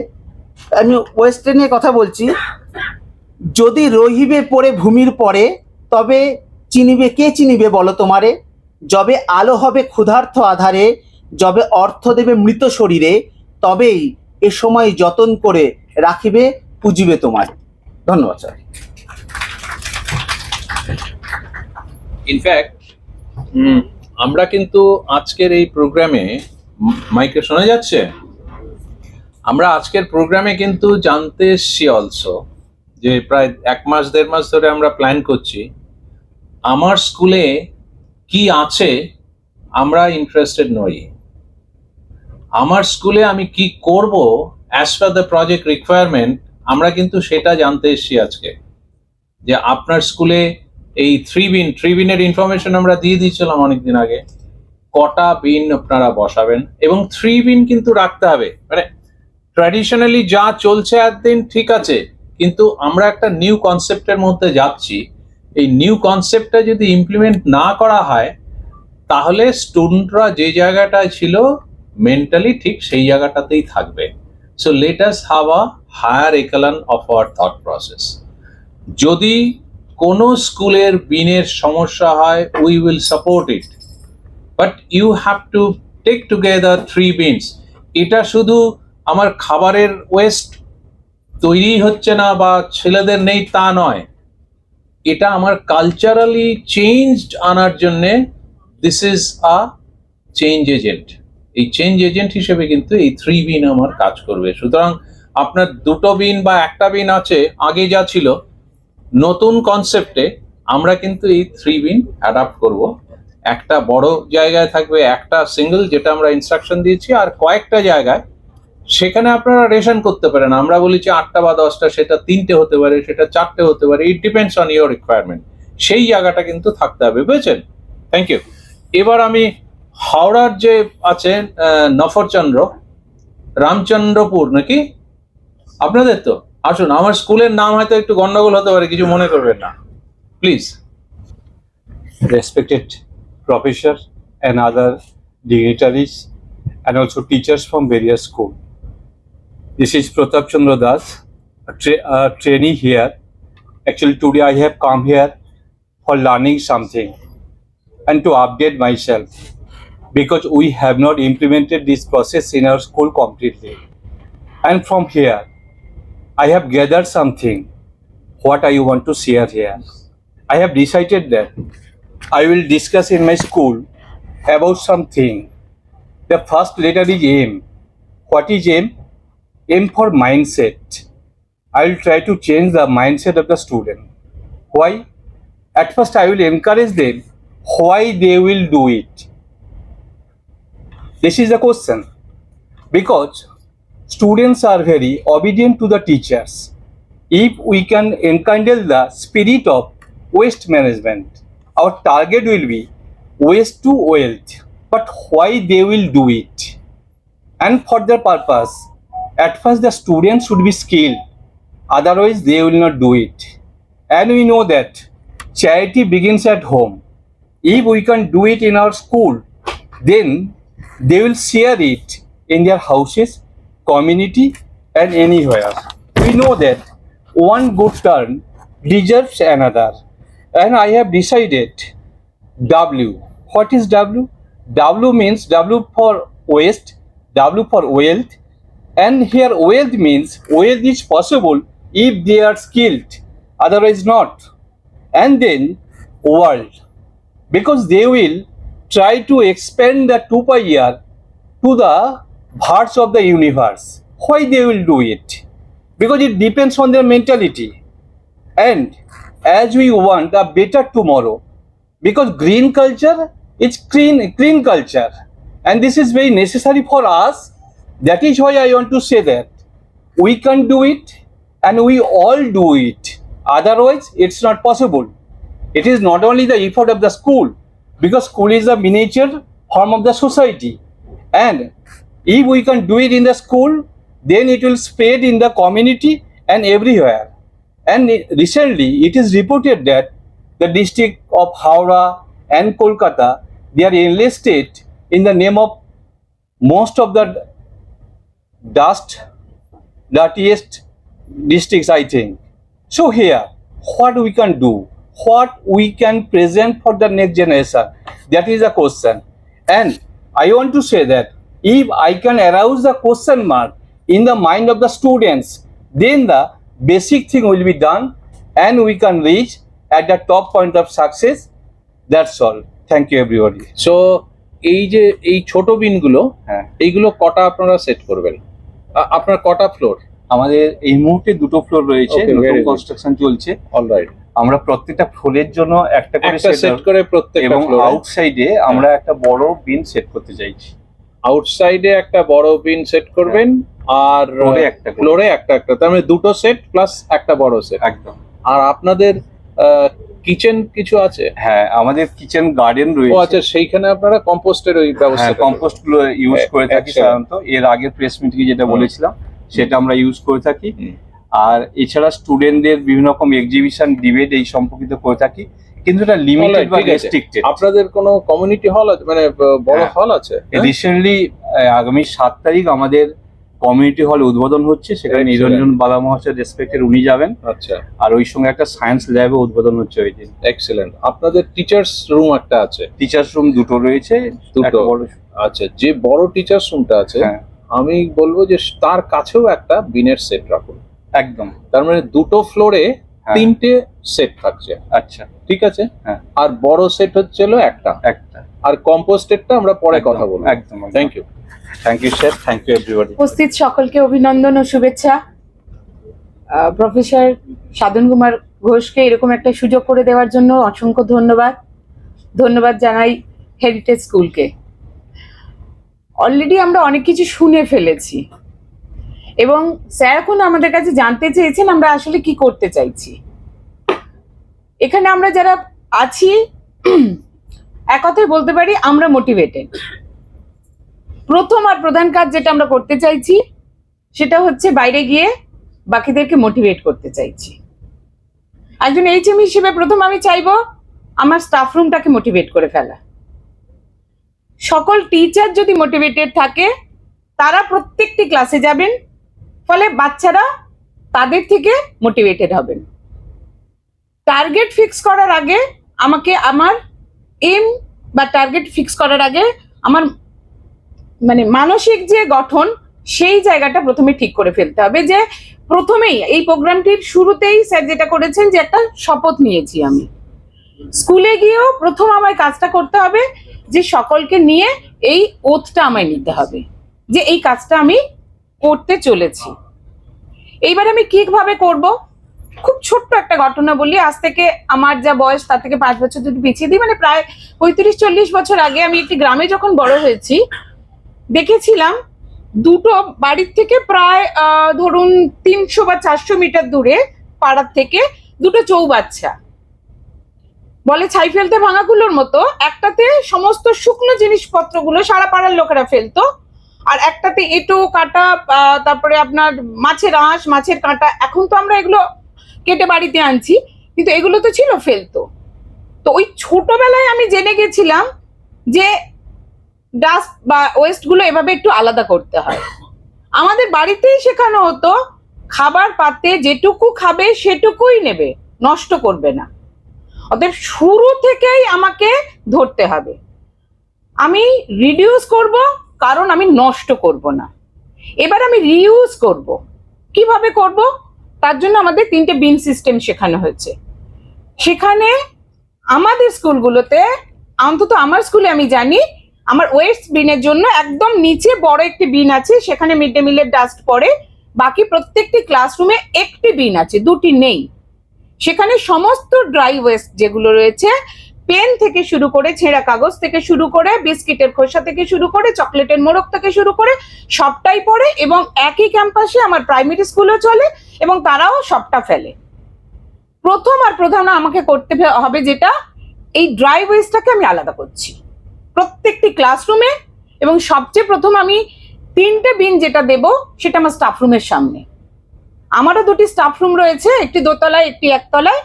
আমি ওয়েস্টে নিয়ে কথা বলছি। যদি রহিবে পড়ে ভূমির পরে, তবে চিনিবে কে চিনিবে বলো তোমারে? যবে আলো হবে ক্ষুধার্ত আধারে, যবে অর্থ দেবে মৃত শরীরে, তবেই এ সময় যতন করে রাখিবে পুজিবে তোমায়। ধন্যবাদ স্যার। ইনফ্যাক্ট আমরা কিন্তু আজকের এই প্রোগ্রামে, মাইকে শোনা যাচ্ছে, আমরা আজকের প্রোগ্রামে কিন্তু জানতে এসছি অলসো, যে প্রায় 1 মাস 1.5 মাস ধরে আমরা প্ল্যান করছি আমার স্কুলে কি আছে আমরা ইন্টারেস্টেড নই, আমার স্কুলে আমি কি করব as per the project requirement, আমরা কিন্তু সেটা জানতে এসছি আজকে। যে আপনার স্কুলে এই 3 বিনের ইনফরমেশন আমরা দিয়ে দিয়েছিলাম অনেকদিন আগে, কটা বিন আপনারা বসাবেন, এবং 3 বিন কিন্তু রাখতে হবে। মানে ট্র্যাডিশনালি যা চলছে একদিন ঠিক আছে, কিন্তু আমরা একটা নিউ কনসেপ্টের মধ্যে যাচ্ছি। এই নিউ কনসেপ্টটা যদি ইমপ্লিমেন্ট না করা হয়, তাহলে স্টুডেন্টরা যে জায়গাটায় ছিল মেন্টালি ঠিক সেই জায়গাটাতেই থাকবে। So let us have a higher echelon of our thought process. যদি কোনো স্কুলের বিনের সমস্যা হয়, we will support it, but you have to take together 3 bins. এটা শুধু আমার খাবারের ওয়েস্ট তৈরি হচ্ছে না বা ছেলেদের নেই তা নয়, এটা আমার কালচারালি চেঞ্জড আনার জন্যে this is a change agent. এই চেঞ্জ এজেন্ট হিসেবে কিন্তু এই 3 বিন আমার কাজ করবে। সুতরাং আপনার 2টো বিন বা 1টা বিন আছে, আগে যা ছিল, নতুন কনসেপ্টে আমরা কিন্তু এই 3 বিন অ্যাডাপ্ট করব। একটা বড় জায়গায় থাকবে একটা সিঙ্গেল, যেটা আমরা ইনস্ট্রাকশন দিয়েছি, আর কয়েকটা জায়গায় সেখানে আপনারা রেশন করতে পারেন। আমরা বলেছি 8টা বা 10টা, সেটা 3টে হতে পারে, সেটা 4টে হতে পারে, it depends on your requirement. সেই জায়গাটা কিন্তু থাকতে হবে, বুঝেছেন? Thank you. এবার আমি হাওড়ার যে আছেন নফরচন্দ্র, রামচন্দ্রপুর নাকি আপনাদের, তো আসুন। আমার স্কুলের নাম হয়তো একটু গন্ডগোল হতে পারে, কিছু মনে করবেন না please. Respected professor and other dignitaries and also teachers from various schools. This is Pratap Chandra Das, a trainee here. Actually today I have come here for learning something and to update myself, because we have not implemented this process in our school completely. And from here I have gathered something what I want to share here. I have decided that I will discuss in my school about something. The first letter is M. What is M? M for mindset. I will try to change the mindset of the student. Why? At first I will encourage them why they will do it. This is the question. Because students are very obedient to the teachers. If we can enkindle the spirit of waste management, our target will be waste to wealth. But why they will do it? And for their purpose, at first the students should be skilled. otherwise they will not do it. And we know that charity begins at home. If we can do it in our school, then they will share it in their houses, community, and anywhere. We know that one good turn deserves another, and I have decided W. What is W? W means W for waste, W for wealth, and here wealth means wealth is possible if they are skilled, otherwise not. And then world, because they will try to expand the 2 pi year to the parts of the universe. Why they will do it? Because it depends on their mentality. And as we want a better tomorrow, because green culture is clean culture, and this is very necessary for us. That is why I want to say that we can do it and we all do it. Otherwise, it's not possible. It is not only the effort of the school, because school is a miniature form of the society. And if we can do it in the school, then it will spread in the community and everywhere. And recently, it is reported that the district of Howrah and Kolkata, they are enlisted in the name of most of the dirtiest districts, I think. So here, what we can do, what we can present for the next generation, that is the question. And I want to say that if I can arouse the question mark in the mind of the students, then the basic thing will be done and we can reach at the top point of success. That's all. Thank you everybody. So এই ছোট বিনগুলো এইগুলো কটা আপনারা set করবেন? আপনার কটা floor? আমাদের এই মুহূর্তে দুটো ফ্লোর রয়েছে, নতুন কনস্ট্রাকশন চলছে। অলরাইট। আমরা প্রত্যেকটা ফ্লোরের জন্য একটা করে সেট করে প্রত্যেকটা এবং ফ্লোরে আউটসাইডে আমরা একটা বড় বিন সেট করতে চাইছি। আউটসাইডে একটা বড় বিন সেট করবেন আর ফ্লোরে একটা তার মানে দুটো সেট প্লাস একটা বড় সেট। একদম। আর আপনাদের কিচেন কিছু আছে? হ্যাঁ, আমাদের কিচেন গার্ডেন রয়েছে। ও আচ্ছা, সেইখানে আপনারা কম্পোস্টের ওই ব্যবস্থা, কম্পোস্ট গুলো ইউজ করে থাকি সাধারণত। এর আগের প্রেস মিটিং যেটা বলেছিলাম সেটা আমরা ইউজ করে থাকি। আর এছাড়া স্টুডেন্টদের বিভিন্ন রকম এক্সিবিশন, ডিবেট এই সম্পর্কিত করে থাকি, কিন্তু এটা লিমিটেড বা রেস্ট্রিক্টেড। আপনাদের কোনো কমিউনিটি হল আছে, মানে বড় হল আছে? রিসেন্টলি আগামী 7 তারিখ আমাদের কমিউনিটি হল উদ্বোধন হচ্ছে, সেখানে নিরঞ্জন বালা মহাশয় রেসপেক্টেড উনি যাবেন। আচ্ছা। আর ওই সঙ্গে একটা সায়েন্স ল্যাব উদ্বোধন হচ্ছে ওই দিন। এক্সেলেন্ট। আপনাদের টিচার্স রুম একটা আছে? টিচার্স রুম দুটো রয়েছে। দুটো? আচ্ছা, যে বড় টিচার্স রুমটা আছে আমি বলবো যে তার কাছেও একটা বিনের সেট রাখুন। একদম। তার মানে দুটো ফ্লোরে 3টে সেট থাকছে। আচ্ছা, ঠিক আছে। আর বড় সেট হচ্ছে একটা। আর কম্পোস্টেডটা আমরা পরে কথা বলবো। একদম। Thank you. Thank you sir, thank you everybody. উপস্থিত সকলকে অভিনন্দন ও শুভেচ্ছা। প্রফেসর সাধন কুমার ঘোষকে এরকম একটা সুযোগ করে দেওয়ার জন্য অসংখ্য ধন্যবাদ জানাই হেরিটেজ স্কুলকে। অলরেডি আমরা অনেক কিছু শুনে ফেলেছি এবং স্যার এখন আমাদের কাছে জানতে চেয়েছেন আমরা আসলে কি করতে চাইছি। এখানে আমরা যারা আছি এক কথায় বলতে পারি আমরা মোটিভেটেড। প্রথম আর প্রধান কাজ যেটা আমরা করতে চাইছি সেটা হচ্ছে বাইরে গিয়ে বাকিদেরকে মোটিভেট করতে চাইছি। একজন এইচএম হিসেবে প্রথম আমি চাইবো আমার স্টাফ রুমটাকে মোটিভেট করে ফেলা। সকল টিচার যদি মোটিভেটেড থাকে তারা প্রত্যেকটি ক্লাসে যাবেন, ফলে বাচ্চারা তাদের থেকে মোটিভেটেড হবেন। টার্গেট ফিক্স করার আগে আমাকে আমার এম বা টার্গেট ফিক্স করার আগে আমার মানে মানসিক যে গঠন সেই জায়গাটা প্রথমে ঠিক করে ফেলতে হবে। যে প্রথমেই এই প্রোগ্রামটির শুরুতেই স্যার যেটা করেছেন যে একটা শপথ নিয়েছি আমি, স্কুলে গিয়েও প্রথম আমায় কাজটা করতে হবে যে সকলকে নিয়ে এই ওথটা আমায় নিতে হবে যে এই কাজটা আমি করতে চলেছি। এইবার আমি কিভাবে করব, খুব ছোট্ট একটা ঘটনা বলি। আজ থেকে আমার যা বয়স তার থেকে 5 বছর যদি পিছিয়ে দিই, মানে প্রায় 35-40 বছর আগে আমি একটি গ্রামে যখন বড় হয়েছি দেখেছিলাম দুটো বাড়ির থেকে প্রায় ধরুন 300 বা 400 মিটার দূরে পাড়ার থেকে দুটো চৌবাচ্চা, বলে ছাই ফেলতে ভাঙাগুলোর মতো, একটাতে সমস্ত শুকনো জিনিসপত্রগুলো সারা পাড়ার লোকেরা ফেলতো আর একটাতে এঁটো কাটা, তারপরে আপনার মাছের আঁশ, মাছের কাঁটা। এখন তো আমরা এগুলো কেটে বাড়িতে আনছি, কিন্তু এগুলো তো ছিল ফেলতো। তো ওই ছোটবেলায় আমি জেনে গেছিলাম যে ডাস্ট বা ওয়েস্ট গুলো এভাবে একটু আলাদা করতে হয়। আমাদের বাড়িতেই শেখানো হতো খাবার পাতে যেটুকু খাবে সেটুকুই নেবে, নষ্ট করবে না। অতএব শুরু থেকেই আমাকে ধরতে হবে, আমি রিডিউস করব কারণ আমি নষ্ট করব না। এবার আমি রিইউজ করব, কিভাবে করব? তার জন্য আমাদের 3টে বিন সিস্টেম শেখানো হয়েছে। সেখানে আমাদের স্কুলগুলোতে, অন্তত আমার স্কুলে আমি জানি, আমার ওয়েস্ট বিনের জন্য একদম নিচে বড় একটি বিন আছে, সেখানে মিড ডে মিলের ডাস্ট পড়ে। বাকি প্রত্যেকটি ক্লাসরুমে একটি বিন আছে, 2টি নেই। সেখানে সমস্ত ড্রাই ওয়েস্ট যেগুলো রয়েছে, পেন থেকে শুরু করে, ছেঁড়া কাগজ থেকে শুরু করে, বিস্কিটের খোসা থেকে শুরু করে, চকলেটের মোড়ক থেকে শুরু করে সবটাই পড়ে। এবং একই ক্যাম্পাসে আমার প্রাইমারি স্কুলও চলে এবং তারাও সবটা ফেলে। প্রথম আর প্রধান আমাকে করতে হবে যেটা, এই ড্রাই ওয়েস্টটাকে আমি আলাদা করছি প্রত্যেকটি ক্লাসরুমে। এবং সবচেয়ে প্রথম আমি 3টে বিন যেটা দেব সেটা আমার স্টাফ রুমের সামনে। আমারও 2টি স্টাফ রুম রয়েছে, একটি দোতলায় একটি একতলায়।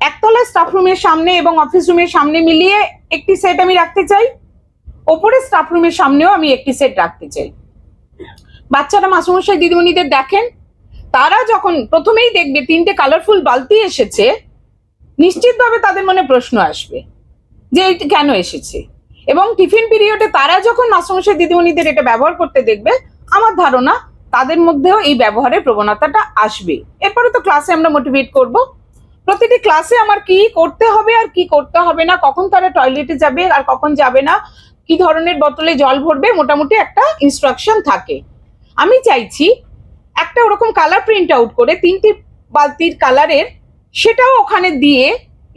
একতলায় স্টাফ রুমের সামনে এবং অফিস রুমের সামনে মিলিয়ে একটি সেট আমি রাখতে চাই। ওপরে স্টাফ রুমের সামনেও আমি একটি সেট রাখতে চাই। বাচ্চারা মাস্টারমশাই দিদিমণিদের দেখেন, তারা যখন প্রথমেই দেখবে 3টে কালারফুল বালতি এসেছে, নিশ্চিতভাবে তাদের মনে প্রশ্ন আসবে যে এটা কেন এসেছে। এবং টিফিন পিরিয়ডে তারা যখন মাস্টারমশাই দিদিমণিদের এটা ব্যবহার করতে দেখবে, আমার ধারণা তাদের মধ্যেও এই ব্যবহারের প্রবণতাটা আসবে। এরপরে তো ক্লাসে আমরা মোটিভেট করব, প্রতিটি ক্লাসে আমার কি করতে হবে আর কি করতে হবে না, কখন তারা টয়লেটে যাবে আর কখন যাবে না, কি ধরনের বোতলে জল ভরবে, মোটামুটি একটা ইনস্ট্রাকশন থাকে। আমি চাইছি একটা ওরকম কালার প্রিন্ট আউট করে 3টি বালতির কালারের, সেটাও ওখানে দিয়ে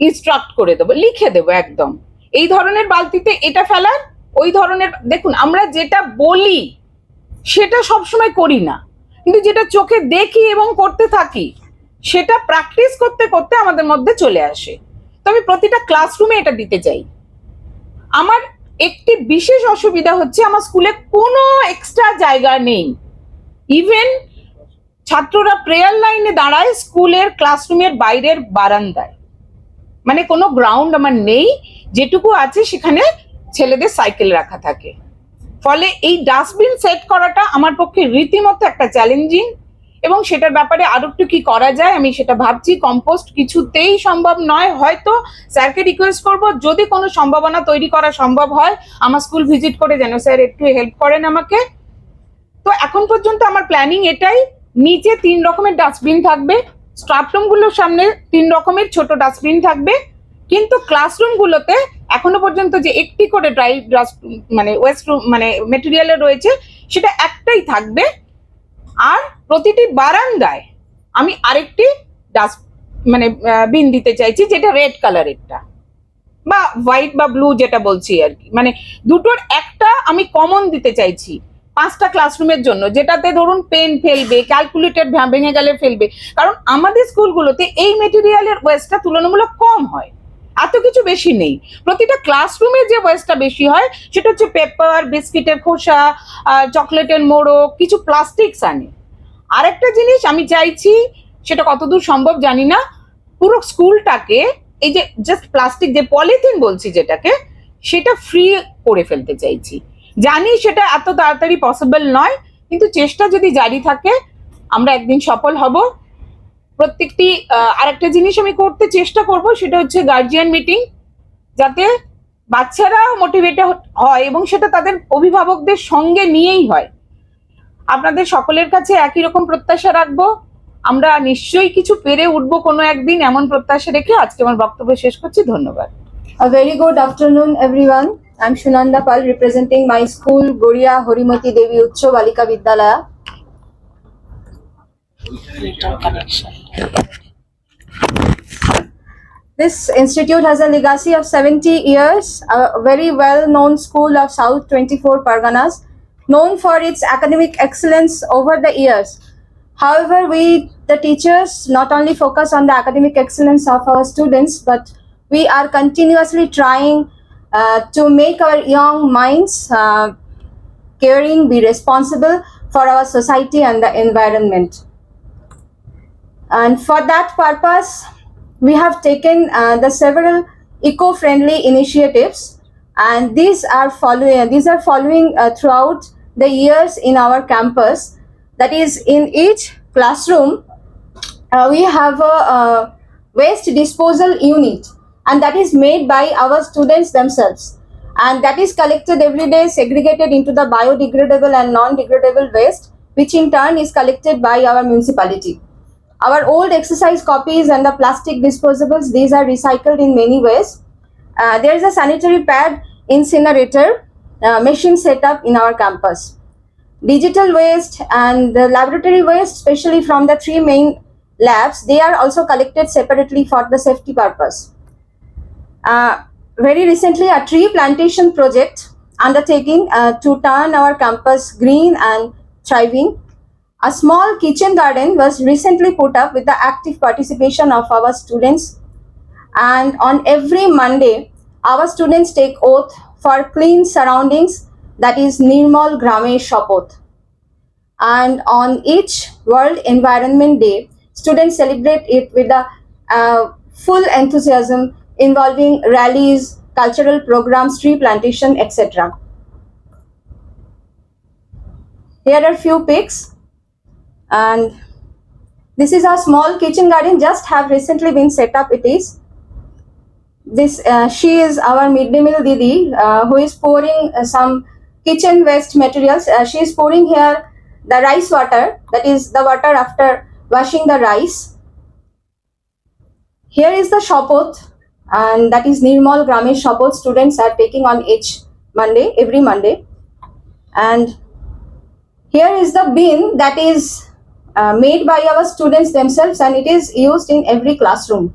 ইনস্ট্রাক্ট করে দেবো, লিখে দেবো একদম এই ধরনের বালতিতে এটা ফেলার, ওই ধরনের। দেখুন, আমরা যেটা বলি সেটা সবসময় করি না, কিন্তু যেটা চোখে দেখি এবং করতে থাকি সেটা প্র্যাকটিস করতে করতে আমাদের মধ্যে চলে আসে। তো আমি প্রতিটা ক্লাসরুমে এটা দিতে চাই। আমার একটি বিশেষ অসুবিধা হচ্ছে, আমার স্কুলে কোনো এক্সট্রা জায়গা নেই। ইভেন ছাত্ররা প্রেয়ার লাইনে দাঁড়ায় স্কুলের ক্লাসরুমের বাইরের বারান্দায়, মানে কোনো গ্রাউন্ড আমার নেই। যেটুকু আছে সেখানে ছেলেদের সাইকেল রাখা থাকে। ফলে এই ডাস্টবিন সেট করাটা আমার পক্ষে রীতিমতো একটা চ্যালেঞ্জিং, এবং সেটার ব্যাপারে আরো একটু কি করা যায় আমি সেটা ভাবছি। কম্পোস্ট কিছুতেই সম্ভব নয়, হয়তো স্যারকে রিকোয়েস্ট করব যদি কোনো সম্ভাবনা তৈরি করা সম্ভব হয় আমার স্কুল ভিজিট করে যেন স্যার একটু হেল্প করেন আমাকে। তো এখন পর্যন্ত আমার প্ল্যানিং এটাই, নিচে 3 রকমের ডাস্টবিন থাকবে, স্টাফ রুমগুলোর সামনে 3 রকমের ছোট ডাস্টবিন থাকবে, কিন্তু ক্লাসরুমগুলোতে এখনো পর্যন্ত যে একটি করে ড্রাই ডাস্ট মানে ওয়েস্ট মানে মেটেরিয়ালের রয়েছে সেটা একটাই থাকবে। আর প্রতিটি বারান্দায় আমি আরেকটি ডাস্ট মানে বিন দিতে চাইছি, যেটা রেড কালারেরটা বা হোয়াইট বা ব্লু যেটা বলছি আর কি, মানে দুটোর একটা আমি কমন দিতে চাইছি 5টা ক্লাসরুমের জন্য, যেটাতে ধরুন পেন ফেলবে, ক্যালকুলেটর ভেঙে গেলে ফেলবে। কারণ আমাদের স্কুলগুলোতে এই মেটেরিয়ালের ওয়েস্টটা তুলনামূলক কম হয়, এত কিছু বেশি নেই। প্রতিটা ক্লাসরুমে যে ওয়েস্টটা বেশি হয় সেটা হচ্ছে পেপার, বিস্কিটের খোসা, চকলেটের মোড়ক, কিছু প্লাস্টিকস আনে। আরেকটা জিনিস আমি চাইছি, সেটা কতদূর সম্ভব জানি না, পুরো স্কুলটাকে এই যে জাস্ট প্লাস্টিক যে পলিথিন বলছি যেটাকে, সেটা ফ্রি করে ফেলতে চাইছি। জানি সেটা এত তাড়াতাড়ি পসিবল নয়, কিন্তু চেষ্টা যদি জারি থাকে আমরা একদিন সফল হব। প্রত্যেকটি আরেকটা জিনিস আমি করতে চেষ্টা করব, সেটা হচ্ছে গার্জিয়ান মিটিং, যাতে বাচ্চারা মোটিভেটেড হয় এবং সেটা তাদের অভিভাবকদের সঙ্গে নিয়েই হয়। আপনাদের সকলের কাছে একই রকম প্রত্যাশা রাখবো, আমরা নিশ্চয়ই কিছু পেরে উঠবো কোনো একদিন, এমন প্রত্যাশা রেখে আজকে আমার বক্তব্য শেষ করছি। ধন্যবাদ। A very good afternoon, everyone. I'm Shunanda Pal, representing my school, Goria Horimati Devi Uchcho Balika Vidyalaya. This institute has a legacy of 70 years, a very well-known school of South 24 Parganas, known for its academic excellence over the years. However, we, the teachers, not only focus on the academic excellence of our students, but we are continuously trying to make our young minds caring, be responsible for our society and the environment. And for that purpose, we have taken the several eco-friendly initiatives, and these are following throughout the years in our campus. That is, in each classroom, we have a waste disposal unit, and that is made by our students themselves, and that is collected every day, segregated into the biodegradable and non-degradable waste, which in turn is collected by our municipality. Our old exercise copies and the plastic disposables, these are recycled in many ways. There is a sanitary pad incinerator machine set up in our campus. Digital waste and the laboratory waste, especially from the 3 main labs, they are also collected separately for the safety purpose. Very recently, a tree plantation project undertaking to turn our campus green and thriving. A small kitchen garden was recently put up with the active participation of our students, and on every Monday, our students take oath for clean surroundings, that is Nirmal Grame Shapoth. And on each World Environment Day, students celebrate it with a full enthusiasm involving rallies, cultural programs, tree plantation, etc. Here are few pics, and this is a small kitchen garden just have recently been set up. It is this she is our midday meal Didi who is pouring some kitchen waste materials. She is pouring here the rice water, that is the water after washing the rice. Here is the Shapoth, and that is Nirmal Grame Shapoth students are taking on each Monday, every Monday. And here is the bin that is made by our students themselves, and it is used in every classroom.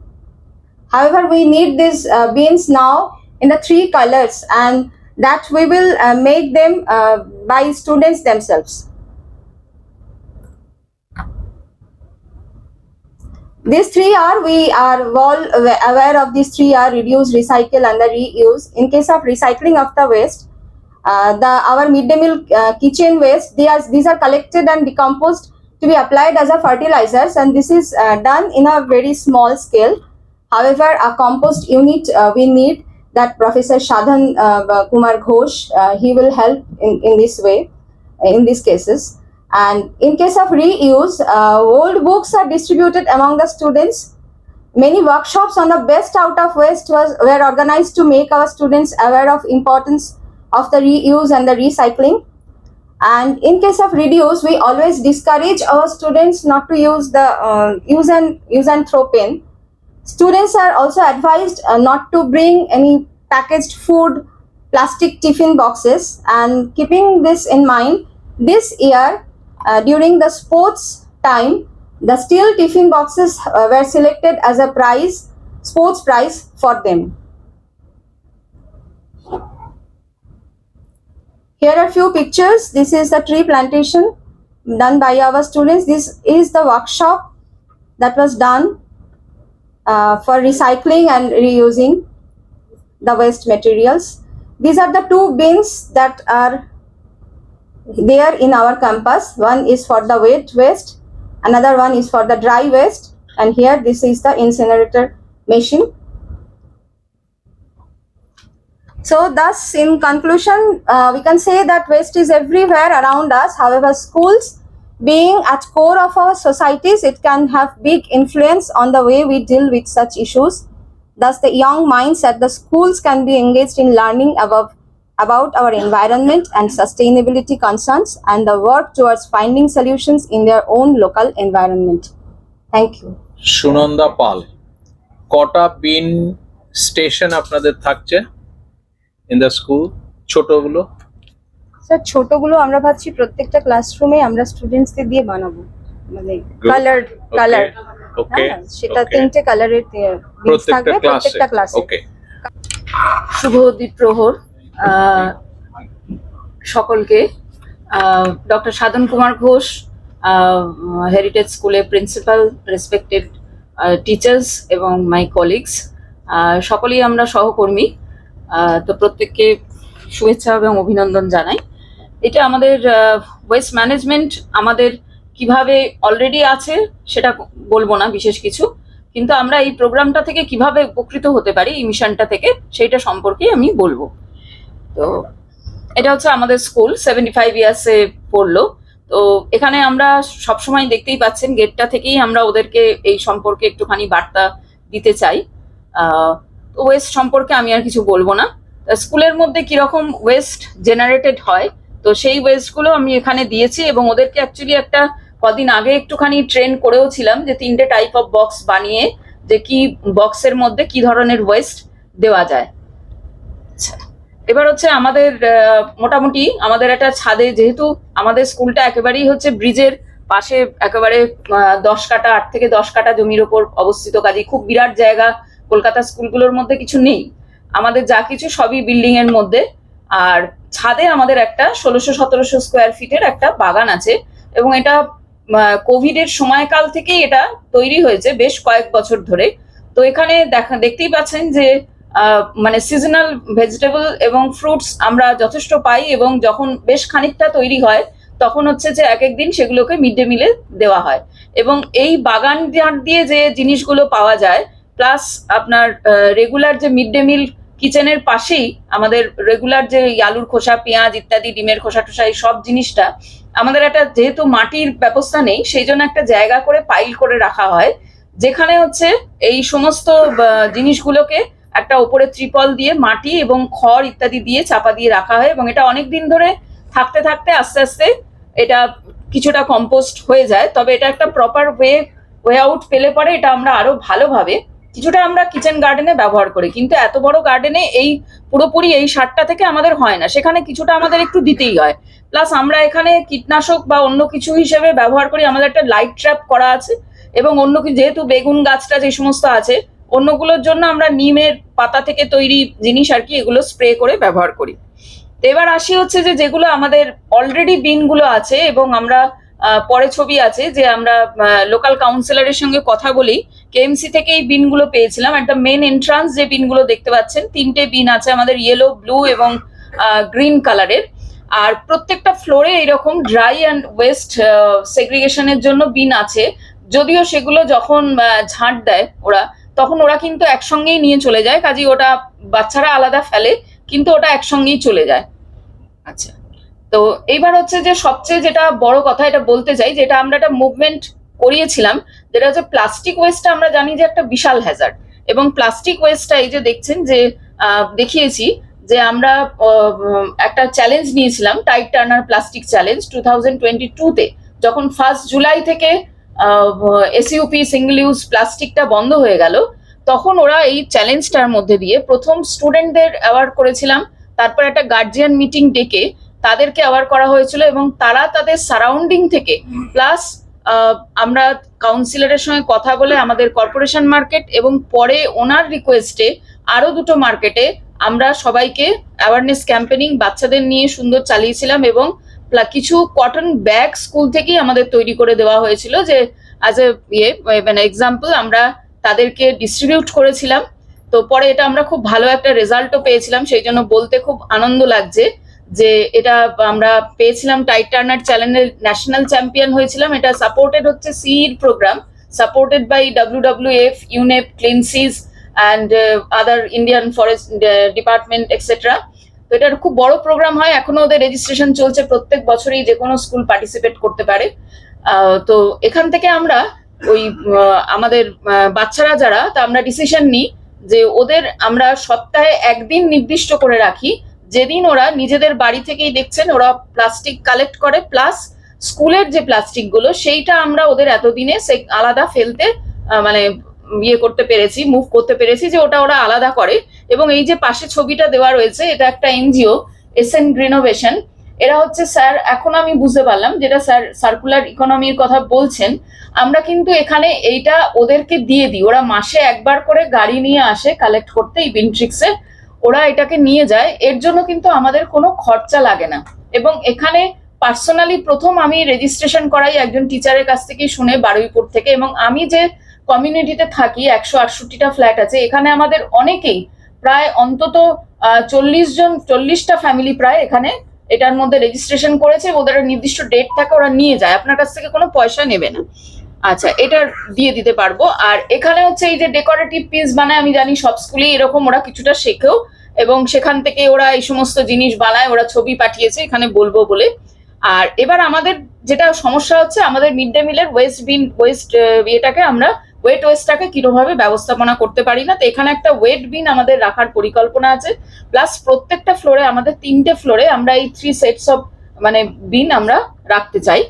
However, we need these bins now in the 3 colors, and that we will make them by students themselves. These 3 are, we are all aware of these 3 are: reduce, recycle and the reuse. In case of recycling of the waste, our midday meal kitchen waste, these are collected and decomposed to be applied as a fertilizers, and this is done in a very small scale. However, a compost unit we need, that Professor Sadhan K Ghosh, he will help in this way, in these cases. And in case of reuse, old books are distributed among the students. Many workshops on the best out of waste were organized to make our students aware of importance of the reuse and the recycling. And in case of reduce, we always discourage our students not to use the use and throw pen. Students are also advised not to bring any packaged food, plastic tiffin boxes. And keeping this in mind, this year during the sports time, the steel tiffin boxes were selected as a prize, sports prize for them. Here are few pictures. This is the tree plantation done by our students. This is the workshop that was done for recycling and reusing the waste materials. These are the 2 bins that are there in our campus. One is for the wet waste, another one is for the dry waste, and here this is the incinerator machine. So thus, in conclusion, we can say that waste is everywhere around us. However, schools being at core of our societies, it can have big influence on the way we deal with such issues. Thus, the young minds at the schools can be engaged in learning about our environment and sustainability concerns, and the work towards finding solutions in their own local environment. Thank you. Sunanda পাল, কটা বিন station আপনাদের থাকছে in the school? ছোটগুলো sir, ছোটগুলো আমরা ভাবছি প্রত্যেকটা ক্লাসরুমে আমরা স্টুডেন্টসদের দিয়ে বানাবো, মানে কালার ওকে, সেটা 3টে কালারের বিনস থাকবে প্রত্যেকটা ক্লাসে। ওকে। শুভ দ্বীপ্রহর সকলকে। ডক্টর সাধন কুমার ঘোষ, হেরিটেজ স্কুলের প্রিন্সিপাল, রেসপেক্টেড টিচার্স এবং মাই কলিগস, সকলেই আমরা সহকর্মী, তো প্রত্যেককে শুভেচ্ছা এবং অভিনন্দন জানাই। এটা আমাদের ওয়েস্ট ম্যানেজমেন্ট আমাদের কিভাবে অলরেডি আছে সেটা বলবো না বিশেষ কিছু, কিন্তু আমরা এই প্রোগ্রামটা থেকে কিভাবে উপকৃত হতে পারি এই মিশনটা থেকে সেইটা সম্পর্কে আমি বলবো। তো এটা হচ্ছে আমাদের স্কুল 75 ইয়ার্সে পড়লো। তো এখানে আমরা সবসময় দেখতেই পাচ্ছেন গেটটা থেকেই আমরা ওদেরকে এই সম্পর্কে একটুখানি বার্তা দিতে চাই। তো ওয়েস্ট সম্পর্কে আমি আর কিছু বলবো না। স্কুলের মধ্যে কিরকম ওয়েস্ট জেনারেটেড হয় তো সেই ওয়েস্টগুলো আমি এখানে দিয়েছি, এবং ওদেরকে অ্যাকচুয়ালি একটা কদিন আগে একটুখানি ট্রেন করেও ছিলাম যে 3টে টাইপ অফ বক্স বানিয়ে যে কি বক্সের মধ্যে কি ধরনের ওয়েস্ট দেওয়া যায়। আচ্ছা, এবার হচ্ছে আমাদের মোটামুটি আমাদের একটা ছাদে, যেহেতু আমাদের স্কুলটা একেবারেই হচ্ছে ব্রিজের পাশে, একেবারে 10 কাঠা 8 থেকে 10 কাঠা জমির ওপর অবস্থিত, কাজেই খুব বিরাট জায়গা কলকাতা স্কুলগুলোর মধ্যে কিছু নেই। আমাদের যা কিছু সবই বিল্ডিং এর মধ্যে, আর ছাদে আমাদের একটা 1600-1700 স্কোয়ার ফিটের একটা বাগান আছে, এবং এটা কোভিড এর সময়কাল থেকেই এটা তৈরি হয়েছে বেশ কয়েক বছর ধরে। তো এখানে দেখতেই পাচ্ছেন যে মানে সিজনাল ভেজিটেবল এবং ফ্রুটস আমরা যথেষ্ট পাই, এবং যখন বেশ খানিকটা তৈরি হয় তখন হচ্ছে যে এক একদিন সেগুলোকে মিড ডে মিলে দেওয়া হয়। এবং এই বাগান দিয়ে যে জিনিসগুলো পাওয়া যায়, প্লাস আপনার রেগুলার যে মিড ডে মিল কিচেনের পাশেই আমাদের রেগুলার যে আলুর খোসা, পেঁয়াজ ইত্যাদি, ডিমের খোসা টোসা, এই সব জিনিসটা আমাদের একটা, যেহেতু মাটির ব্যবস্থা নেই সেই জন্য একটা জায়গা করে পাইল করে রাখা হয়, যেখানে হচ্ছে এই সমস্ত জিনিসগুলোকে একটা উপরে ত্রিপল দিয়ে মাটি এবং খড় ইত্যাদি দিয়ে চাপা দিয়ে রাখা হয়, এবং এটা অনেক দিন ধরে থাকতে থাকতে আস্তে আস্তে এটা কিছুটা কম্পোস্ট হয়ে যায়। তবে এটা একটা প্রপার ওয়ে আউট পেলে পরে এটা আমরা আরো ভালোভাবে কিছুটা আমরা কিচেন গার্ডেনে ব্যবহার করি, কিন্তু এত বড় গার্ডেনে এই পুরোপুরি এই সারটা থেকে আমাদের হয় না, সেখানে কিছুটা আমাদের একটু দিতেই হয়। প্লাস আমরা এখানে কীটনাশক বা অন্য কিছু হিসেবে ব্যবহার করি, আমাদের একটা লাইট ট্র্যাপ করা আছে, এবং অন্য কিছু যেহেতু বেগুন গাছটা যে সমস্ত আছে অন্যগুলোর জন্য আমরা নিমের পাতা থেকে তৈরি জিনিস আর কি এগুলো স্প্রে করে ব্যবহার করি। তো এবার আসি হচ্ছে যে যেগুলো আমাদের অলরেডি বিনগুলো আছে, এবং আমরা পরে ছবি আছে যে আমরা লোকাল কাউন্সিলরের সঙ্গে কথা বলি, কেএমসি থেকে এই বিনগুলো পেয়েছিলাম। একটা মেন এন্ট্রান্স যে বিনগুলো দেখতে পাচ্ছেন 3টে বিন আছে আমাদের, ইয়েলো, ব্লু এবং গ্রিন কালারের, আর প্রত্যেকটা ফ্লোরে এরকম ড্রাই অ্যান্ড ওয়েস্ট সেগ্রিগেশনের জন্য বিন আছে। যদিও সেগুলো যখন ঝাঁট দেয় ওরা, তখন ওরা কিন্তু একসঙ্গেই নিয়ে চলে যায়, কাজেই ওটা বাচ্চারা আলাদা ফেলে কিন্তু ওটা একসঙ্গেই চলে যায়। আচ্ছা, তো এইবার হচ্ছে যে সবচেয়ে যেটা বড় কথা এটা বলতে চাই, যেটা আমরা একটা মুভমেন্ট করিয়েছিলাম, যেটা হচ্ছে প্লাস্টিক ওয়েস্টটা আমরা জানি যে একটা বিশাল হ্যাজার্ড, এবং প্লাস্টিক ওয়েস্টটা এই যে দেখছেন যে দেখিয়েছি যে আমরা একটা চ্যালেঞ্জ নিয়েছিলাম, টাইট টার্নার প্লাস্টিক চ্যালেঞ্জ 2022-তে, যখন 1 জুলাই থেকে এসইউপি সিঙ্গেল ইউজ প্লাস্টিকটা বন্ধ হয়ে গেল, তখন ওরা এই চ্যালেঞ্জটার মধ্যে দিয়ে প্রথম স্টুডেন্টদের অ্যাওয়ার্ড করেছিলাম, তারপর একটা গার্জিয়ান মিটিং ডেকে তাদেরকে অ্যাওয়ার্ড করা হয়েছিল, এবং তারা তাদের সারাউন্ডিং থেকে প্লাস আমরা কাউন্সিলরের সঙ্গে কথা বলে আমাদের কর্পোরেশন মার্কেট এবং পরে ওনার রিকোয়েস্টে আরো 2টো মার্কেটে আমরা সবাইকে অ্যাওয়ারনেস ক্যাম্পেনিং বাচ্চাদের নিয়ে সুন্দর চালিয়েছিলাম, এবং কিছু কটন ব্যাগ স্কুল থেকেই আমাদের তৈরি করে দেওয়া হয়েছিল যে অ্যাজ এ মানে এক্সাম্পল আমরা তাদেরকে ডিস্ট্রিবিউট করেছিলাম। তো পরে এটা আমরা খুব ভালো একটা রেজাল্টও পেয়েছিলাম, সেই জন্য বলতে খুব আনন্দ লাগছে যে এটা আমরা পেয়েছিলাম টাইট টার্নার চ্যালেঞ্জের ন্যাশনাল চ্যাম্পিয়ন হয়েছিলাম। এটা সাপোর্টেড হচ্ছে CEED programme, supported by WWF, UNEP, clean seas and other Indian forest department etcetera. তো এটা খুব বড় প্রোগ্রাম হয়, এখনো ওদের রেজিস্ট্রেশন চলছে, প্রত্যেক বছরই যে কোনো স্কুল পার্টিসিপেট করতে পারে। তো এখান থেকে আমরা ওই আমাদের বাচ্চারা যারা, তা আমরা ডিসিশন নিই যে ওদের আমরা সপ্তাহে একদিন নির্দিষ্ট করে রাখি, যেদিন ওরা নিজেদের বাড়ি থেকেই দেখছেন ওরা প্লাস্টিক কালেক্ট করে, প্লাস স্কুলের যে প্লাস্টিক গুলো সেইটা আমরা ওদের এতদিনে সে আলাদা ফেলতে মানে করতে পেরেছি, মুভ করতে পেরেছি যে ওটা ওরা আলাদা করে। এবং এই যে পাশে ছবিটা দেওয়া রয়েছে, এটা একটা এনজিও এসএন গ্রিনোভেশন, এরা হচ্ছে স্যার, এখন আমি বুঝতে পারলাম যেটা স্যার সার্কুলার ইকোনমির কথা বলছেন, আমরা কিন্তু এখানে এইটা ওদেরকে দিয়ে দিই, ওরা মাসে একবার করে গাড়ি নিয়ে আসে কালেক্ট করতে এই বিনট্রিক্সে, ওরা এটাকে নিয়ে যায়, এর জন্য কিন্তু আমাদের কোনো খরচা লাগে না। এবং এখানে পার্সোনালি প্রথম আমি রেজিস্ট্রেশন করাই একজন টিচারের কাছ থেকে শুনে বারুইপুর থেকে, এবং আমি যে কমিউনিটিতে থাকি 168টা ফ্ল্যাট আছে, এখানে আমাদের অনেকেই প্রায় অন্তত 40টা ফ্যামিলি প্রায় এখানে এটার মধ্যে রেজিস্ট্রেশন করেছে, ওদের নির্দিষ্ট ডেট থাকে, ওরা নিয়ে যায়, আপনার কাছ থেকে কোনো পয়সা নেবে না। আচ্ছা, এটা দিয়ে দিতে পারবো। আর এখানে হচ্ছে এই যে ডেকোরেটিভ পিস বানায়, আমি জানি সব স্কুলেই এরকম, ওরা কিছুটা শেখেও এবং সেখান থেকে ওরা এই সমস্ত জিনিস বানায়, ওরা ছবি পাঠিয়েছে এখানে বলবো বলে। আর এবার আমাদের যেটা সমস্যা হচ্ছে, আমাদের মিড ডে মিলের ওয়েস্টটাকে আমরা ওয়েস্টটাকে কিভাবে ব্যবস্থাপনা করতে পারি না। তো এখানে একটা ওয়েট বিন আমাদের রাখার পরিকল্পনা আছে, প্লাস প্রত্যেকটা ফ্লোরে, আমাদের 3টে ফ্লোরে আমরা এই 3 সেটস অফ মানে বিন আমরা রাখতে চাই।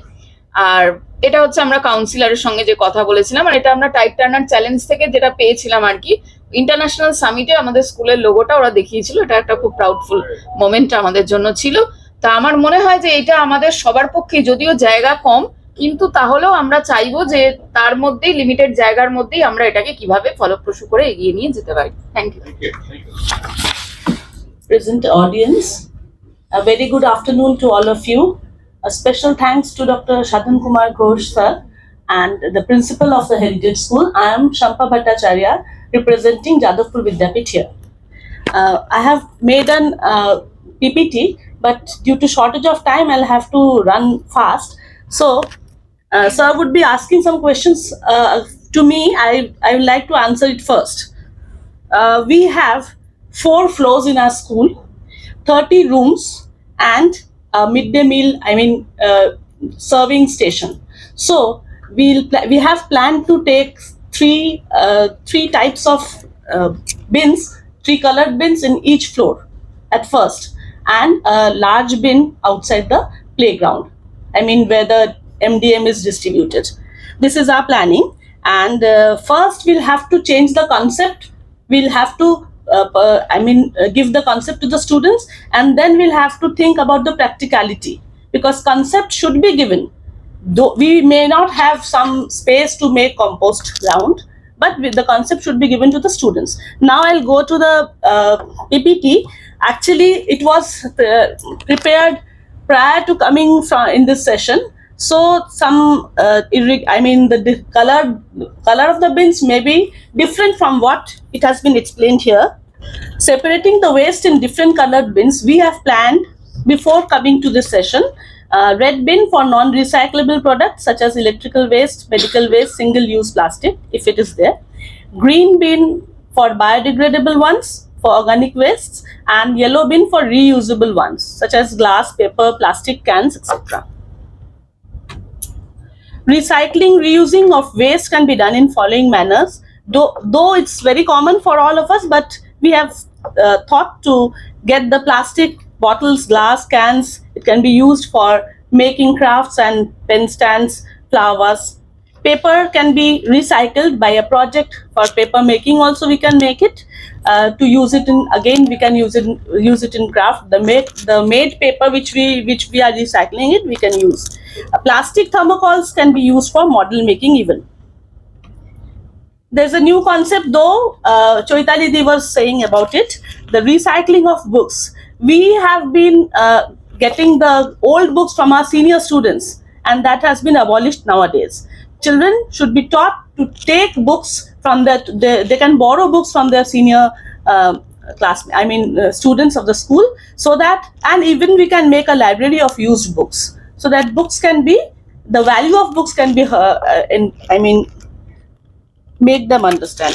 আর এটা হচ্ছে আমরা কাউন্সিলরের সঙ্গে যে কথা বলেছিলাম, আর এটা আমরা টাইট টার্নার চ্যালেঞ্জ থেকে যেটা পেয়েছিলাম আর কি, ইন্টারন্যাশনাল সামিটে আমাদের স্কুলের লোগোটা ওরা দেখিয়েছিল, এটা একটা খুব প্রাউডফুল মোমেন্ট আমাদের জন্য ছিল। তা আমার মনে হয় যে এটা আমাদের সবার পক্ষে, যদিও জায়গা কম, কিন্তু তাহলেও আমরা চাইবো যে তার মধ্যেই, লিমিটেড জায়গার মধ্যেই আমরা এটাকে কিভাবে ফলপ্রসূ করে এগিয়ে নিয়ে যেতে পারি। Thank you. Present audience, a very good afternoon to all of you. A special thanks to Dr. Sadhan K Ghosh sir and the principal of the Heritage School. I am Shampa Bhattacharya, representing Jadavpur Vidyapith here. I have made an PPT, but due to shortage of time, I'll have to run fast. So, sir would be asking some questions to me. I would like to answer it first. We have 4 floors in our school, 30 rooms, and a midday meal, serving station. So we have planned to take three types of bins, 3 colored bins in each floor at first, and a large bin outside the playground, where the MDM is distributed. This is our planning, and first we'll have to change the concept. We'll have to give the concept to the students, and then we'll have to think about the practicality, because concept should be given. Though we may not have some space to make compost ground, but the concept should be given to the students. Now I'll go to the PPT. Actually, it was prepared prior to coming in this session. So some, the color of the bins may be different from what it has been explained here. Separating the waste in different colored bins, we have planned before coming to this session. Red bin for non-recyclable products such as electrical waste, medical waste, single-use plastic, if it is there. Green bin for biodegradable ones, for organic wastes, and yellow bin for reusable ones such as glass, paper, plastic cans, etc. Recycling, reusing of waste can be done in following manners. Though it's very common for all of us, but we have thought to get the plastic bottles, glass, cans. It can be used for making crafts and pen stands, flowers. Paper can be recycled by a project for paper making. Also, we can make it to use it in, again we can use it in craft. The made paper which we are recycling it, we can use. Plastic thermocols can be used for model making even. There's a new concept though, Choitali Di was saying about it, the recycling of books. We have been getting the old books from our senior students, and that has been abolished nowadays. Children should be taught to take books from they can borrow books from their senior students of the school, so that, and even we can make a library of used books, so that books can be, the value of books can be make them understand.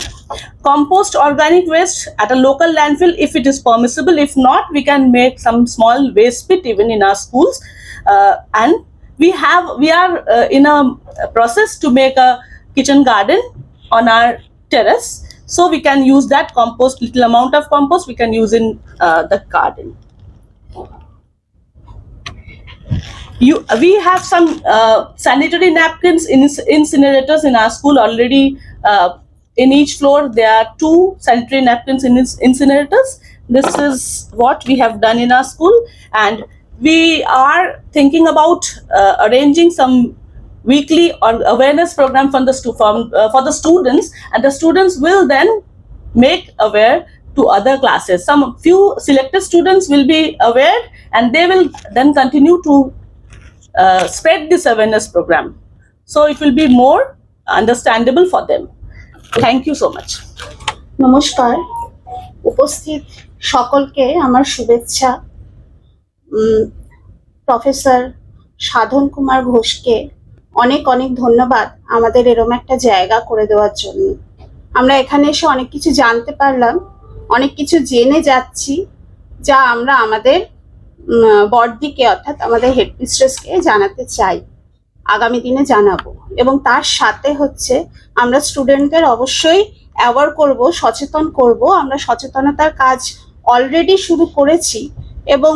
Compost organic waste at a local landfill if it is permissible. If not, we can make some small waste pit even in our schools, and we are in a process to make a kitchen garden on our terrace, so we can use that compost, little amount of compost we can use in the garden. We have some sanitary napkins, incinerators in our school already. In each floor there are 2 sanitary napkins in incinerators. This is what we have done in our school, and we are thinking about arranging some weekly or awareness program for the students, and the students will then make aware to other classes. Some few selected students will be aware, and they will then continue to spread this awareness program, so it will be more understandable for them. Thank you so much. নমস্কার, উপস্থিত সকলকে আমার শুভেচ্ছা। Professor সাধন কুমার ঘোষকে অনেক অনেক ধন্যবাদ আমাদের এরকম একটা জায়গা করে দেওয়ার জন্য। আমরা এখানে এসে অনেক কিছু জানতে পারলাম, অনেক কিছু জেনে যাচ্ছি, যা আমরা আমাদের বড়দিকে অর্থাৎ আমাদের হেডমিস্ট্রেসকে জানাতে চাই, আগামী দিনে জানাবো। এবং তার সাথে হচ্ছে আমরা স্টুডেন্টদের অবশ্যই অ্যাওয়ার করব, সচেতন করব। আমরা সচেতনতার কাজ অলরেডি শুরু করেছি এবং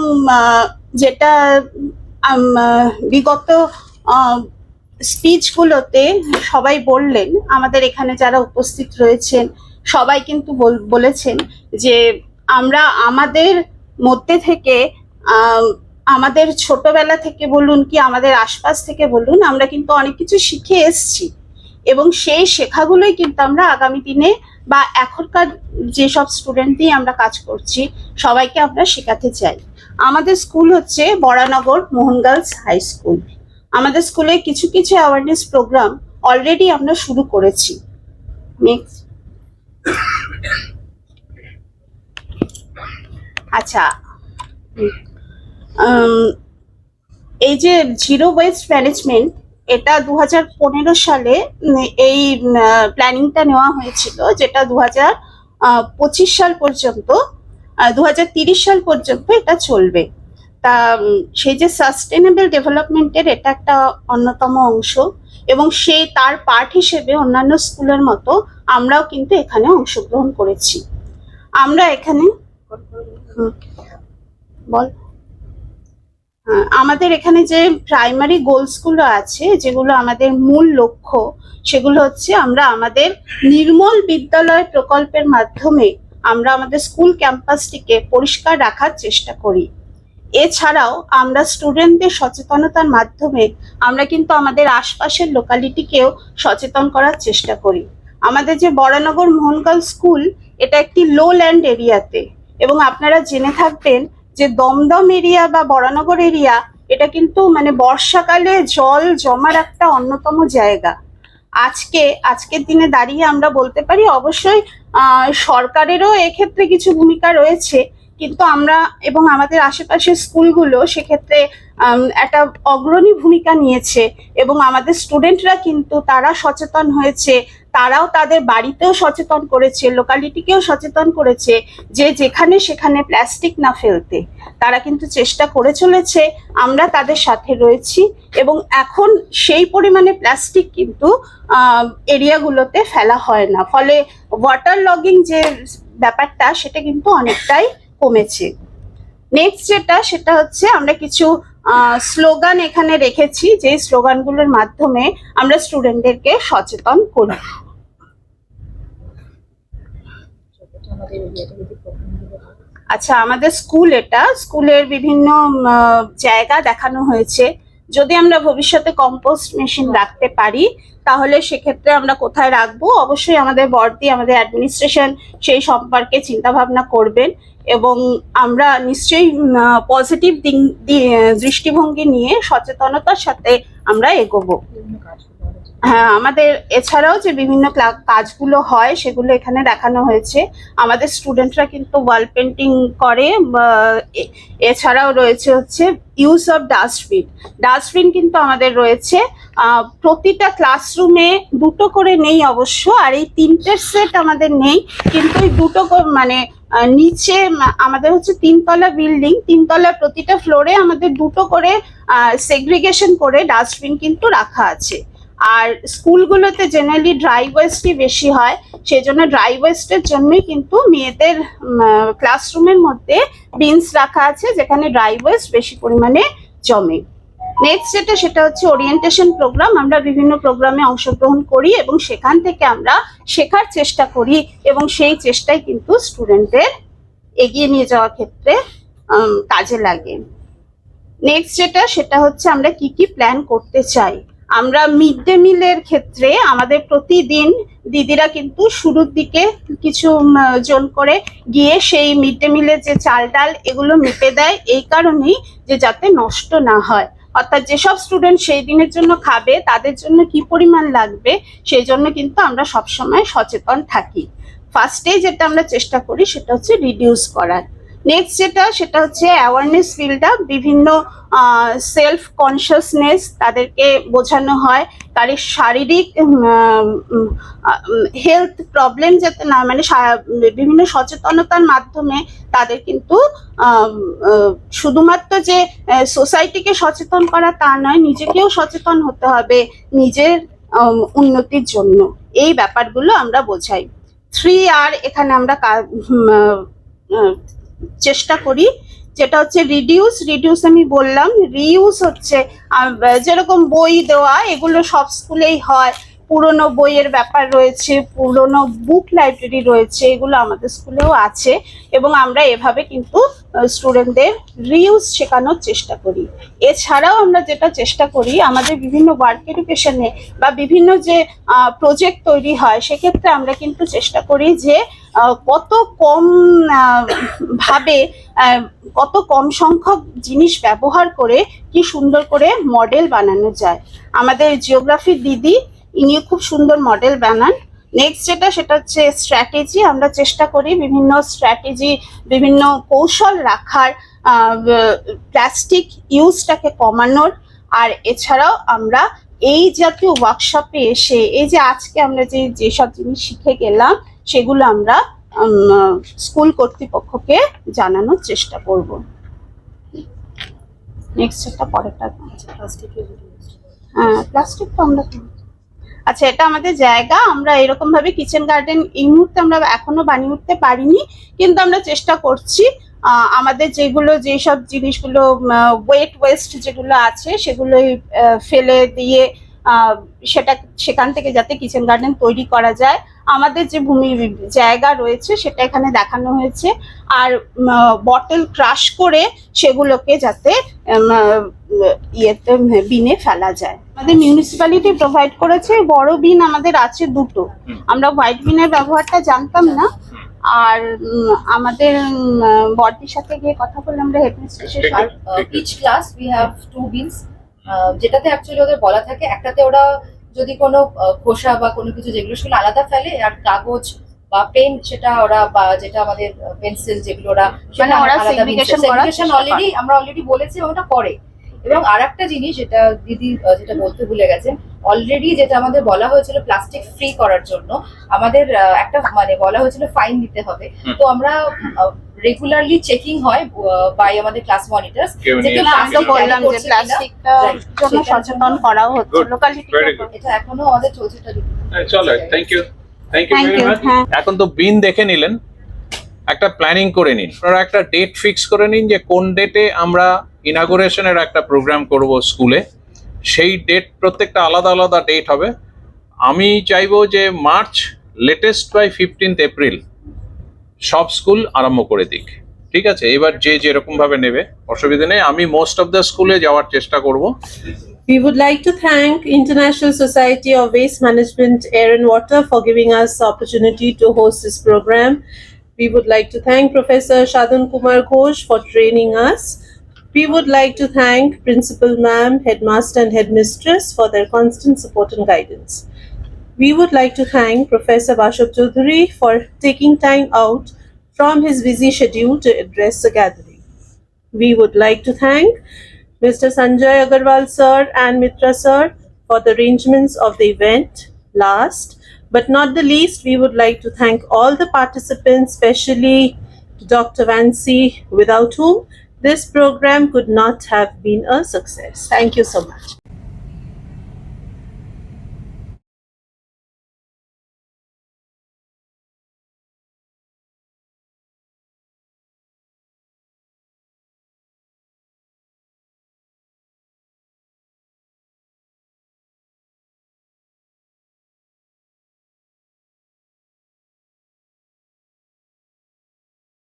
যেটা বিগত স্পিচগুলোতে সবাই বললেন, আমাদের এখানে যারা উপস্থিত রয়েছেন সবাই কিন্তু বলেছেন যে আমরা আমাদের মধ্যে থেকে আমাদের ছোটবেলা থেকে বলুন কি আমাদের আশপাশ থেকে বলুন, আমরা কিন্তু অনেক কিছু শিখে এসছি এবং সেই শেখাগুলোই কিন্তু আমরা আগামী দিনে বা এখনকার যেসব স্টুডেন্টই আমরা কাজ করছি সবাইকে আমরা শেখাতে চাই। আমাদের স্কুল হচ্ছে বরানগর মোহন গার্লস হাই স্কুল। আমাদের স্কুলে কিছু কিছু অ্যাওয়ারনেস প্রোগ্রাম অলরেডি আমরা শুরু করেছি। নেক্সট। আচ্ছা, এই যে জিরো ওয়েস্ট ম্যানেজমেন্ট, এটা 2015 সালে এই প্ল্যানিংটা নেওয়া হয়েছিল, যেটা 2025 সাল পর্যন্ত 2030 সাল পর্যন্ত এটা চলবে। তা সেই যে সাস্টেনেবল ডেভেলপমেন্টের এটা একটা অন্যতম অংশ এবং সেই তার পার্ট হিসেবে অন্যান্য স্কুলের মতো আমরাও কিন্তু এখানে অংশগ্রহণ করেছি। আমরা এখানে আমাদের এখানে যে প্রাইমারি গোলসগুলো আছে, যেগুলো আমাদের মূল লক্ষ্য, সেগুলো হচ্ছে আমরা আমাদের নির্মল বিদ্যালয় প্রকল্পের মাধ্যমে আমরা আমাদের স্কুল ক্যাম্পাসটিকে পরিষ্কার রাখার চেষ্টা করি। এছাড়াও আমরা স্টুডেন্টদের সচেতনতার মাধ্যমে আমরা কিন্তু আমাদের আশপাশের লোকালিটিকেও সচেতন করার চেষ্টা করি। আমাদের যে বরানগর মোহন গার্লস স্কুল, এটা একটি লো ল্যান্ড এরিয়াতে, এবং আপনারা জেনে থাকবেন যে দমদম এরিয়া বা বরানগর এরিয়া এটা কিন্তু মানে বর্ষাকালে জল জমার একটা অন্যতম জায়গা। আজকের দিনে দাঁড়িয়ে আমরা বলতে পারি অবশ্যই সরকারেরও এক্ষেত্রে কিছু ভূমিকা রয়েছে, কিন্তু আমরা এবং আমাদের আশেপাশের স্কুলগুলো সেক্ষেত্রে একটা অগ্রণী ভূমিকা নিয়েছে এবং আমাদের স্টুডেন্টরা কিন্তু তারা সচেতন হয়েছে, তারাও তাদের বাড়িতেও সচেতন করেছে, লোকালিটিকেও সচেতন করেছে যে যেখানে সেখানে প্লাস্টিক না ফেলতে। তারা কিন্তু চেষ্টা করে চলেছে, আমরা তাদের সাথে রয়েছি এবং এখন সেই পরিমাণে প্লাস্টিক কিন্তু এরিয়াগুলোতে ফেলা হয় না, ফলে ওয়াটার লগিং যে ব্যাপারটা সেটা কিন্তু অনেকটাই কমেছে। নেক্সট সেটা হচ্ছে আমরা কিছু স্লোগান এখানে রেখেছি, যে স্লোগানগুলোর মাধ্যমে আমরা স্টুডেন্টদেরকে সচেতন করি। আচ্ছা, আমাদের স্কুলের বিভিন্ন জায়গা দেখানো হয়েছে। যদি আমরা ভবিষ্যতে কম্পোস্ট মেশিন রাখতে পারি তাহলে সেক্ষেত্রে আমরা কোথায় রাখবো, অবশ্যই আমাদের বর্দি আমাদের অ্যাডমিনিস্ট্রেশন সেই সম্পর্কে চিন্তা ভাবনা করবেন এবং আমরা নিশ্চয়ই পজিটিভ দৃষ্টিভঙ্গি নিয়ে সচেতনতার সাথে আমরা এগোবো। হ্যাঁ, আমাদের এছাড়াও যে বিভিন্ন কাজগুলো হয় সেগুলো এখানে দেখানো হয়েছে। আমাদের স্টুডেন্টরা কিন্তু ওয়াল পেন্টিং করে, এছাড়াও রয়েছে হচ্ছে ইউজ অফ ডাস্টবিন কিন্তু আমাদের রয়েছে প্রতিটা ক্লাসরুমে 2টো করে নেই অবশ্য, আর এই 3টের সেট আমাদের নেই, কিন্তু এই 2টো মানে নিচে আমাদের হচ্ছে 3তলা বিল্ডিং, 3তলা প্রতিটা ফ্লোরে আমাদের 2টো করে সেগ্রিগেশন করে ডাস্টবিন কিন্তু রাখা আছে। আর স্কুলগুলোতে জেনারেলি ড্রাই ওয়েস্টই বেশি হয়, সেই জন্য ড্রাই ওয়েস্টের জন্যই কিন্তু মেয়েদের ক্লাসরুমের মধ্যে বিনস রাখা আছে যেখানে ড্রাই ওয়েস্ট বেশি পরিমাণে জমে। নেক্সট সেটা হচ্ছে ওরিয়েন্টেশন প্রোগ্রাম। আমরা বিভিন্ন প্রোগ্রামে অংশগ্রহণ করি এবং সেখান থেকে আমরা শেখার চেষ্টা করি এবং সেই চেষ্টাই কিন্তু স্টুডেন্টদের এগিয়ে নিয়ে যাওয়ার ক্ষেত্রে কাজে লাগে। নেক্সট সেটা হচ্ছে আমরা কি প্ল্যান করতে চাই। আমরা মিড ডে মিলের ক্ষেত্রে আমাদের প্রতিদিন দিদিরা কিন্তু শুরুর দিকে কিছু জন করে গিয়ে সেই মিড ডে মিলের যে চাল ডাল এগুলো মেপে দেয়, এই কারণেই যে যাতে নষ্ট না হয়, অর্থাৎ যেসব স্টুডেন্ট সেই দিনের জন্য খাবে তাদের জন্য কি পরিমাণ লাগবে সেই জন্য কিন্তু আমরা সবসময় সচেতন থাকি। ফার্স্টে যেটা আমরা চেষ্টা করি সেটা হচ্ছে রিডিউস করার। নেক্সট সেটা হচ্ছে অ্যাওয়ারনেস বিল্ড আপ, বিভিন্ন সেলফ কনসিয়াসনেস তাদেরকে বোঝানো হয়, তাদের শারীরিক হেলথ প্রবলেম যাতে না, মানে বিভিন্ন সচেতনতার মাধ্যমে তাদের কিন্তু শুধুমাত্র যে সোসাইটিকে সচেতন করা তা নয়, নিজেকেও সচেতন হতে হবে নিজের উন্নতির জন্য। এই ব্যাপারগুলো আমরা বোঝাই। 3R এখানে আমরা চেষ্টা করি, যেটা হচ্ছে রিডিউস আমি বললাম, রিইউজ হচ্ছে যেরকম বই দেওয়া, এগুলো সব স্কুলেই হয়, পুরনো বইয়ের ব্যাপার রয়েছে, পুরনো বুক লাইব্রেরি রয়েছে, এগুলো আমাদের স্কুলেও আছে এবং আমরা এভাবে কিন্তু স্টুডেন্টদের রিইউজ শেখানোর চেষ্টা করি। এছাড়াও আমরা যেটা চেষ্টা করি, আমাদের বিভিন্ন ওয়ার্ক এডুকেশনে বা বিভিন্ন যে প্রজেক্ট তৈরি হয় সেক্ষেত্রে আমরা কিন্তু চেষ্টা করি যে কত কম ভাবে কত কম সংখ্যক জিনিস ব্যবহার করে কি সুন্দর করে মডেল বানানো যায়। আমাদের জিওগ্রাফির দিদি ইনিও খুব সুন্দর মডেল বানান। নেক্সট সেটা হচ্ছে স্ট্র্যাটেজি, আমরা চেষ্টা করি বিভিন্ন স্ট্র্যাটেজি, বিভিন্ন কৌশল রাখার, প্লাস্টিক ইউজটাকে কমানোর। আর এছাড়াও আমরা এই জাতীয় ওয়ার্কশপে এসে এই যে আজকে আমরা যেসব জিনিস শিখে গেলাম সেগুলো আমরা স্কুল কর্তৃপক্ষকে জানানোর চেষ্টা করব। নেক্সট সেটা পরেরটা, হ্যাঁ প্লাস্টিক তো আমরা, আচ্ছা এটা আমাদের জায়গা, আমরা এরকম ভাবে কিচেন গার্ডেন এই মুহূর্তে আমরা এখনো বানিয়ে উঠতে পারিনি, কিন্তু আমরা চেষ্টা করছি আমাদের যেসব জিনিসগুলো ওয়েস্ট যেগুলো আছে সেগুলোই ফেলে দিয়ে সেখান থেকে যাতে কিচেন গার্ডেন তৈরি করা যায়। আমাদের যে জায়গা রয়েছে সেটা এখানে দেখানো হয়েছে, আর বটল ক্রাশ করে সেগুলোকে যাতে বিনে ফেলা যায়। আমাদের মিউনিসিপ্যালিটি প্রোভাইড করেছে, বড় বিন আমাদের আছে দুটো, আমরা হোয়াইট বিনের ব্যবহারটা জানতাম না, আর আমাদের বডির সাথে গিয়ে কথা বলে আমরা হেডমিস্ট্রেসের each class we have 2 bins, যেটাতে অ্যাকচুয়ালি ওদের বলা থাকে, একটাতে ওরা যদি কোনো খোসা বা কোনো কিছু যেগুলো সেগুলো আলাদা ফেলে, আর কাগজ বা পেন সেটা ওরা, বা যেটা আমাদের পেন্সিল যেগুলো ওরা সেগ্রিগেশন অলরেডি বলেছে ওটা করে। এবং আরেকটা জিনিস যেটা দিদি যেটা বলতে ভুলে গেছেন, অলরেডি যেটা আমাদের বলা হয়েছিল প্লাস্টিক ফ্রি করার জন্য আমাদের একটা মানে বলা হয়েছিল ফাইন দিতে হবে, তো আমরা রেগুলারলি চেকিং হয় বাই আমাদের ক্লাস মনিটরস, সচেতন করাও হচ্ছে লোকালিটি, এটা এখনো আমাদের চলছে। চলো, থ্যাংক ইউ ভেরি মাচ। এখন তো বিন দেখে নিলেন, একটা প্ল্যানিং করে নিন, আপনারা একটা ডেট ফিক্স করে নিন যে কোন ডেটে আমরা ইনাগুরেশনের একটা প্রোগ্রাম করব স্কুলে। সেই ডেট প্রত্যেকটা আলাদা আলাদা ডেট হবে। আমি চাইবো যে March latest by 15th April সব স্কুল আরম্ভ করে দিক, ঠিক আছে? এবার যে যেরকম ভাবে নেবে অসুবিধা নেই, আমি মোস্ট অফ দ্য স্কুলে যাওয়ার চেষ্টা করব। We would like to thank International Society of Waste Management, Air and Water for giving us the opportunity to host this program. We would like to thank Professor Sadhan K Ghosh for training us. We would like to thank Principal Ma'am, Headmaster and Headmistress for their constant support and guidance. We would like to thank Professor Basab Choudhury for taking time out from his busy schedule to address the gathering. We would like to thank Mr. Sanjay Agarwal sir and Mitra sir for the arrangements of the event. Last but not the least, we would like to thank all the participants, especially Dr. Vancy, without whom this program could not have been a success. Thank you so much.